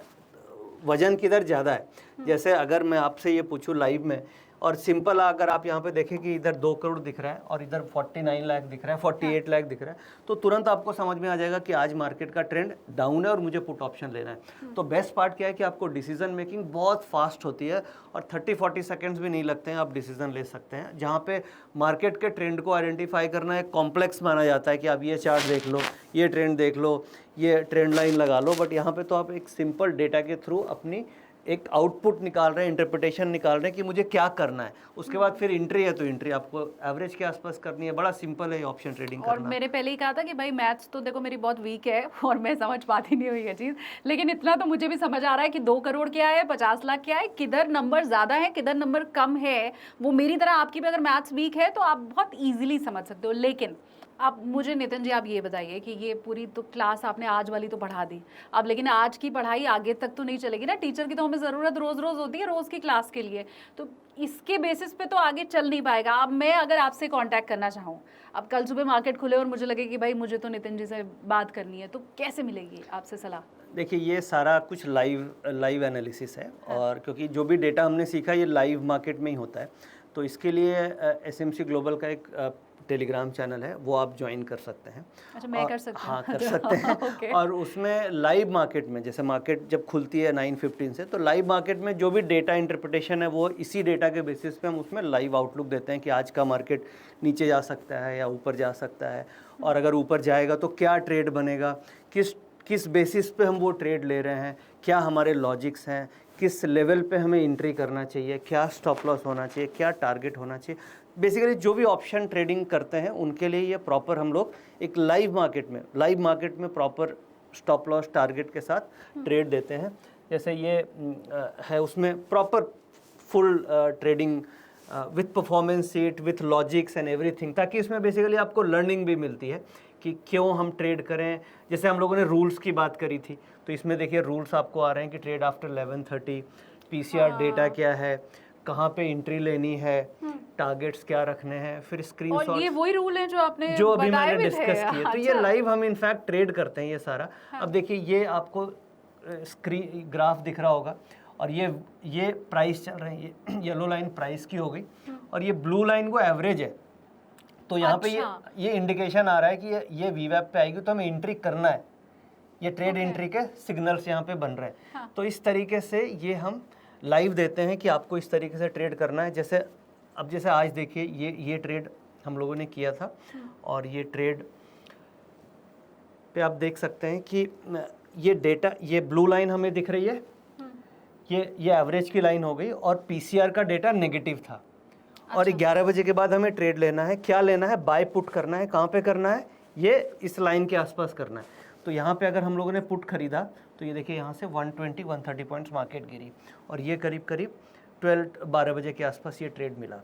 वजन किधर ज़्यादा है। जैसे अगर मैं आपसे ये पूछूं लाइव में, और सिंपल अगर आप यहाँ पे देखें कि इधर 2 करोड़ दिख रहा है और इधर 49 लाख दिख रहा है, 48 लाख दिख रहा है, तो तुरंत आपको समझ में आ जाएगा कि आज मार्केट का ट्रेंड डाउन है और मुझे पुट ऑप्शन लेना है। तो बेस्ट पार्ट क्या है कि आपको डिसीजन मेकिंग बहुत फास्ट होती है और 30-40 सेकेंड्स भी नहीं लगते हैं, आप डिसीजन ले सकते हैं। जहाँ पे मार्केट के ट्रेंड को आइडेंटिफाई करना एक कॉम्प्लेक्स माना जाता है कि आप ये चार्ट देख लो, ये ट्रेंड देख लो, ये ट्रेंड लाइन लगा लो, बट यहाँ पे तो आप एक सिंपल डेटा के थ्रू अपनी एक आउटपुट निकाल रहे हैं, इंटरप्रिटेशन निकाल रहे हैं कि मुझे क्या करना है। उसके बाद फिर एंट्री है तो एंट्री आपको एवरेज के आसपास करनी है। बड़ा सिंपल है ऑप्शन ट्रेडिंग और करना। मैंने पहले ही कहा था कि भाई मैथ्स तो देखो मेरी बहुत वीक है और मैं समझ पाती नहीं हुई ये चीज़, लेकिन इतना तो मुझे भी समझ आ रहा है कि 2 करोड़ क्या है, 50 लाख क्या है, किधर नंबर ज़्यादा है किधर नंबर कम है। वो मेरी तरह आपकी भी अगर मैथ्स वीक है तो आप बहुत ईजिली समझ सकते हो। लेकिन अब मुझे नितिन जी आप ये बताइए कि ये पूरी तो क्लास आपने आज वाली तो पढ़ा दी, अब लेकिन आज की पढ़ाई आगे तक तो नहीं चलेगी ना, टीचर की तो हमें ज़रूरत रोज़ रोज़ होती है रोज़ की क्लास के लिए, तो इसके बेसिस पे तो आगे चल नहीं पाएगा। अब मैं अगर आपसे कांटेक्ट करना चाहूँ, अब कल सुबह मार्केट खुले और मुझे लगे कि भाई मुझे तो नितिन जी से बात करनी है, तो कैसे मिलेगी आपसे सलाह? देखिए ये सारा कुछ लाइव एनालिसिस है। और क्योंकि जो भी डेटा हमने सीखा ये लाइव मार्केट में ही होता है, तो इसके लिए एसएमसी ग्लोबल का एक टेलीग्राम चैनल है, वो आप ज्वाइन कर सकते हैं। अच्छा, मैं कर सकती हूँ? हाँ कर सकते हैं। ओके। और उसमें लाइव मार्केट में, जैसे मार्केट जब खुलती है 9:15 से, तो लाइव मार्केट में जो भी डेटा इंटरप्रिटेशन है वो इसी डेटा के बेसिस पे हम उसमें लाइव आउटलुक देते हैं कि आज का मार्केट नीचे जा सकता है या ऊपर जा सकता है, और अगर ऊपर जाएगा तो क्या ट्रेड बनेगा, किस बेसिस पे हम वो ट्रेड ले रहे हैं, क्या हमारे लॉजिक्स हैं, किस लेवल पे हमें एंट्री करना चाहिए, क्या स्टॉप लॉस होना चाहिए, क्या टारगेट होना चाहिए। बेसिकली जो भी ऑप्शन ट्रेडिंग करते हैं उनके लिए ये प्रॉपर हम लोग एक लाइव मार्केट में प्रॉपर स्टॉप लॉस टारगेट के साथ ट्रेड देते हैं। जैसे ये है उसमें proper full trading with performance seat, with logics and everything, ताकि इसमें बेसिकली आपको लर्निंग भी मिलती है कि क्यों हम ट्रेड करें। जैसे हम लोगों ने रूल्स की बात करी थी, तो इसमें देखिए रूल्स आपको आ रहे हैं कि ट्रेड आफ्टर 11:30, पीसीआर डेटा क्या है, कहाँ पे एंट्री लेनी है, टारगेट्स क्या रखने हैं, फिर और स्क्रीनशॉट ये वही रूल है जो आपने जो अभी बताए मैंने भी थे। डिस्कस किए। तो ये अच्छा। लाइव हम इनफैक्ट ट्रेड करते हैं ये सारा। अब देखिए ये आपको स्क्रीन ग्राफ दिख रहा होगा, और ये प्राइस चल रहे हैं, ये येलो लाइन प्राइस की हो गई और ये ब्लू लाइन वो एवरेज है। तो यहाँ पे ये इंडिकेशन आ रहा है कि ये वीवैप पे आएगी तो हमें एंट्री करना है। ये ट्रेड एंट्री के सिग्नल्स यहाँ पे बन रहे हैं। तो इस तरीके से ये हम लाइव देते हैं कि आपको इस तरीके से ट्रेड करना है। जैसे अब जैसे आज देखिए ये ट्रेड हम लोगों ने किया था, और ये ट्रेड पे आप देख सकते हैं कि ये डेटा, ये ब्लू लाइन हमें दिख रही है, ये एवरेज की लाइन हो गई, और पीसीआर का डेटा नेगेटिव था। और 11 बजे के बाद हमें ट्रेड लेना है। क्या लेना है? बाय पुट करना है। कहाँ पे करना है? ये इस लाइन के आसपास करना है। तो यहाँ पे अगर हम लोगों ने पुट खरीदा तो ये देखिए यहाँ से 120-130 पॉइंट्स मार्केट गिरी, और ये करीब 12 बजे के आसपास ये ट्रेड मिला।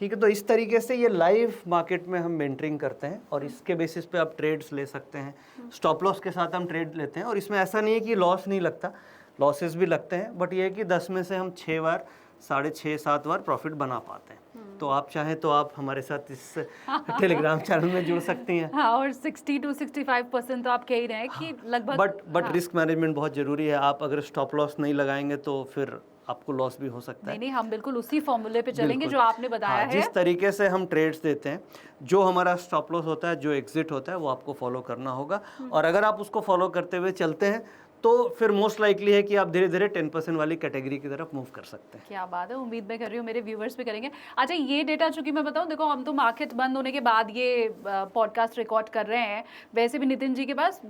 ठीक है, तो इस तरीके से ये लाइव मार्केट में हम मेंटरिंग करते हैं, और इसके बेसिस पे आप ट्रेड्स ले सकते हैं। स्टॉप लॉस के साथ हम ट्रेड लेते हैं, और इसमें ऐसा नहीं है कि लॉस नहीं लगता, लॉसेस भी लगते हैं, बट ये है कि 10 में से हम 6 बार, 6.5-7 बार प्रॉफिट बना पाते हैं। तो आप चाहें तो आप हमारे साथ इस टेलीग्राम चैनल में जुड़ सकती हैं। हाँ, और 60-65% तो आप कह ही रहे हैं कि लगभग। बट रिस्क मैनेजमेंट बहुत ज़रूरी है। आप अगर स्टॉप लॉस नहीं लगाएंगे तो फिर आपको लॉस भी हो सकता है। नहीं, हम बिल्कुल उसी फॉर्मूले पे चलेंगे जो आपने बताया है। जिस तरीके से हम ट्रेड्स देते हैं, जो हमारा स्टॉप लॉस होता है, जो एग्जिट होता है, वो आपको फॉलो करना होगा। और अगर आप उसको फॉलो करते हुए चलते हैं तो फिर मोस्ट लाइकली है कि आप धीरे धीरे 10% वाली कैटेगरी की तरफ मूव कर सकते हैं। क्या बात है, उम्मीद मैं कर रही हूँ मेरे व्यूवर्स भी करेंगे। अच्छा, ये डेटा चूंकि मैं बताऊँ, देखो हम तो मार्केट बंद होने के बाद ये पॉडकास्ट रिकॉर्ड कर रहे हैं, वैसे भी नितिन जी के पास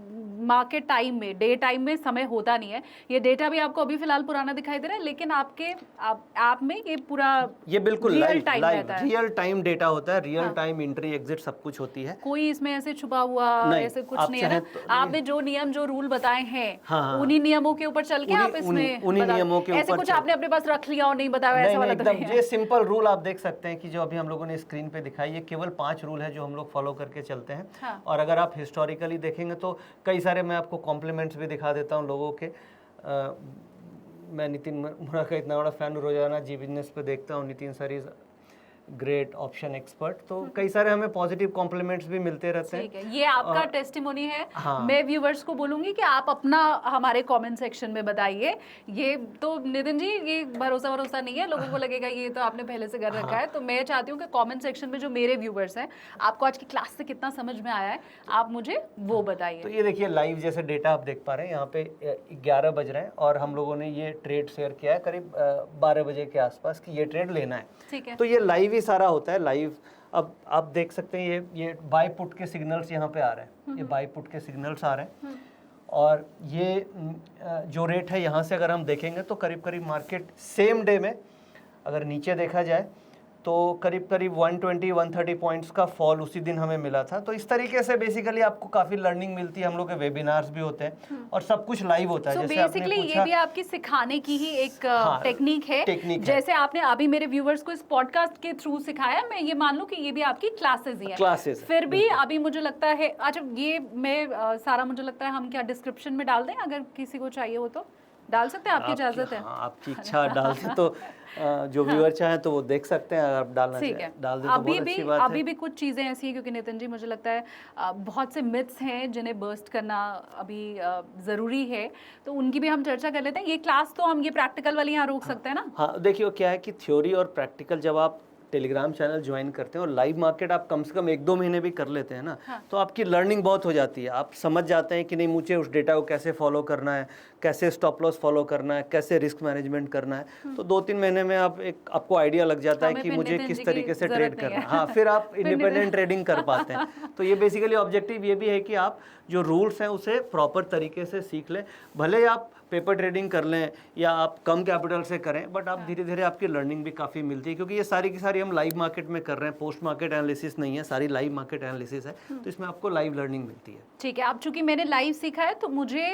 मार्केट टाइम में, डे टाइम में समय होता नहीं है। ये डेटा भी आपको अभी फिलहाल पुराना दिखाई दे रहा है, लेकिन आपके ऐप में ये पूरा ये बिल्कुल रियल टाइम रहता है। रियल टाइम डेटा होता है, रियल टाइम एंट्री एग्जिट सब कुछ होती है। कोई इसमें ऐसे छुपा हुआ ऐसे कुछ नहीं है ना? आपने जो नियम, जो रूल बताए हैं, उन्हीं नियमों के ऊपर चल के आप इसमें उन्हीं नियमों के ऊपर ऐसे कुछ आपने अपने पास रख लिया और नहीं बताया, ऐसा वाला तो नहीं है। ये सिंपल रूल आप देख सकते हैं कि जो अभी हम लोगों ने स्क्रीन पे दिखाई, ये केवल 5 रूल है जो हम लोग फॉलो करके चलते हैं। हाँ। और अगर आप हिस्टोरिकली देखेंगे तो कई सारे, मैं आपको कॉम्प्लीमेंट्स भी दिखा देता हूँ लोगों के। मैं नितिन मुरा का इतना बड़ा फैन, रोजाना जी बिजनेस पे देखता हूँ। Nitin sir is great option expert, तो कई सारे हमें पॉजिटिव कॉम्प्लीमेंट्स भी मिलते रहते हैं। ठीक है, ये आपका टेस्टिमोनी है। हाँ। मैं व्यूवर्स को बोलूंगी कि आप अपना हमारे कमेंट सेक्शन में बताइए। ये तो नितिन जी, ये भरोसा नहीं है, लोगों को लगेगा ये तो आपने पहले से कर रखा है। तो मैं चाहती हूँ कि कमेंट सेक्शन में जो मेरे व्यूवर्स हैं, आपको आज की क्लास से कितना समझ में आया है, आप मुझे वो बताइए। तो ये देखिए लाइव जैसे डेटा आप देख पा रहे हैं, यहाँ पे 11 बज रहे हैं और हम लोगों ने ये ट्रेड शेयर किया है करीब 12 बजे के आसपास कि ये ट्रेड लेना है। ठीक है, तो ये लाइव ही सारा होता है, लाइव। अब आप देख सकते हैं ये बाय पुट के सिग्नल्स यहाँ पे आ रहे हैं, ये बाय पुट के सिग्नल्स आ रहे हैं। और ये जो रेट है यहाँ से अगर हम देखेंगे तो करीब करीब मार्केट सेम डे में अगर नीचे देखा जाए तो करीब करीब 120-130 पॉइंट्स का फॉल उसी दिन हमें मिला था। तो इस तरीके से बेसिकली आपको काफ़ी लर्निंग मिलती है, हम लोग के वेबिनार्स भी होते हैं और सब कुछ लाइव होता है। So जैसे आपने बेसिकली पूछा, ये भी आपकी सिखाने की ही एक हाँ, टेक्निक है। जैसे आपने अभी मेरे व्यूवर्स को इस पॉडकास्ट के थ्रू सिखाया, मैं ये मान लूं कि ये भी आपकी क्लासेस ही है। क्लासेस फिर भी अभी मुझे लगता है, अच्छा ये मैं सारा मुझे लगता है हम क्या डिस्क्रिप्शन में डाल दें, अगर किसी को चाहिए हो तो डाल सकते हैं, आपकी इजाजत है? हाँ, आपकी इच्छा डाल दें तो जो व्यूअर चाहे तो वो देख सकते हैं, अगर आप डालना ठीक चाहें है। डाल दें तो बहुत अच्छी बात है। अभी भी कुछ चीज़ें ऐसी हैं, क्योंकि नितिन जी मुझे लगता है बहुत से मिथ्स हैं जिन्हें बर्स्ट करना अभी ज़रूरी है, तो उनकी भी हम चर्चा कर लेते हैं। ये क्लास तो हम ये प्रैक्टिकल वाली यहाँ रोक सकते हैं ना? हाँ, देखिए क्या है कि थ्योरी और प्रैक्टिकल जब आप टेलीग्राम चैनल ज्वाइन करते हैं और लाइव मार्केट आप कम से कम 1-2 महीने भी कर लेते हैं ना, तो आपकी लर्निंग बहुत हो जाती है। आप समझ जाते हैं कि नहीं मुझे उस डेटा को कैसे फॉलो करना है, कैसे स्टॉप लॉस फॉलो करना है, कैसे रिस्क मैनेजमेंट करना है। तो 2-3 महीने में आपको आइडिया लग जाता है कि मुझे किस तरीके से ट्रेड करना है। हाँ, फिर आप इंडिपेंडेंट ट्रेडिंग कर पाते हैं। तो ये बेसिकली ऑब्जेक्टिव ये भी है कि आप जो रूल्स हैं उसे प्रॉपर तरीके से सीख लें। भले आप पेपर ट्रेडिंग कर लें या आप कम कैपिटल से करें, बट आप धीरे धीरे आपकी लर्निंग भी काफ़ी मिलती है, क्योंकि ये सारी की सारी हम लाइव मार्केट में कर रहे हैं। पोस्ट मार्केट एनालिसिस नहीं है, सारी लाइव मार्केट एनालिसिस है, तो इसमें आपको लाइव लर्निंग मिलती है। ठीक है। अब चूंकि मैंने लाइव सीखा है तो मुझे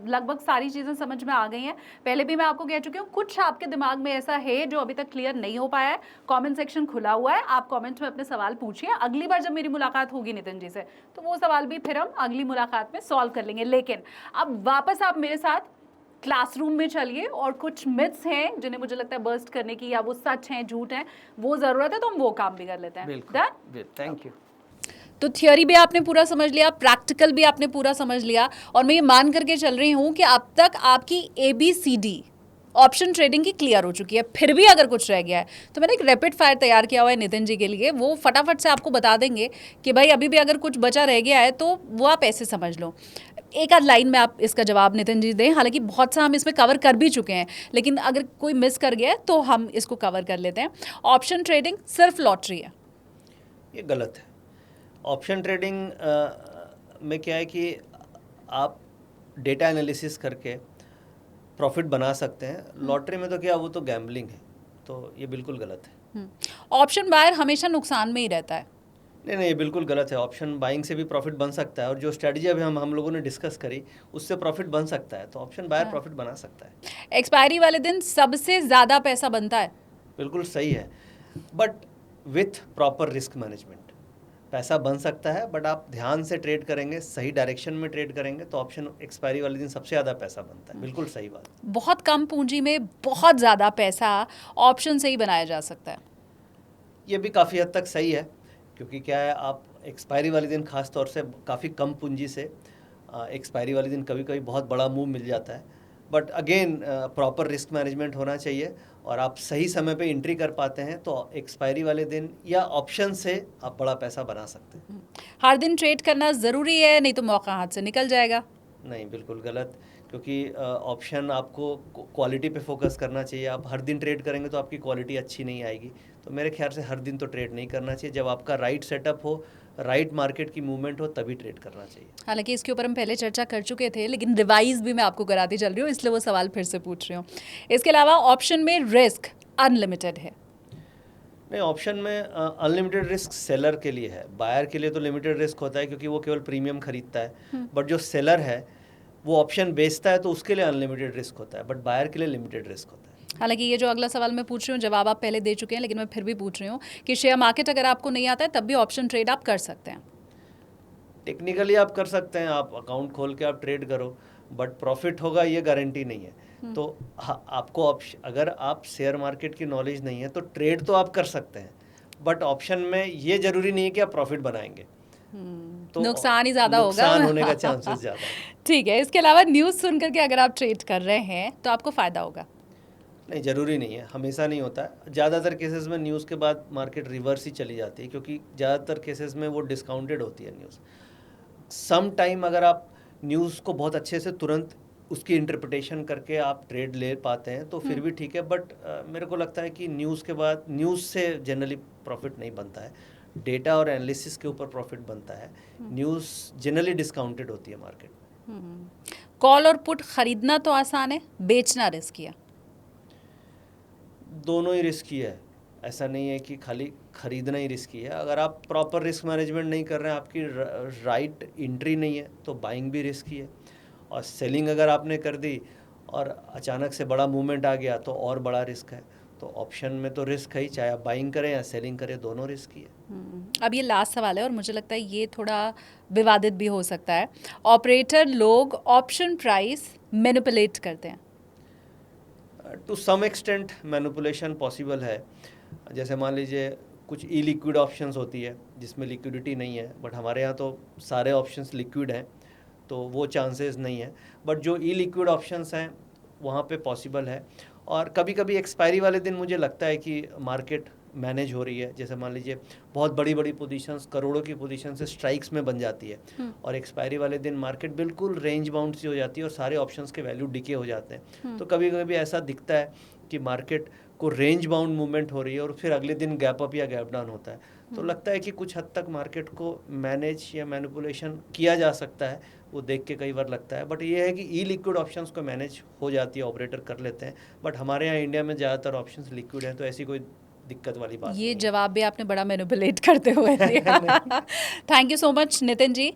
लगभग सारी चीज़ें समझ में आ गई हैं। पहले भी मैं आपको कह चुकी हूँ, कुछ आपके दिमाग में ऐसा है जो अभी तक क्लियर नहीं हो पाया है। कमेंट सेक्शन खुला हुआ है, आप कमेंट्स में अपने सवाल पूछिए। अगली बार जब मेरी मुलाकात होगी नितिन जी से, तो वो सवाल भी फिर हम अगली मुलाकात में सॉल्व कर लेंगे। लेकिन अब वापस आप मेरे साथ क्लासरूम में चलिए, और कुछ मिथ्स हैं जिन्हें मुझे लगता है बर्स्ट करने की, या वो सच हैं झूठ हैं, वो ज़रूरत है, तो हम वो काम भी कर लेते हैं। बिल्कुल, थैंक यू। तो थियोरी भी आपने पूरा समझ लिया, प्रैक्टिकल भी आपने पूरा समझ लिया, और मैं ये मान करके चल रही हूँ कि अब तक आपकी ABCD ऑप्शन ट्रेडिंग की क्लियर हो चुकी है। फिर भी अगर कुछ रह गया है तो मैंने एक रैपिड फायर तैयार किया हुआ है नितिन जी के लिए, वो फटाफट से आपको बता देंगे कि भाई अभी भी अगर कुछ बचा रह गया है तो वो आप ऐसे समझ लो। एक आध लाइन में आप इसका जवाब नितिन जी दें। हालांकि बहुत सा हम इसमें कवर कर भी चुके हैं, लेकिन अगर कोई मिस कर गया है तो हम इसको कवर कर लेते हैं। ऑप्शन ट्रेडिंग सिर्फ लॉटरी है? ये गलत है। ऑप्शन ट्रेडिंग में क्या है कि आप डेटा एनालिसिस करके प्रॉफिट बना सकते हैं। लॉटरी में तो क्या, वो तो गैम्बलिंग है, तो ये बिल्कुल गलत है। ऑप्शन बायर हमेशा नुकसान में ही रहता है? नहीं, ये बिल्कुल गलत है। ऑप्शन बाइंग से भी प्रॉफिट बन सकता है, और जो स्ट्रेटजी अभी हम लोगों ने डिस्कस करी उससे प्रॉफिट बन सकता है, तो ऑप्शन बायर प्रॉफिट बना सकता है। एक्सपायरी वाले दिन सबसे ज़्यादा पैसा बनता है? बिल्कुल सही है, but with proper risk management पैसा बन सकता है। बट आप ध्यान से ट्रेड करेंगे, सही डायरेक्शन में ट्रेड करेंगे, तो ऑप्शन एक्सपायरी वाले दिन सबसे ज़्यादा पैसा बनता है। बिल्कुल सही बात। बहुत कम पूंजी में बहुत ज़्यादा पैसा ऑप्शन से ही बनाया जा सकता है? ये भी काफ़ी हद तक सही है, क्योंकि क्या है, आप एक्सपायरी वाले दिन खास तौर से काफ़ी कम पूंजी से एक्सपायरी वाले दिन कभी कभी बहुत बड़ा मूव मिल जाता है। But again proper risk management होना चाहिए, और आप सही समय पे एंट्री कर पाते हैं तो एक्सपायरी वाले दिन या ऑप्शन से आप बड़ा पैसा बना सकते हैं। हर दिन ट्रेड करना ज़रूरी है, नहीं तो मौका हाथ से निकल जाएगा? नहीं, बिल्कुल गलत, क्योंकि ऑप्शन आपको क्वालिटी पे फोकस करना चाहिए। आप हर दिन ट्रेड करेंगे तो आपकी क्वालिटी अच्छी नहीं आएगी। तो मेरे ख्याल से हर दिन तो ट्रेड नहीं करना चाहिए। जब आपका राइट सेटअप हो, राइट मार्केट की मूवमेंट हो, तभी ट्रेड करना चाहिए। हालांकि इसके ऊपर हम पहले चर्चा कर चुके थे, लेकिन रिवाइज भी मैं आपको कराती चल रही हूँ, इसलिए वो सवाल फिर से पूछ रही हूँ। इसके अलावा ऑप्शन में रिस्क अनलिमिटेड है? नहीं, ऑप्शन में अनलिमिटेड रिस्क सेलर के लिए है। बायर के लिए तो लिमिटेड रिस्क होता है, क्योंकि वो केवल प्रीमियम खरीदता है। बट जो सेलर है वो ऑप्शन बेचता है, तो उसके लिए अनलिमिटेड रिस्क होता है, बट बायर के लिए लिमिटेड रिस्क होता है। हालांकि ये जो अगला सवाल मैं पूछ रही हूँ जवाब आप पहले दे चुके हैं, लेकिन मैं फिर भी पूछ रही हूँ कि शेयर मार्केट अगर आपको नहीं आता है तब भी ऑप्शन ट्रेड आप कर सकते हैं? टेक्निकली आप कर सकते हैं, आप अकाउंट खोल के आप ट्रेड करो, बट प्रॉफिट होगा ये गारंटी नहीं है। तो हाँ, आपको अगर आप शेयर मार्केट की नॉलेज नहीं है तो ट्रेड तो आप कर सकते हैं, बट ऑप्शन में ये जरूरी नहीं है कि आप प्रॉफिट बनाएंगे। तो नुकसान ही ज़्यादा होगा, नुकसान होने का चांसेस ज़्यादा है। ठीक है। इसके अलावा न्यूज़ सुन करके अगर आप ट्रेड कर रहे हैं तो आपको फ़ायदा होगा? नहीं, ज़रूरी नहीं है, हमेशा नहीं होता है। ज़्यादातर केसेस में न्यूज़ के बाद मार्केट रिवर्स ही चली जाती है, क्योंकि ज़्यादातर केसेस में वो डिस्काउंटेड होती है न्यूज़। सम टाइम अगर आप न्यूज़ को बहुत अच्छे से तुरंत उसकी इंटरप्रिटेशन करके आप ट्रेड ले पाते हैं तो फिर भी ठीक है, बट मेरे को लगता है कि न्यूज़ के बाद न्यूज़ से जनरली प्रॉफिट नहीं बनता है, डेटा और एनालिसिस के ऊपर प्रॉफिट बनता है। न्यूज़ जनरली डिस्काउंटेड होती है मार्केट। कॉल और पुट खरीदना तो आसान है, बेचना रिस्की है। दोनों ही रिस्की है, ऐसा नहीं है कि खाली खरीदना ही रिस्की है। अगर आप प्रॉपर रिस्क मैनेजमेंट नहीं कर रहे हैं, आपकी राइट एंट्री नहीं है, तो बाइंग भी रिस्की है। और सेलिंग अगर आपने कर दी और अचानक से बड़ा मूवमेंट आ गया तो और बड़ा रिस्क है। तो ऑप्शन में तो रिस्क है ही, चाहे आप बाइंग करें या सेलिंग करें, दोनों रिस्की है। अब ये लास्ट सवाल है और मुझे लगता है ये थोड़ा विवादित भी हो सकता है। ऑपरेटर लोग ऑप्शन प्राइस मैनिपुलेट करते हैं। To some extent manipulation possible है। जैसे मान लीजिए कुछ ई लिक्विड ऑप्शंस होती है जिसमें लिक्विडिटी नहीं है, बट हमारे यहाँ तो सारे ऑप्शंस लिक्विड हैं, तो वो चांसेस नहीं है। बट जो ई लिक्विड ऑप्शंस हैं वहाँ पे पॉसिबल है। और कभी कभी एक्सपायरी वाले दिन मुझे लगता है कि मार्केट मैनेज हो रही है। जैसे मान लीजिए बहुत बड़ी बड़ी पोजीशंस, करोड़ों की पोजीशन से स्ट्राइक्स में बन जाती है और एक्सपायरी वाले दिन मार्केट बिल्कुल रेंज बाउंड सी हो जाती है और सारे ऑप्शंस के वैल्यू डिके हो जाते हैं। तो कभी कभी ऐसा दिखता है कि मार्केट को रेंज बाउंड मूवमेंट हो रही है और फिर अगले दिन गैप अप या गैप डाउन होता है। तो लगता है कि कुछ हद तक मार्केट को मैनेज या मैनिपुलेशन किया जा सकता है, वो देख के कई बार लगता है। बट ये है कि ई लिक्विड ऑप्शंस को मैनेज हो जाती है, ऑपरेटर कर लेते हैं। बट हमारे यहाँ इंडिया में ज़्यादातर ऑप्शंस लिक्विड हैं, तो ऐसी कोई दिक्कत वाली बात ये नहीं है। जवाब भी आपने बड़ा मैनिपुलेट करते हुए दिया। Thank you so much Nitin ji.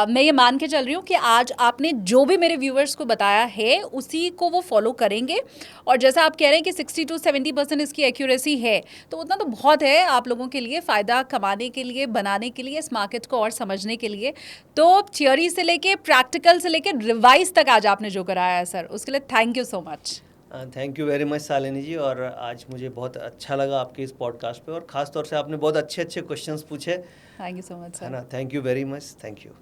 मैं ये मान के चल रही हूँ कि आज आपने जो भी मेरे व्यूअर्स को बताया है उसी को वो फॉलो करेंगे। और जैसा आप कह रहे हैं कि 60 to 70% इसकी एक्यूरेसी है, तो उतना तो बहुत है आप लोगों के लिए, फ़ायदा कमाने के लिए, बनाने के लिए, इस मार्केट को और समझने के लिए। तो थियोरी से लेके प्रैक्टिकल से लेके रिवाइज तक आज आपने जो कराया है सर, उसके लिए thank you so much. Thank you very much Shalini ji. और आज मुझे बहुत अच्छा लगा आपके इस पॉडकास्ट पे, और ख़ास तौर से आपने बहुत अच्छे अच्छे क्वेश्चंस पूछे, थैंक यू सो मच है सर। ना। Thank you very much, thank you.